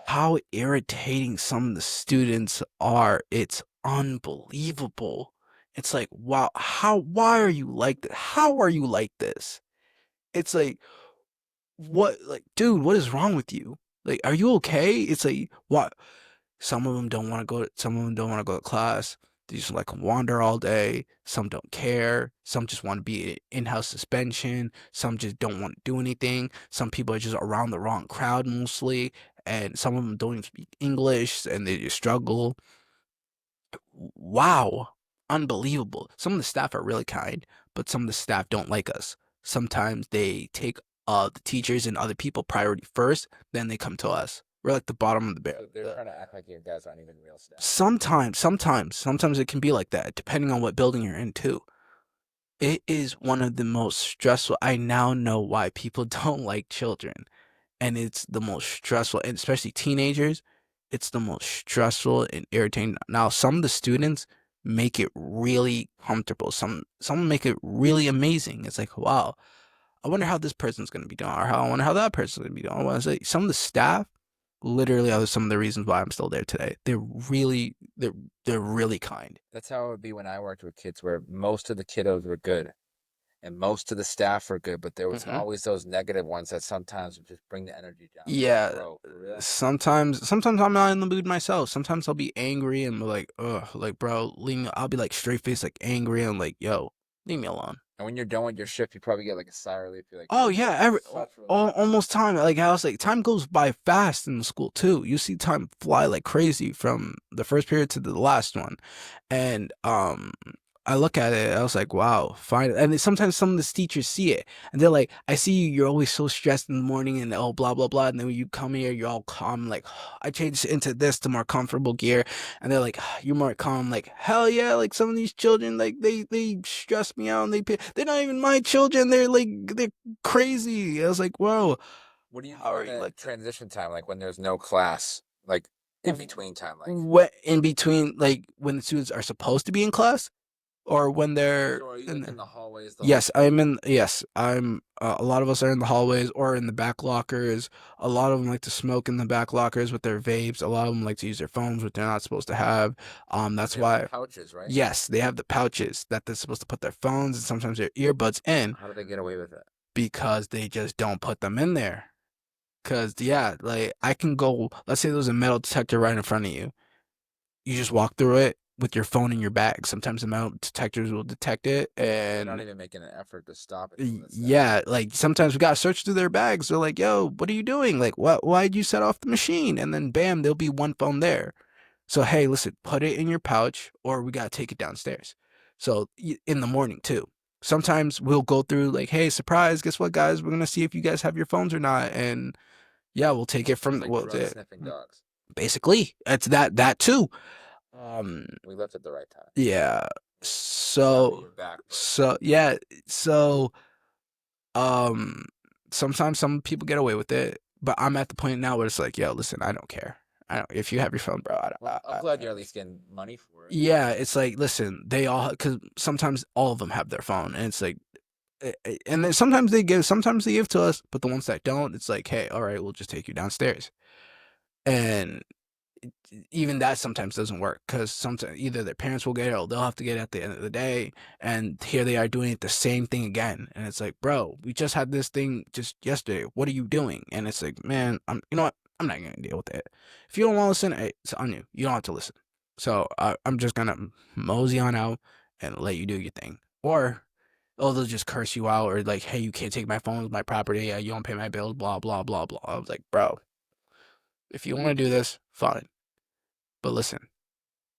How irritating some of the students are. It's unbelievable. It's like, wow, why are you like this? How are you like this? It's like, what, like, dude, what is wrong with you? Like, are you okay? It's like, what? Some of them don't want to go to class. They just like wander all day. Some don't care. Some just want to be in-house suspension. Some just don't want to do anything. Some people are just around the wrong crowd mostly. And some of them don't even speak English and they just struggle. Wow. unbelievable. Some of the staff are really kind, but some of the staff don't like us. Sometimes they take the teachers and other people priority first, then they come to us. We're like the bottom of the So barrel. they're trying to act like you guys aren't even real staff. Sometimes it can be like that, depending on what building you're in too. It is one of the most stressful. I now know why people don't like children, and it's the most stressful, and especially teenagers. It's the most stressful and irritating. Now, some of the students make it really comfortable. Some make it really amazing. It's like, wow, I wonder how this person's gonna be doing, or how I wonder how that person's gonna be doing. I want to say some of the staff literally are some of the reasons why I'm still there today. They're really kind. That's how it would be when I worked with kids, where most of the kiddos were good and most of the staff were good, but there was Hmm. always those negative ones that sometimes would just bring the energy down. Like, Yeah, bro, for real? sometimes I'm not in the mood myself. Sometimes I'll be angry and be like, ugh, like bro, leave me. I'll be like straight face, like angry and like, yo, leave me alone. And when you're done with your shift, you probably get like a sigh of relief. You're like, Oh oh, yeah, every such relief. almost time. Like I was like, time goes by fast in the school too. You see time fly like crazy from the first period to the last one, and I look at it. I was like, wow, fine. And then sometimes some of the teachers see it, and they're like, I see you. You're always so stressed in the morning, and oh blah blah blah. And then when you come here, you're all calm. Like I changed into this to more comfortable gear, and they're like, you're more calm. Like hell yeah. Like some of these children, like they stress me out, and they're not even my children. They're crazy. I was like, whoa, What do you how do are in you the like that? transition time, like when there's no class, like in between time, like? What in between, like when the students are supposed to be in class, or when they're So are you in like there? in the hallways the whole Yes, time? I'm in. Yes, I'm. A lot of us are in the hallways or in the back lockers. A lot of them like to smoke in the back lockers with their vapes. A lot of them like to use their phones, which they're not supposed to have. Because That's they have the why. pouches, right? Yes, they have the pouches that they're supposed to put their phones and sometimes their earbuds in How do they get away with it? because they just don't put them in there. Cause yeah, like I can go. Let's say there's a metal detector right in front of you. You just walk through it with your phone in your bag. Sometimes the metal detectors will detect it, So they're not and even making an effort to stop it, some of the staff. yeah, like sometimes we gotta search through their bags. They're like, "Yo, what are you doing? Like, what? Why'd you set off the machine?" And then bam, there'll be one phone there. So hey, listen, put it in your pouch, or we gotta take it downstairs. So in the morning too. Sometimes we'll go through like, "Hey, surprise! Guess what, guys? We're gonna see if you guys have your phones or not." And yeah, we'll take it So it's from like well, drug sniffing dogs. basically it's that too. Um, We left at the right time. yeah. Zabdi, So you're back, bro. so yeah. So um, sometimes some people get away with it, but I'm at the point now where it's like, yo, listen, I don't care. I don't. If you have your phone, bro, Well, I'm glad you're at least getting money for it. yeah, it's like, listen, they all because sometimes all of them have their phone, and it's like, and then sometimes they give to us, but the ones that don't, it's like, hey, all right, we'll just take you downstairs, and even that sometimes doesn't work because sometimes either their parents will get it or they'll have to get it at the end of the day. And here they are doing it the same thing again. And it's like, bro, we just had this thing just yesterday. What are you doing? And it's like, man, you know what? I'm not going to deal with it. If you don't want to listen, hey, it's on you. You don't have to listen. So I'm just going to mosey on out and let you do your thing. Or, oh, they'll just curse you out or like, hey, you can't take my phone, it's my property. You don't pay my bills, blah, blah, blah, blah. I was like, bro, if you want to do this, fine. But listen,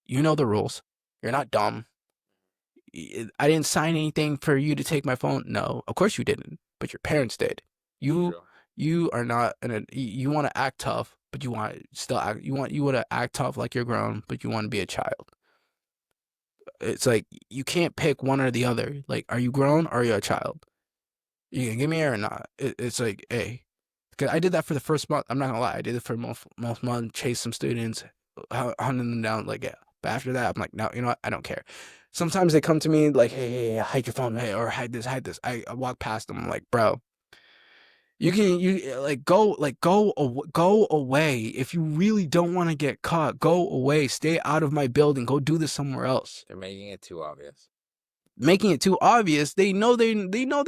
you know the rules. You're not dumb. I didn't sign anything for you to take my phone. No, of course you didn't. But your parents did. You True. you are not you want to act tough, but you want still act you want to act tough like you're grown, but you want to be a child. It's like you can't pick one or the other. Like, are you grown or are you a child? You can give me air or not. It's like, hey, because I did that for the first month. I'm not gonna lie, I did it for most month. Chased some students, hunting them down. Like, yeah. But after that, I'm like, no, you know what? I don't care. Sometimes they come to me like, hey, hide your phone, hey, or hide this, hide this. I walk past them. I'm like, bro, you go away. If you really don't want to get caught, go away. Stay out of my building. Go do this somewhere else. They're making it too obvious. Making it too obvious. They know they're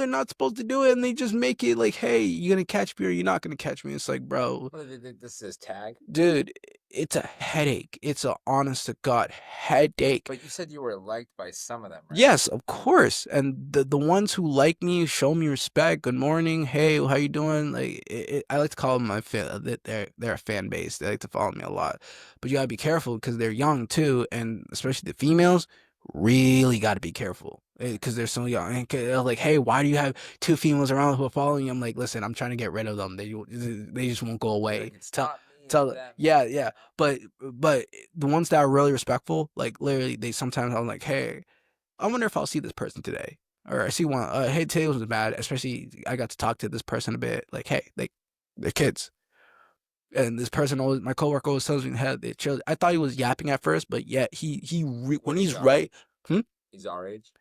not supposed to do it, and they just make it like, hey, you're gonna catch me or you're not gonna catch me. It's like, bro, What do they think this is, tag? dude, it's a headache. It's a honest to God headache. But you said you were liked by some of them, right? Yes, of course. And the ones who like me, show me respect. Good morning. Hey, how you doing? Like I like to call them my fan. That they're a fan base. They like to follow me a lot. But you gotta be careful because they're young too, and especially the females. really got to be careful because they're so young. And they're like, hey, why do you have two females around who are following you? I'm like, listen, I'm trying to get rid of them. They just won't go You're away. like, it's not me, it's Tell, them. yeah, yeah. But the ones that are really respectful, like literally, they sometimes I'm like, hey, I wonder if I'll see this person today. Or I see one. Hey, today was bad. Especially, I got to talk to this person a bit. Like, hey, like, they're kids. And this person always, my coworker always tells me, "Hey, they chill." I thought he was yapping at first, but yet What when is he's our right. age? Hmm? He's our age.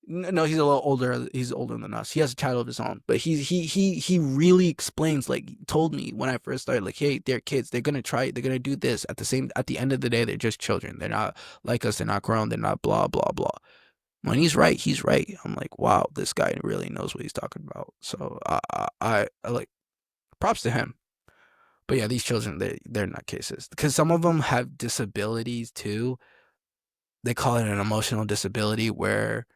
No, he's a little older. He's older than us. He has a child of his own, but he really explains. Like, he told me when I first started, like, hey, they're kids. They're gonna try. They're gonna do this. At the end of the day, they're just children. They're not like us. They're not grown. They're not blah blah blah. When he's right, he's right. I'm like, wow, this guy really knows what he's talking about. So I like props to him. But yeah, these children, they're not cases because some of them have disabilities too. They call it an emotional disability where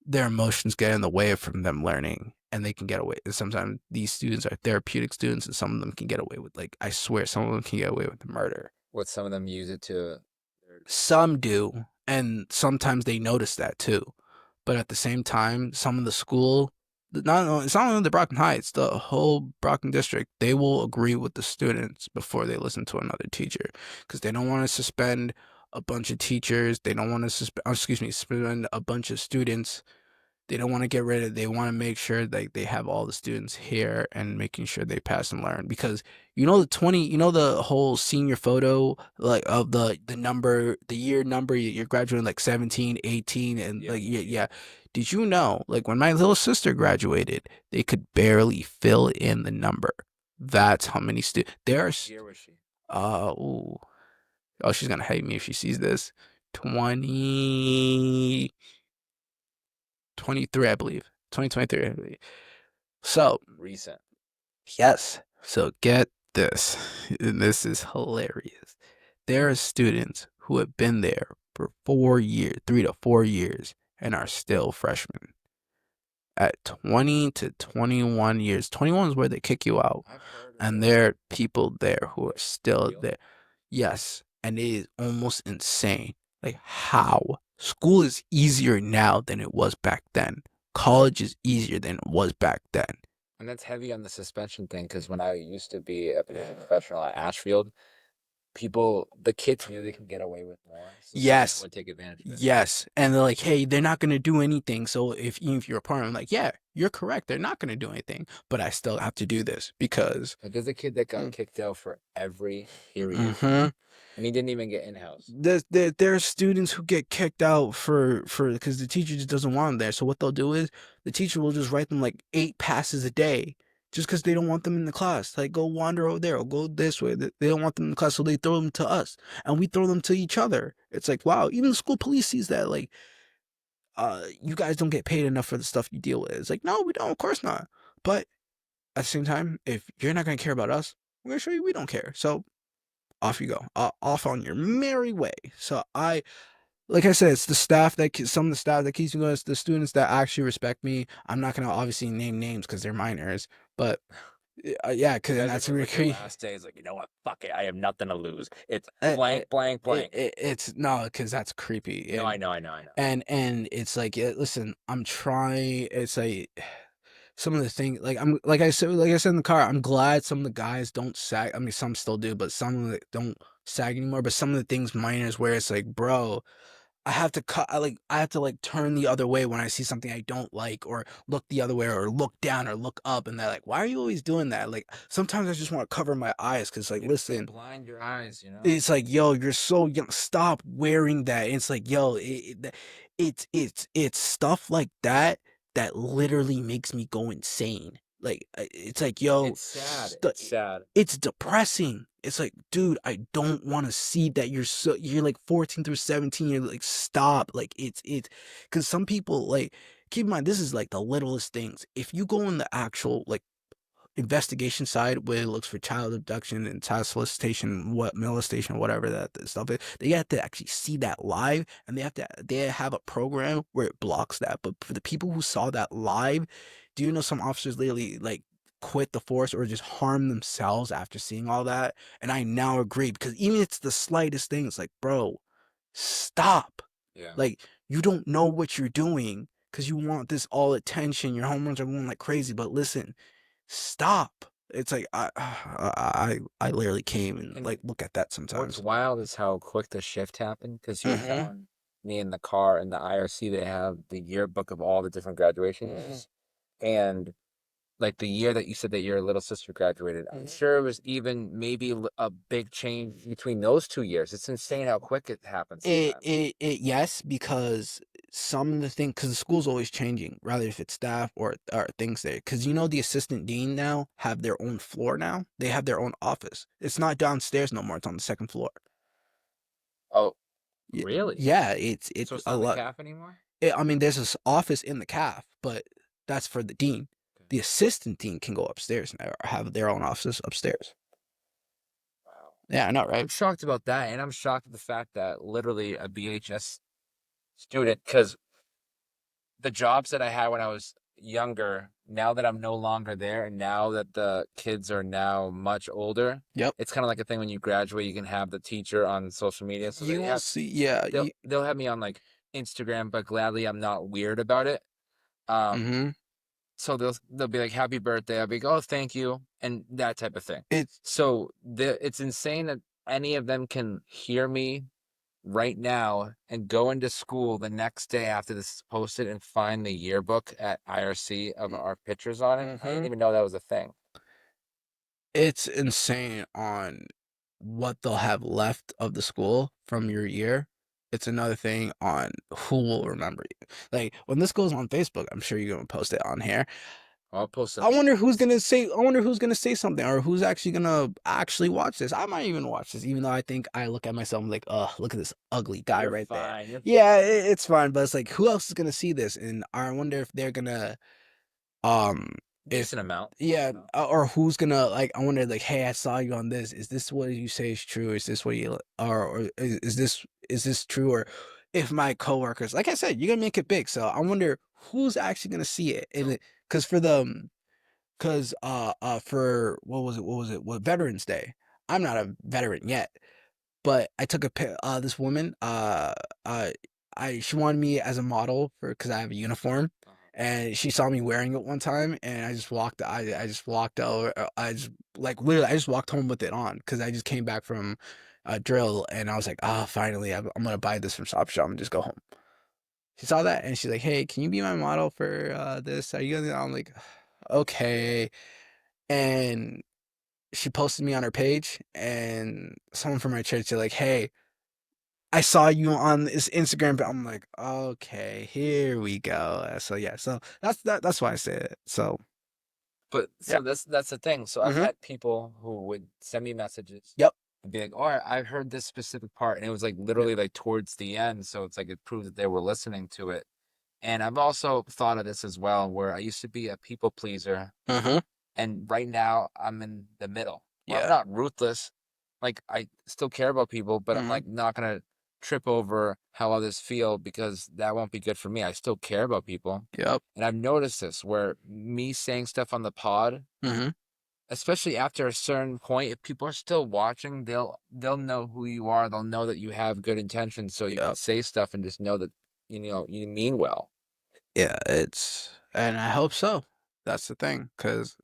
their emotions get in the way from them learning and they can get away. Sometimes these students are therapeutic students and some of them can get away with, like, I swear, some of them can get away with murder. What some of them use it to. Some do, and sometimes they notice that too. But at the same time, some of the school, it's not only the Brockton Heights, the whole Brockton district, they will agree with the students before they listen to another teacher because they don't want to suspend a bunch of teachers. They don't want to suspend a bunch of students. They don't want to get rid of. They want to make sure that they have all the students here and making sure they pass and learn because the whole senior photo, like, of the number, the year number, you're graduating like 17, 18, and Yeah. like, yeah, yeah. Did you know, like, when my little sister graduated, they could barely fill in the number. That's how many students there are. What year was she? Ooh. Oh, she's gonna hate me if she sees this. 2023, I believe. 2023, I believe. So, Recent. yes. So get this. And this is hilarious. There are students who have been there for 4 years, 3 to 4 years, and are still freshmen. At 20 to 21 years, 21 is where they kick you out. I've heard of And this. there are people there who are still Real? there. Yes. And it is almost insane. Like, how? School is easier now than it was back then. College is easier than it was back then. And that's heavy on the suspension thing because when I used to be a professional at Ashfield, the kids knew they could get away with more, so some people Yes. would take advantage of it. Yes. And they're like, hey, they're not gonna do anything. So if you're a partner, I'm like, yeah, you're correct. They're not gonna do anything. But I still have to do this because Like, there's a kid that got kicked out for every period, mm-hmm. and he didn't even get in-house. There are students who get kicked out for because the teacher just doesn't want them there. So what they'll do is the teacher will just write them like 8 passes a day just because they don't want them in the class. Like, go wander over there or go this way. They don't want them in the class, so they throw them to us and we throw them to each other. It's like, wow, even the school police sees that. Like, you guys don't get paid enough for the stuff you deal with. It's like, no, we don't. Of course not. But at the same time, if you're not gonna care about us, we're gonna show you we don't care. So off you go, off on your merry way. So like I said, it's the staff some of the staff that keeps me going. It's the students that actually respect me. I'm not gonna obviously name names because they're minors, but yeah, because Imagine that's if it was like your really last day. It's like, you know what? Fuck it. I have nothing to lose. It's uh, blank, blank, blank. it's no, because that's creepy. No, I know, I know, I know. And it's like, listen, I'm trying. It's like some of the things, like I said in the car, I'm glad some of the guys don't sag. I mean, some still do, but some of them don't sag anymore. But some of the things minors where it's like, bro, I have to cut. I have to like turn the other way when I see something I don't like, or look the other way, or look down, or look up, and they're like, "Why are you always doing that?" Like, sometimes I just want to cover my eyes because, like, listen, Blind your eyes, you know? it's like, yo, you're so young. Stop wearing that. It's like, yo, it's stuff like that that literally makes me go insane. Like, it's like, yo, It's sad. It's sad. it's depressing. It's like, dude, I don't want to see that you're like 14 through 17. You're like, stop. Like, it's because some people, like, keep in mind, this is like the littlest things. If you go in the actual, like, investigation side where it looks for child abduction and child solicitation, what molestation, whatever that stuff is, they have to actually see that live, and they have a program where it blocks that. But for the people who saw that live, do you know some officers literally like quit the force or just harm themselves after seeing all that? And I now agree because even if it's the slightest things, like, bro, stop. Yeah. Like, You don't know what you're doing because you want this all attention. Your hormones are going like crazy. But listen, stop. It's like I literally came and And like look at that what's sometimes. wild is how quick the shift happened because you were Mm-hmm. telling me in the car in the IRC they have the yearbook of all the different graduations. And like the year that you said that your little sister graduated, I'm sure it was even maybe a big change between those 2 years. It's insane how quick it happens sometimes. Yes, because some of the things, because the school's always changing, rather if it's staff or things there. Because the assistant dean now have their own floor now. They have their own office. It's not downstairs no more. It's on the second floor. Oh, Yeah, really? yeah. So It's it's a not in the lot. calf anymore? I mean, there's this office in the CAF, but that's for the dean. Okay. The assistant dean can go upstairs now or have their own offices upstairs. Wow. Yeah, I know, I'm right? shocked about that, and I'm shocked at the fact that literally a BHS student, because the jobs that I had when I was younger, now that I'm no longer there, and now that the kids are now much older, Yep. it's kind of like a thing when you graduate, you can have the teacher on social media. So You will see. Yeah. they'll have me on like Instagram, but gladly I'm not weird about it. Um, Mm-hmm. so they'll be like happy birthday. I'll be like, oh, thank you, and that type of thing. It's So it's insane that any of them can hear me right now and go into school the next day after this is posted and find the yearbook at IRC of our pictures on it. I didn't mm-hmm. even know that was a thing. It's insane on what they'll have left of the school from your year. It's another thing on who will remember you. Like when this goes on Facebook, I'm sure you're gonna post it on here. I'll post it I on wonder Facebook. who's gonna say. I wonder who's gonna say something, or who's actually gonna actually watch this. I might even watch this, even though I think I look at myself I'm like, oh, look at this ugly guy You're right there. fine. You're Yeah, fine. it's fine, but it's like, who else is gonna see this? And I wonder if they're gonna um, if Decent amount. yeah, So, or who's gonna like? I wonder, like, hey, I saw you on this. Is this what you say is true? Is this what you or is this true? Or if my coworkers, like I said, you're gonna make it big. So I wonder who's actually gonna see it, and so because for the for what Veterans Day. I'm not a veteran yet, but I took this woman uh I she wanted me as a model for because I have a uniform, and she saw me wearing it one time, and I just walked over. I just like literally I just walked home with it on because I just came back from a drill, and I was like, ah, finally I'm gonna buy this from Shop Shop and just go home. She saw that and she's like, hey, can you be my model for this? Are you gonna? I'm like, okay. And she posted me on her page, and someone from my church said like, hey, I saw you on this Instagram, but I'm like, okay, here we go. So yeah, so that's why I say it. So but yeah. so that's the thing. So I've Mm-hmm. had people who would send me messages Yep. and be like, "Oh, I heard this specific part," and it was like Yep. literally like towards the end. So it's like it proved that they were listening to it. And I've also thought of this as well, where I used to be a people pleaser. Mm-hmm. And right now I'm in the middle where I'm Yeah. not ruthless. Like I still care about people, but I'm Mm-hmm. like not gonna trip over how others feel because that won't be good for me. I still care about people. Yep. And I've noticed this where me saying stuff on the pod, Mm-hmm. especially after a certain point, if people are still watching, they'll know who you are. They'll know that you have good intentions. So you can Yep. say stuff and just know that you mean well. Yeah. And I hope so. That's the thing, because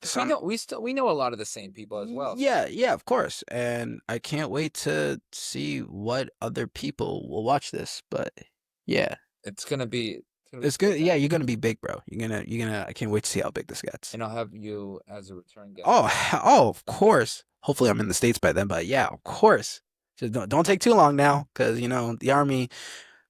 Because we know a lot of the same people as well. So yeah, yeah, of course. And I can't wait to see what other people will watch this. But yeah, it's gonna be it's a good good. Yeah, time. you're gonna be big, bro. I can't wait to see how big this gets. And I'll have you as a return guest Oh, as well. oh, of course. Hopefully, I'm in the States by then. But yeah, of course. Just don't take too long now, because the army,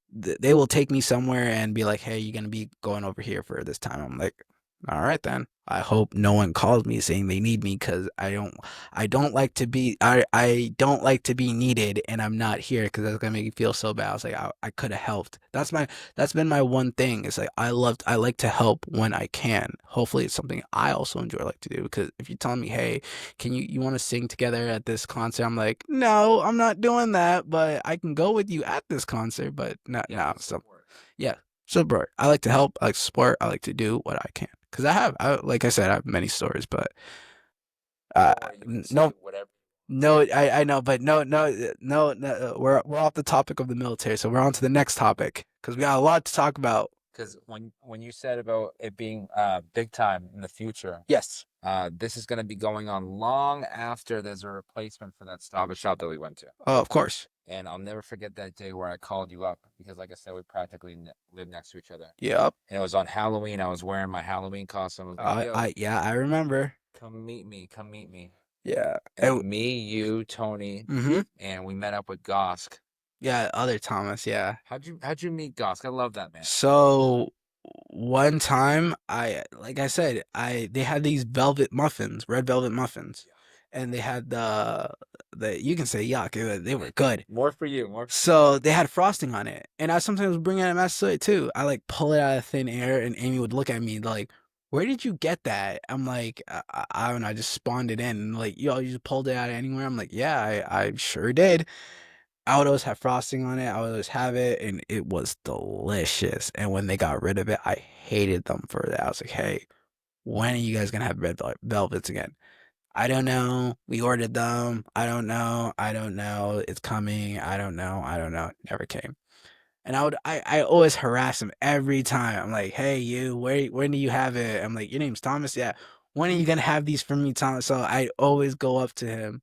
they will take me somewhere and be like, "Hey, you're gonna be going over here for this time." I'm like, "All right then." I hope no one calls me saying they need me, because I don't like to be needed and I'm not here, because that's gonna make me feel so bad. I was like, I could have helped. That's been my one thing. It's like I like to help when I can. Hopefully, it's something I also enjoy like to do. Because if you're telling me, "Hey, can you want to sing together at this concert?" I'm like, no, I'm not doing that, but I can go with you at this concert, but not Yeah, now. the So support. yeah, so bro, I like to help, I like to support, I like to do what I can, because like I said, I have many stories, but uh, Don't worry, you can say no, whatever. No, I know, but no. We're off the topic of the military, so we're on to the next topic because we got a lot to talk about. Because when you said about it being big time in the future, Yes. this is going to be going on long after there's a replacement for that Stop and Shop that we went to. Oh, of course. And I'll never forget that day where I called you up because, like I said, we practically live next to each other. Yep. And it was on Halloween. I was wearing my Halloween costume. I was like, "Yo, Yeah, I remember. come meet me, come meet me." Yeah. And me, you, Tony, Mm-hmm. and we met up with Gosk. Yeah, other Thomas, yeah. How'd you meet Gosk? I love that man. So one time like I said, they had these velvet muffins, red velvet muffins. And they had the you can say yuck, they were good. More for you, more for you. So they had frosting on it. And I sometimes bring out a mess to it too. I like pull it out of thin air and Amy would look at me like, where did you get that? I'm like, I don't know, I just spawned it in. And like, yo, you just pulled it out of anywhere? I'm like, yeah, I sure did. I would always have frosting on it. I would always have it, and it was delicious. And when they got rid of it, I hated them for that. I was like, hey, when are you guys gonna have red velvets again? I don't know. We ordered them. I don't know. I don't know. It's coming. I don't know. I don't know. It never came. And I always harass him every time. I'm like, hey, you, when do you have it? I'm like, your name's Thomas? Yeah. When are you gonna have these for me, Thomas? So I always go up to him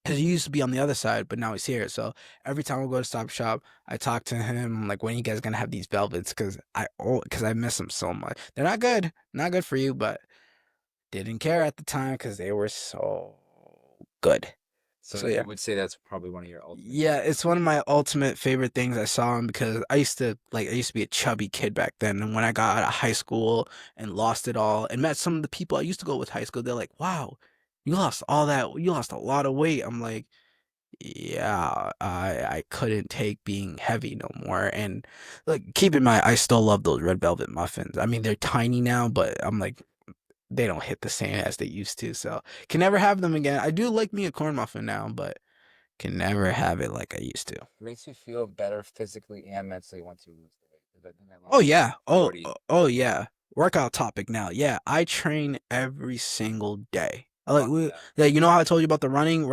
because he used to be on the other side, but now he's here. So every time I go to Stop Shop, I talk to him. I'm like, when are you guys gonna have these velvets? Because I miss them so much. They're not good for you, but didn't care at the time because they were so good. So So you yeah. would say that's probably one of your ultimate Yeah, favorite it's one of things. my ultimate favorite things I saw him because I used to be a chubby kid back then, and when I got out of high school and lost it all and met some of the people I used to go with high school, they're like, "Wow, you lost a lot of weight." I'm like, yeah, I couldn't take being heavy no more. And like, keep in mind, I still love those red velvet muffins. I mean, they're tiny now, but I'm like, they don't hit the same as they used to. So can never have them again. I do like me a corn muffin now, but can never have it like I used to. It makes you feel better physically and mentally once you lose the weight. 'Cause I think I Oh lost like yeah. 40. Yeah. Workout topic now. Yeah, I train every single day. Fuck yeah. Yeah, you know how I told you about the running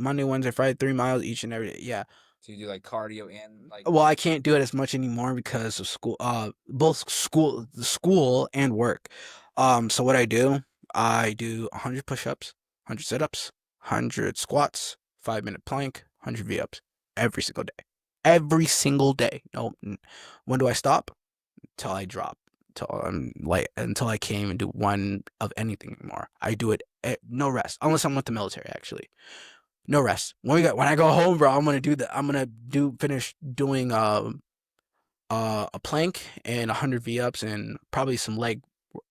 Monday, Wednesday, Friday, 3 miles each and every day. Yeah. So you do like cardio and like Well, I can't do it as much anymore because of school, both school and work. So what I do 100 push-ups, 100 sit-ups, 100 squats, 5-minute plank, 100 V-ups every single day. Every single day. No, when do I stop? Till I drop. Till I'm like until I can't even do one of anything anymore. I do it no rest unless I'm with the military actually. No rest. When I go home, bro, I'm gonna do that. I'm gonna do finish doing a plank and 100 V-ups and probably some leg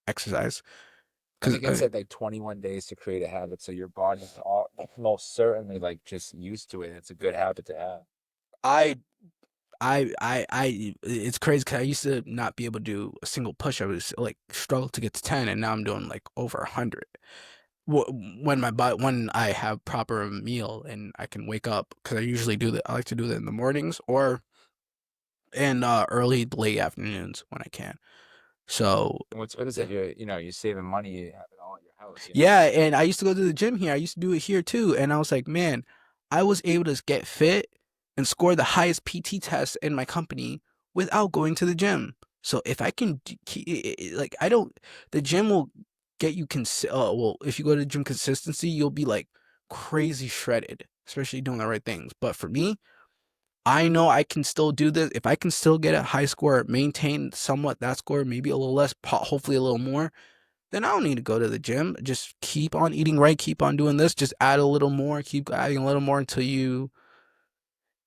exercise. I Cause think it said like 21 days to create a habit, so your body's all most certainly like just used to it. It's a good habit to have. I it's crazy because I used to not be able to do a single push. I was like struggle to get to 10, and now I'm doing like over 100. When I have proper meal and I can wake up because I usually do that. I like to do that in the mornings or in early late afternoons when I can. So And what's good is that you're saving money, you have it all at your house, you know? yeah, and I used to go to the gym here. I used to do it here too, and I was like, man, I was able to get fit and score the highest PT test in my company without going to the gym. So if I can like I don't the gym will get you well, if you go to the gym consistency, you'll be like crazy shredded, especially doing the right things. But for me, I know I can still do this. If I can still get a high score, maintain somewhat that score, maybe a little less, hopefully a little more, then I don't need to go to the gym. Just keep on eating right, keep on doing this, just add a little more, keep adding a little more until you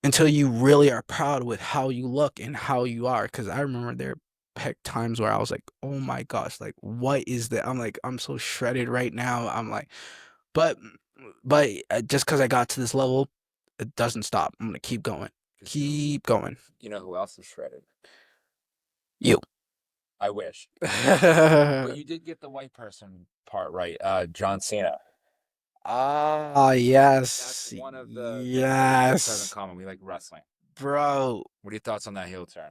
really are proud with how you look and how you are. Cause I remember there times where I was like, oh my gosh, like what is that? I'm like, I'm so shredded right now. I'm like, but just cause I got to this level, it doesn't stop. I'm gonna keep going. Because Keep going. you know who else is shredded? You. I wish. But you did get the white person part right. John Cena. Ah, That's yes. one of the main things we have in Yes. common. We like wrestling. Bro. What are your thoughts on that heel turn?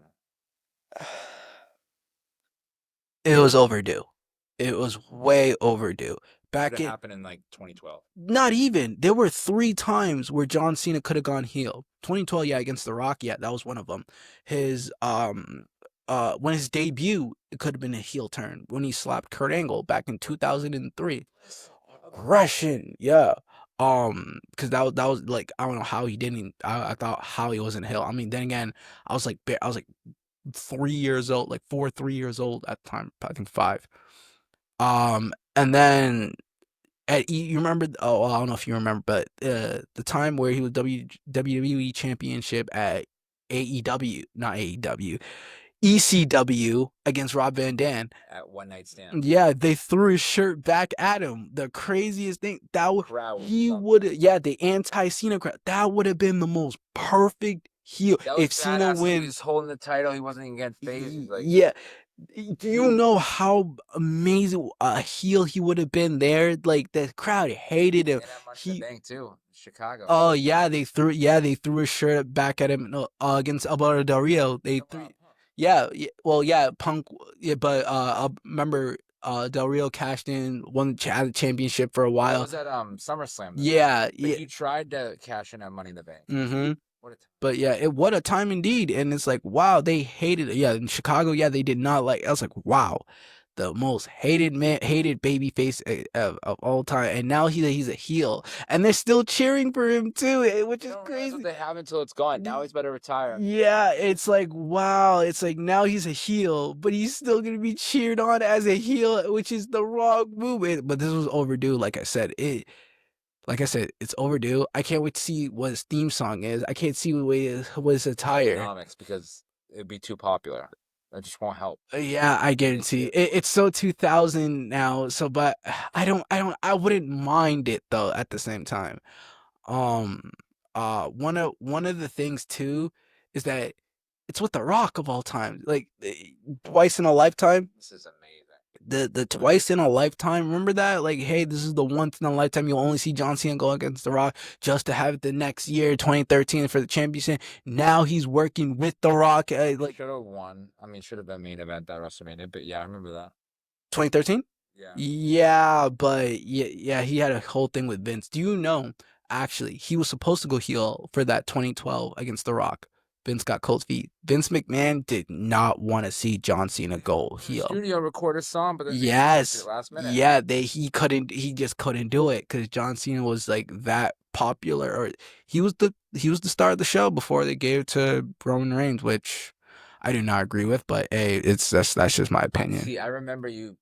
It was overdue. It was way overdue Should back have in happened in like 2012. not even. There were 3 times where John Cena could have gone heel. 2012, yeah, against The Rock, yeah, that was one of them. His when his debut, it could have been a heel turn when he slapped Kurt Angle back in 2003. Aggression, yeah. Because that was like I don't know how he didn't. I thought how he wasn't heel. I mean, then again, I was like 3 years old, like 3 years old at the time. I think 5. And then you remember? Oh, well, I don't know if you remember, but the time where he was WWE Championship at AEW, not AEW, ECW against Rob Van Dam. At One Night Stand. Yeah, they threw his shirt back at him. The craziest thing that would Crowd was he pumped. would yeah the anti Cena crowd that would have been the most perfect heel That was if Cena badass. He wins. was holding the title. He wasn't even getting phased. He's like, Yeah, do you know how amazing a heel he would have been there? Like the crowd hated him. and that Money in the He Bank too. Chicago. oh yeah they threw his shirt back at him no, against Alberto Del Rio. They threw yeah, yeah well yeah Punk yeah but I remember Del Rio cashed in won the championship for a That while. was at SummerSlam though. Yeah But yeah he tried to cash in on Money in the Bank. mm-hmm. What a But yeah, what a time indeed. And it's like, wow, they hated it. Yeah, in Chicago, yeah, they did not like. I was like, wow, the most hated baby face of all time. And now he's a heel, and they're still cheering for him too, which They is don't realize what crazy. they have until it's gone. Now he's better retire. Yeah, it's like wow. It's like now he's a heel, but he's still gonna be cheered on as a heel, which is the wrong move. But this was overdue. Like I said, it's overdue. I can't wait to see what his theme song is. I can't see what his attire. Economics because it'd be too popular. That just won't help. Yeah, I guarantee it's so 2000 now. So, but I wouldn't mind it though. At the same time, um, one of the things too is that it's with The Rock of all time. Like twice in a lifetime. This is amazing. The twice in a lifetime. Remember that? Like, hey, this is the once in a lifetime you'll only see John Cena go against The Rock, just to have it the next year, 2013, for the championship. Now he's working with The Rock. Like Should have won. I mean, should have been main event that WrestleMania. But yeah, I remember that. 2013. Yeah. Yeah, but yeah, he had a whole thing with Vince. Do you know? Actually, he was supposed to go heel for that 2012 against The Rock. Vince got cold feet. Vince McMahon did not want to see John Cena go heel. Studio recorded a song, but then Yes, last minute. yeah, he just couldn't do it because John Cena was like that popular, or he was the star of the show before they gave it to Roman Reigns, which I do not agree with. But hey, that's just my opinion. See, I remember you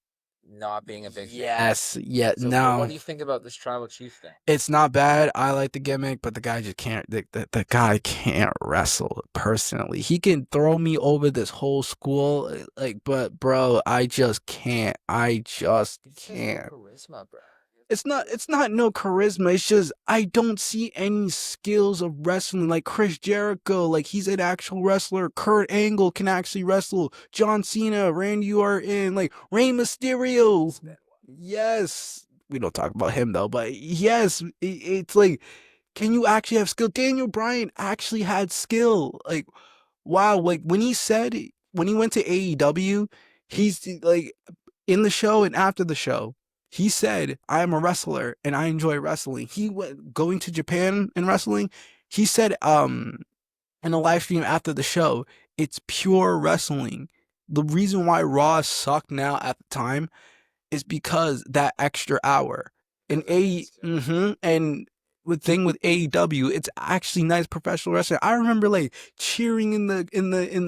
not being a big fan. Yes, yeah, So, no. what do you think about this tribal chief thing? It's not bad. I like the gimmick, but the guy just can't. The guy can't wrestle. Personally, he can throw me over this whole school, like, but bro, I just can't. I just can't. Charisma, bro. It's not no charisma. It's just I don't see any skills of wrestling like Chris Jericho. Like he's an actual wrestler. Kurt Angle can actually wrestle. John Cena, Randy Orton, like Rey Mysterio. Yes, we don't talk about him though, but yes, it's like, can you actually have skill? Daniel Bryan actually had skill. Like, wow, like when he went to AEW, he's like in the show and after the show, he said, I am a wrestler and I enjoy wrestling. He went going to Japan and wrestling. He said, in a live stream after the show, it's pure wrestling. The reason why Raw sucked now at the time is because that extra hour. And with thing with AEW, it's actually nice professional wrestling. I remember like cheering in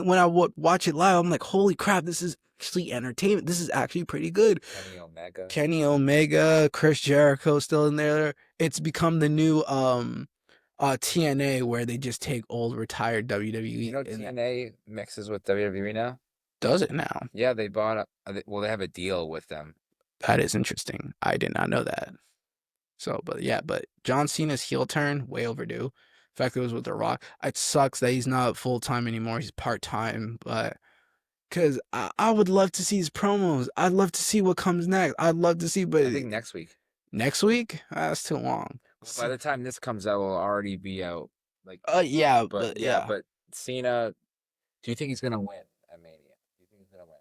when I would watch it live. I'm like, holy crap, this is actually entertainment. This is actually pretty good. Kenny Omega, Chris Jericho still in there. It's become the new TNA where they just take old retired WWE. You know, TNA mixes with WWE now. Does it now? Yeah, they bought. Well, they have a deal with them. That is interesting. I did not know that. So, but John Cena's heel turn, way overdue. In fact, it was with The Rock. It sucks that he's not full time anymore. He's part time, but because I would love to see his promos. I'd love to see what comes next. I'd love to see, but I think next week. Next week? That's too long. Well, by the time this comes out, will already be out. Like, yeah, but yeah, but Cena. Do you think he's gonna win at Mania? Do you think he's gonna win?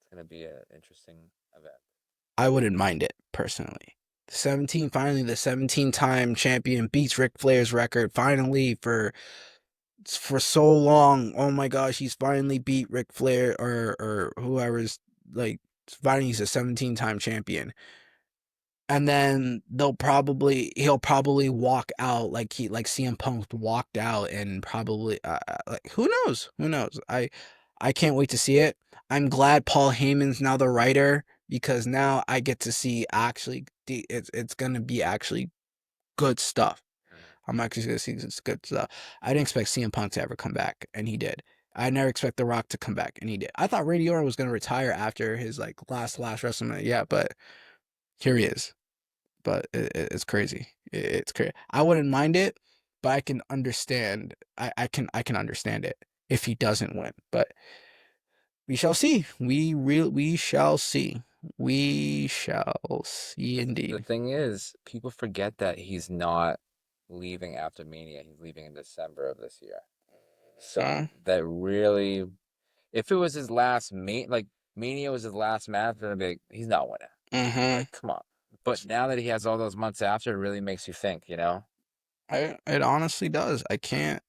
It's gonna be an interesting event. I wouldn't mind it personally. 17, finally, the 17-time champion beats Ric Flair's record. Finally, for so long. Oh my gosh, he's finally beat Ric Flair or whoever's like. Finally, he's a 17-time champion. And then he'll probably walk out like CM Punk walked out and probably like who knows I can't wait to see it. I'm glad Paul Heyman's now the writer because now I get to see actually it's gonna be actually good stuff. I'm actually gonna see this good stuff. I didn't expect CM Punk to ever come back, and he did. I never expect The Rock to come back, and he did. I thought Randy Orton was gonna retire after his like last WrestleMania, yeah, but here he is. But it's crazy. It's crazy. I wouldn't mind it, but I can understand. I can understand it if he doesn't win. But we shall see. We shall see. We shall see The indeed. thing is, people forget that he's not leaving after Mania. He's leaving in December of this year. So Uh, that really, if it was his last like Mania was his last match, then I'd be like, he's not winning. mm-hmm. Like, come on. But now that he has all those months after, it really makes you think, you know? It honestly does. I can't.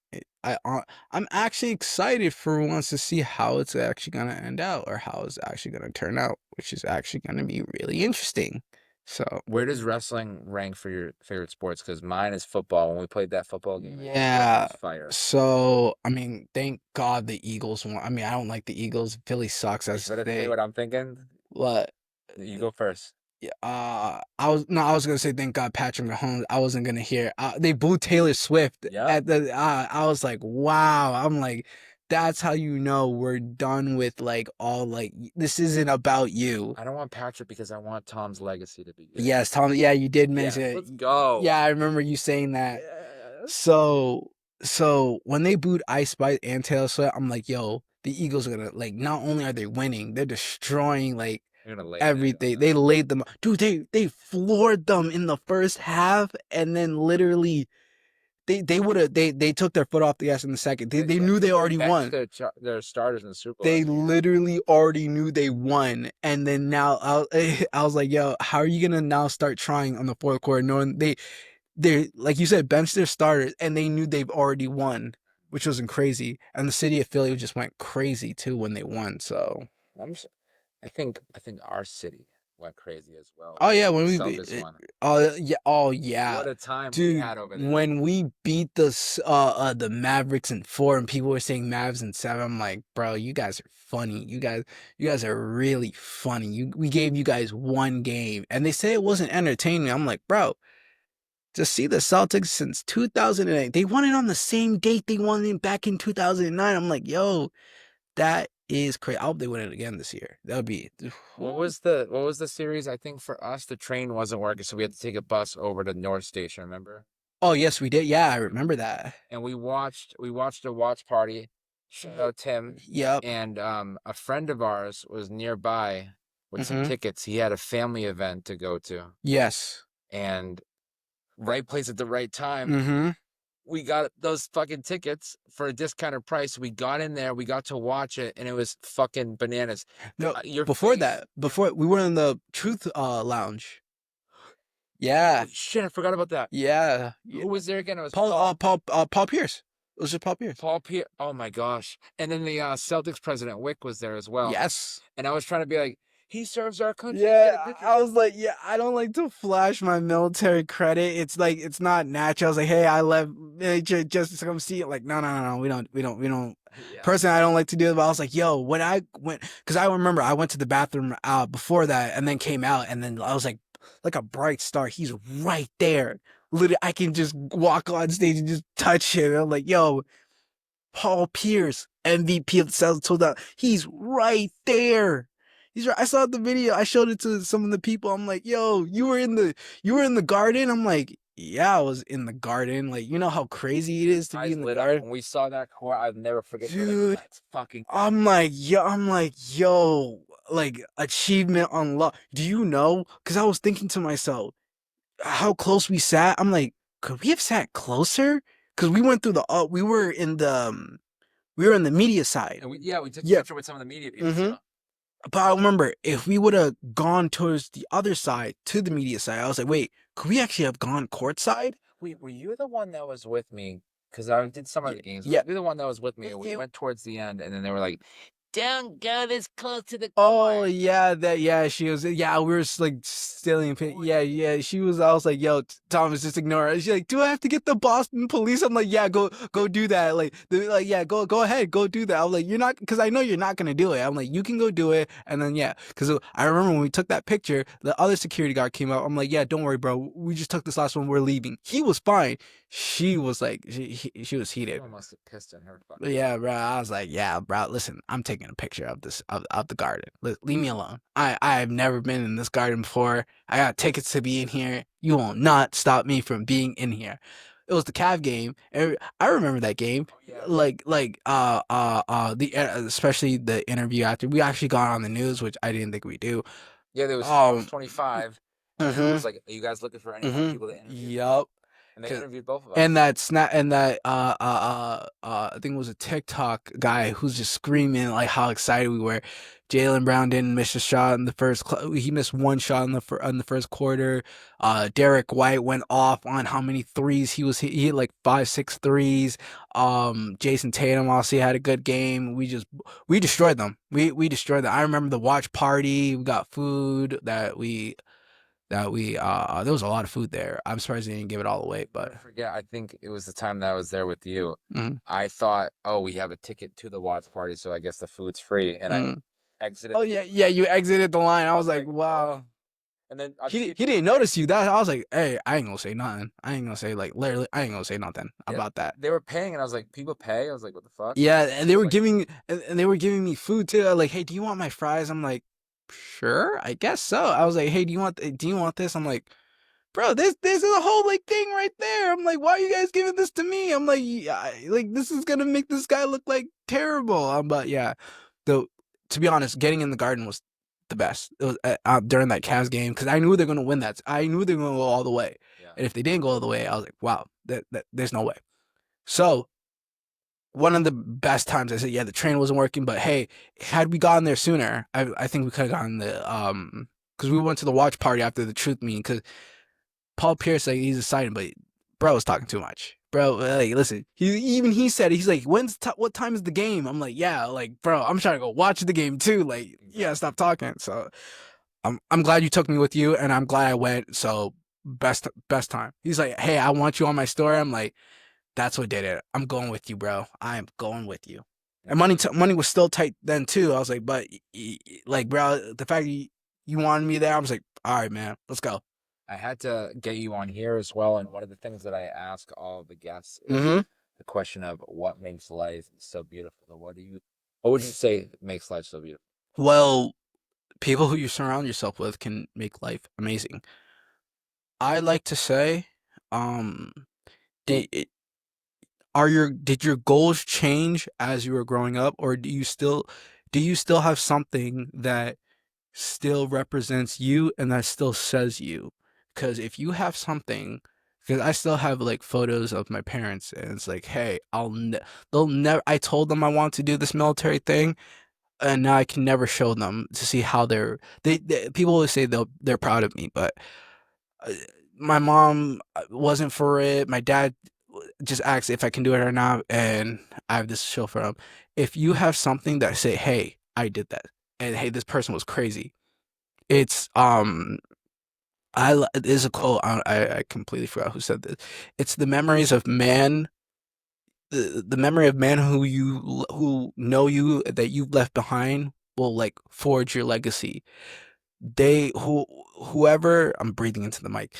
I'm actually excited for once to see how it's actually gonna end out or how it's actually gonna turn out, which is actually gonna be really interesting. So Where does wrestling rank for your favorite sports? Because mine is football. When we played that football game, it yeah. was fire. So I mean, thank God the Eagles won. I mean, I don't like the Eagles. Philly sucks You as better say they. what I'm thinking. What? You go first. Yeah, I was gonna say thank God Patrick Mahomes. I wasn't gonna hear. They booed Taylor Swift Yep. at the. I was like, wow. I'm like, that's how you know we're done with like all like this isn't about you. I don't want Patrick because I want Tom's legacy to be good. Yes, Tom. Yeah, you did mention Yes, it. let's go. Yeah, I remember you saying that. Yes. So when they booed Ice Spice and Taylor Swift, I'm like, yo, the Eagles are gonna like. Not only are they winning, they're destroying like You're gonna lay an egg on everything. them. They laid them, dude. They floored them in the first half, and then literally they would have they took their foot off the gas in the second. They I knew they think they already benched won. their starters in the Super Bowl They that year. literally already knew they won, and then now I was like, yo, how are you gonna now start trying on the fourth quarter, knowing they like you said bench their starters, and they knew they've already won, which wasn't crazy, and the city of Philly just went crazy too when they won. So. I'm s- I think our city went crazy as well Oh yeah, when when the we Celtics won. oh yeah, What a time we dude. had over there. When we beat the Mavericks in 4 and people were saying Mavs in 7, I'm like, bro, you guys are funny. You guys are really funny. We gave you guys one game, and they say it wasn't entertaining. I'm like, bro, to see the Celtics since 2008, they won it on the same date they won it back in 2009. I'm like, yo, that is crazy. I hope they win it again this year. That would be. What was the series? I think for us the train wasn't working, so we had to take a bus over to North Station, remember? Oh yes, we did. Yeah, I remember that. And we watched a watch party. Shout out Tim. Yep. And a friend of ours was nearby with some Mm-hmm. tickets. He had a family event to go to. Yes. And right place at the right time. Mm-hmm. We got those fucking tickets for a discounted price. We got in there, we got to watch it, and it was fucking bananas. No, Your before face. that, before we were in the Truth Lounge. Yeah. Oh shit, I forgot about that. Yeah. Who was there again? It was Paul Pierce. It was just Paul Pierce. Paul Pierce. Oh my gosh. And then the Celtics president Wick was there as well. Yes. And I was trying to be like, he serves our country. Yeah, I was like, yeah, I don't like to flash my military credit. It's like it's not natural. I was like, hey, I left just to come see it. Like, no, we don't. Yeah. Personally, I don't like to do it. But I was like, yo, when I went, because I remember I went to the bathroom before that, and then came out, and then I was like a bright star. He's right there. Literally, I can just walk on stage and just touch him. I'm like, yo, Paul Pierce, MVP of the South, told out. He's right there. He's right. I saw the video. I showed it to some of the people. I'm like, yo, you were in the garden. I'm like, yeah, I was in the garden. Like, you know how crazy it is to be Eyes in the lit up garden, when we saw that court. I'll never forget. We're like, dude. let's fucking. I'm like, yo, like achievement unlocked. Do you know? Because I was thinking to myself, how close we sat. I'm like, could we have sat closer? Because we went through we were in the media side. And we took a Yeah. picture with some of the media people Mm-hmm. too. But I remember if we would have gone towards the other side, to the media side, I was like, wait, could we actually have gone courtside? Wait, were you the one that was with me? Because I did some of Yeah, the games. Were yeah. you the one that was with me? And we It, went towards the end, and then they were like, "Don't go this close to the Oh court." yeah, that yeah, she was yeah, we were just, like stealing yeah, yeah, she was I was like, yo, Thomas, just ignore it. She's like, do I have to get the Boston police? I'm like, yeah, go do that. Like they're like, yeah, go ahead, go do that. I'm like, you're not because I know you're not gonna do it. I'm like, you can go do it, and then yeah, because I remember when we took that picture, the other security guard came out. I'm like, yeah, don't worry, bro. We just took this last one, we're leaving. He was fine. She was like she was heated. Someone must have pissed in her But fucking yeah, mouth. bro. I was like, yeah, bro. Listen, I'm taking a picture of this of the garden. Leave me alone. I have never been in this garden before. I got tickets to be in here. You will not stop me from being in here. It was the Cav game. And I remember that game. Oh yeah. The especially the interview after we actually got on the news, which I didn't think we do. Yeah, there was Finals Um. 25, and then it was Mhm. like, "Are you guys looking for any more Mhm. people to interview?" Yup. And they interviewed both of And us. that snap and that I think it was a TikTok guy who's just screaming like how excited we were. Jalen Brown didn't miss a shot in the he missed one shot in the first quarter. Derek White went off on how many threes he hit like 5 6 threes. Jason Tatum also had a good game. We destroyed them. We destroyed them. I remember the watch party. We got food that we there was a lot of food there. I'm surprised they didn't give it all away, I'll but never forget. I think it was the time that I was there with you. mm, I thought, "Oh, we have a ticket to the watch party, so I guess the food's free." And I mm. exited Oh the yeah, yeah, you exited the line. I I was was like, like, "What?" wow. And then I'd see He people didn't pay. notice you. That I was like, hey, I ain't gonna say nothing. I ain't gonna say like literally. I ain't gonna say nothing Yeah, about that. they were paying, and I was like, "People pay?" I was like, "What the fuck?" Yeah, And and he they was were like, giving and they were giving me food too. Like, hey, do you want my fries? I'm like, sure, I guess so. I was like, hey, do you want this? I'm like, bro, this is a whole like thing right there. I'm like, why are you guys giving this to me? I'm like, yeah, like this is gonna make this guy look like terrible. But yeah, though to be honest, getting in the garden was the best. It was during that Cavs game because I knew they're gonna win that. I knew they're gonna go all the way, "Yeah." and if they didn't go all the way, I was like, wow, that there's no way. So one of the best times I said, yeah, the train wasn't working, but hey, had we gotten there sooner, I think we could have gotten the because we went to the watch party after the truth meeting because Paul Pierce, like he's excited, but bro was talking too much. Bro, like listen, he said he's like, what time is the game? I'm like, yeah, like bro, I'm trying to go watch the game too. Like, yeah, Exactly. stop talking. So I'm glad you took me with you, and I'm glad I went. So best time. He's like, hey, I want you on my story. I'm like, that's what did it. I'm going with you, bro. I am going with you. And Yeah. money was still tight then too. I was like, but like, bro, the fact you wanted me there, I was like, all right, man, let's go. I had to get you on here as well, and one of the things that I ask all of the guests is Mm-hmm. the question of what makes life so beautiful. What would you say makes life so beautiful? Well, people who you surround yourself with can make life amazing. I like to say, um, did did your goals change as you were growing up, or do you still have something that still represents you and that still says you? Because if you have something, because I still have like photos of my parents, and it's like, hey, they'll never. I told them I want to do this military thing, and now I can never show them to see how they people always say they're proud of me, but uh, my mom wasn't for it. My dad just asked if I can do it or not, and I have this show for him. If you have something that say, "Hey, I did that," and hey, this person was crazy, it's there's a quote I completely forgot who said this. It's the memories of man. The memory of man who know you that you've left behind will like forge your legacy. They whoever I'm breathing into the mic,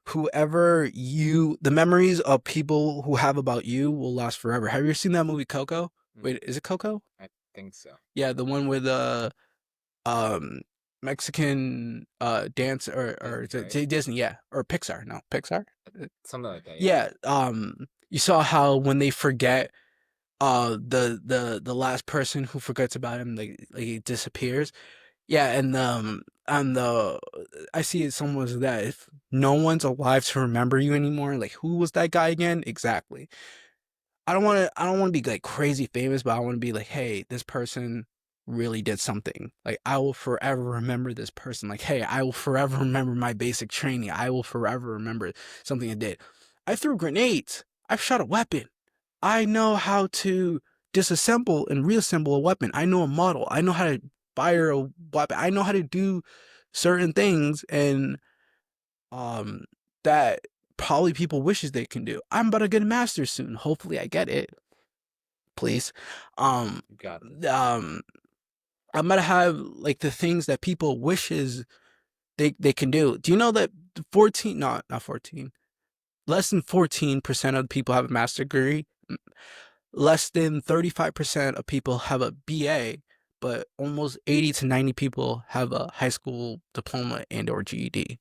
whoever the memories of people who have about you will last forever. Have you ever seen that movie Coco? Hmm, Wait, is it Coco? I think so. Yeah, the one with um Mexican dance or Disney, is it right? Disney, yeah, or Pixar. No, Pixar. Something like that. Yeah. Yeah, you saw how when they forget the last person who forgets about him like he disappears. Yeah, and the I see it someone was that if no one's alive to remember you anymore, like who was that guy again? Exactly. I don't want to be like crazy famous, but I want to be like, hey, this person really did something. Like I will forever remember this person. Like, hey, I will forever remember my basic training. I will forever remember something I did. I threw grenades. I've shot a weapon. I know how to disassemble and reassemble a weapon. I know a model. I know how to fire a weapon. I know how to do certain things and um that probably people wishes they can do. I'm about to get a master's soon. Hopefully I get it. Please. Um You got this. um I'm gonna have like the things that people wishes they can do. Do you know that 14 not 14 less than 14% of the people have a master's degree? Less than 35% of people have a BA, but almost 80 to 90 people have a high school diploma and or GED.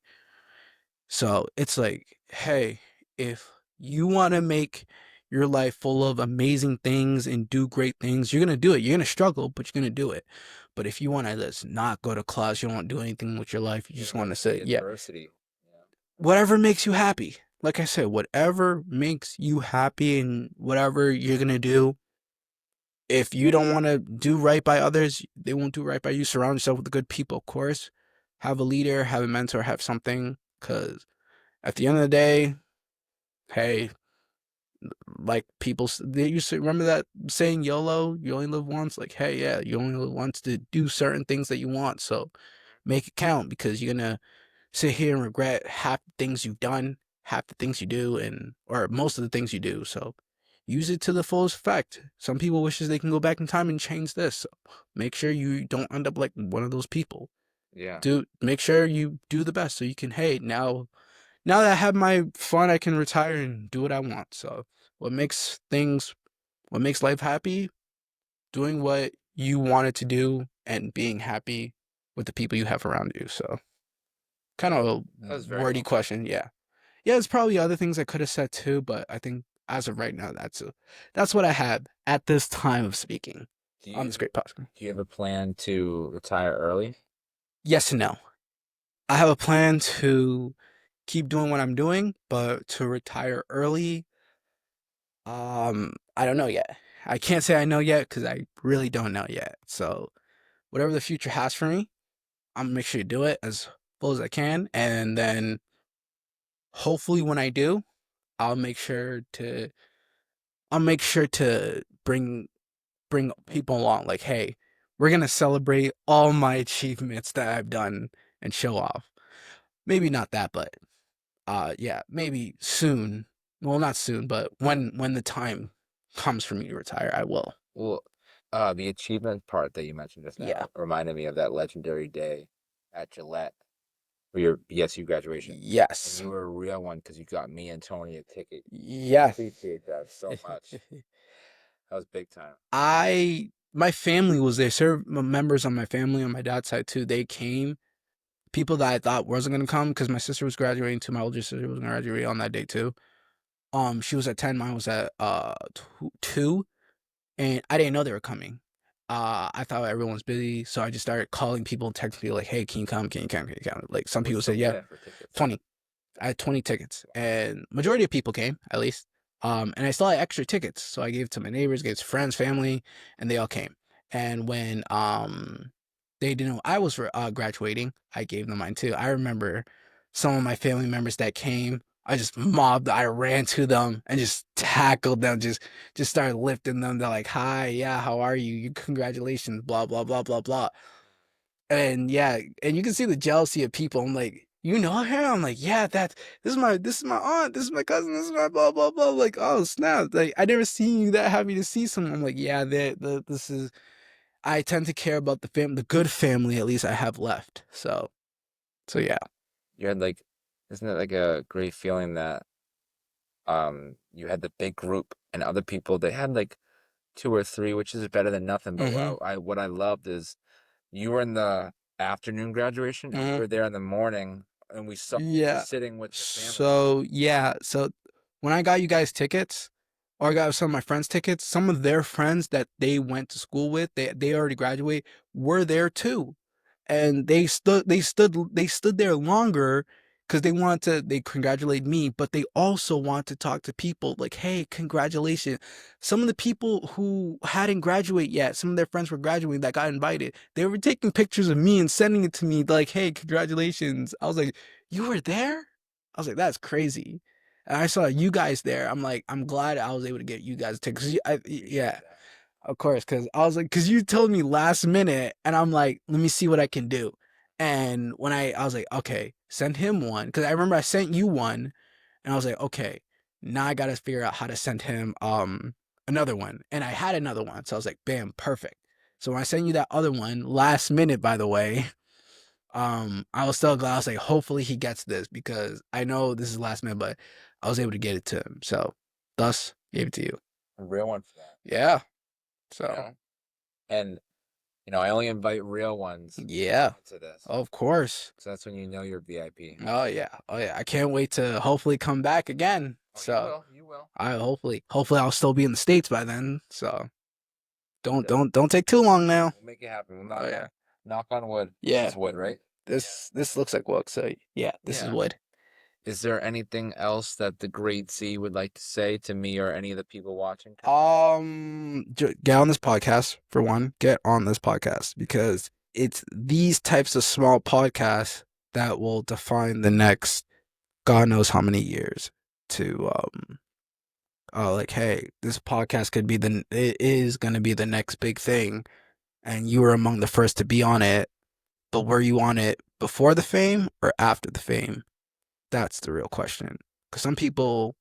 So it's like, hey, if you want to make your life full of amazing things and do great things, you're going to do it. You're going to struggle, but you're going to do it. But if you want to just not go to class, you don't want to do anything with your life, you just want to Embrace say, the yeah, adversity. Yeah. whatever makes you happy. Like I said, whatever makes you happy and whatever you're going to do, if you don't want to do right by others, they won't do right by you. Surround yourself with the good people, of course. Have a leader, have a mentor, have something. Because at the end of the day, hey, like people, they used to remember that saying YOLO, you only live once. Like, hey, yeah, you only live once to do certain things that you want. So make it count because you're going to sit here and regret half the things you've done, half the things you do, and or most of the things you do. So use it to the fullest effect. Some people wishes they can go back in time and change this. So make sure you don't end up like one of those people. Yeah. Do make sure you do the best so you can, hey, now that I have my fun, I can retire and do what I want. So what makes things what makes life happy? Doing what you wanted to do and being happy with the people you have around you. So kind of a That was very wordy well put. question, yeah. Yeah, there's probably other things I could have said too, but I think as of right now, that's what I had at this time of speaking Do on you this great podcast. do you have a plan to retire early? Yes and no. I have a plan to keep doing what I'm doing, but to retire early, I don't know yet. I can't say I know yet because I really don't know yet. So whatever the future has for me, I'm gonna make sure to do it as full as I can, and then hopefully when I do, I'll make sure to I'll make sure to bring people along. Like, hey, we're gonna celebrate all my achievements that I've done and show off. Maybe not that, but yeah, maybe soon. Well, not soon, but when the time comes for me to retire, I will. Well, the achievement part that you mentioned just Yeah. now reminded me of that legendary day at Gillette for your BSU graduation. And Yes. you were a real one because you got me and Tony a ticket. I Yeah. appreciate that so much. That was big time. My family was there. Members on my family on my dad's side too. They came. People that I thought wasn't gonna come because my sister was graduating too. My older sister was gonna graduate on that day too. She was at 10, mine was at 2, and I didn't know they were coming. I thought everyone was busy, so I just started calling people and texting people like, "Hey, can you come? Can you come? Can you come?" Like some people What's the said, "Yeah, limit for tickets? 20." I had 20 tickets, and majority of people came at least. And I still had extra tickets, so I gave it to my neighbors, gave it to friends, family, and they all came. And when they didn't know I was graduating, I gave them mine too. I remember some of my family members that came. I just mobbed. I ran to them and just tackled them. Just started lifting them. They're like, "Hi, yeah, how are you? You congratulations, blah blah blah blah blah." And yeah, and you can see the jealousy of people. I'm like, you know her? I'm like, yeah, this is my aunt, this is my cousin, this is my blah blah blah. Like, oh snap! Like I never seen you that happy to see someone. I'm like, yeah, this is. I tend to care about the good family at least I have left. So yeah. You had like, isn't it like a great feeling that you had the big group and other people they had like two or three, which is better than nothing. But Mm-hmm. what I loved is you were in the afternoon graduation and we Mm-hmm. were there in the morning and we saw you Yeah. sitting with your family members. So yeah. So when I got you guys tickets, or I got some of my friends tickets, some of their friends that they went to school with, they already graduated, were there too. And they stood there longer because they congratulate me, but they also want to talk to people like, hey, congratulations. Some of the people who hadn't graduated yet, some of their friends were graduating that got invited. They were taking pictures of me and sending it to me like, hey, congratulations. I was like, you were there? I was like, that's crazy. And I saw you guys there. I'm like, I'm glad I was able to get you guys tickets. Yeah, Appreciate that. of course, because I was like, because you told me last minute, and I'm like, let me see what I can do. And when I was like, okay, send him one, because I remember I sent you one, and I was like, okay, now I gotta figure out how to send him another one, and I had another one, so I was like, bam, perfect. So when I sent you that other one last minute, by the way, I was still glad. I was like, hopefully he gets this because I know this is last minute, but I was able to get it to him, so thus gave it to you. A real one for that, Yeah. you So know? And, I only invite real ones yeah, to this. of course. So that's when you know you're VIP. Oh yeah, oh yeah. I can't wait to hopefully come back again. Oh, you So will. You will. I hopefully I'll still be in the States by then. So don't We'll don't don't take too long now. make it happen. We'll Oh yeah, knock on wood. This yeah. is wood, right? This looks like work. So yeah, this is Yeah. wood. Is there anything else that the great Z would like to say to me or any of the people watching? Get on this podcast for one. Get on this podcast because it's these types of small podcasts that will define the next God knows how many years to like, hey, this podcast could be it is gonna be the next big thing, and you were among the first to be on it. But were you on it before the fame or after the fame? That's the real question. Because some people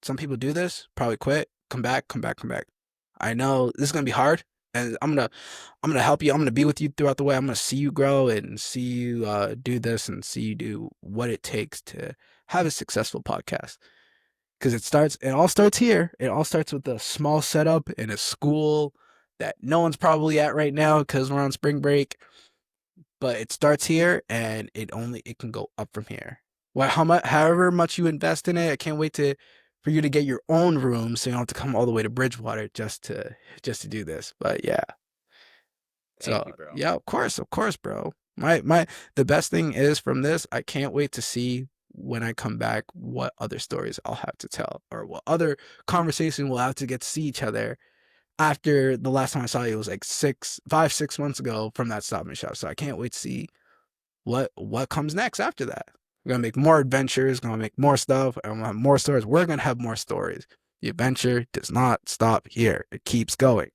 do this, probably quit, come back, come back, come back. I know this is gonna be hard, and I'm gonna help you. I'm gonna be with you throughout the way. I'm gonna see you grow and see you do this and see you do what it takes to have a successful podcast. Because it all starts here. It all starts with a small setup in a school that no one's probably at right now because we're on spring break. But it starts here, and it can go up from here. Well, however much you invest in it, I can't wait for you to get your own room, so you don't have to come all the way to Bridgewater just to do this. But yeah, Thank so you, bro. yeah, of course, bro. The best thing is from this, I can't wait to see when I come back what other stories I'll have to tell or what other conversation we'll have to get to see each other after the last time I saw you was like 6 months ago from that Stop and Shop. So I can't wait to see what comes next after that. We're gonna make more adventures, gonna make more stuff, and we'll have more stories. We're gonna have more stories. The adventure does not stop here. It keeps going.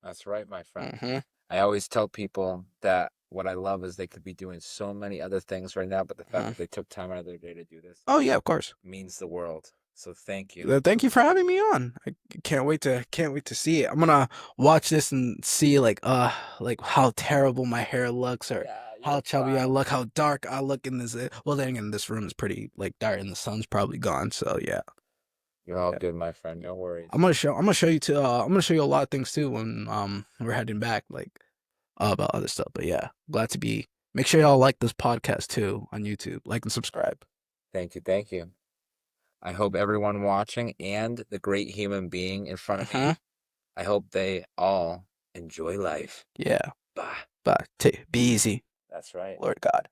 That's right, my friend. Mm-hmm. I always tell people that what I love is they could be doing so many other things right now, but the fact Mm-hmm. that they took time out of their day to do this Oh yeah, of course. means the world. So thank you. Thank you for having me on. I can't wait to see it. I'm gonna watch this and see like how terrible my hair looks or Yeah, how you're chubby I fine. look, how dark I look in this. Well, then again, this room is pretty like dark and the sun's probably gone. So yeah. You're all Yeah. good, my friend. No worries. I'm gonna show you too. I'm gonna show you a lot of things too when we're heading back, like about other stuff. But yeah, glad to be. Make sure y'all like this podcast too on YouTube. Like and subscribe. Thank you. Thank you. I hope everyone watching and the great human being in front of me, Uh-huh. I hope they all enjoy life. Yeah. Bye. But be easy, That's right. Lord God.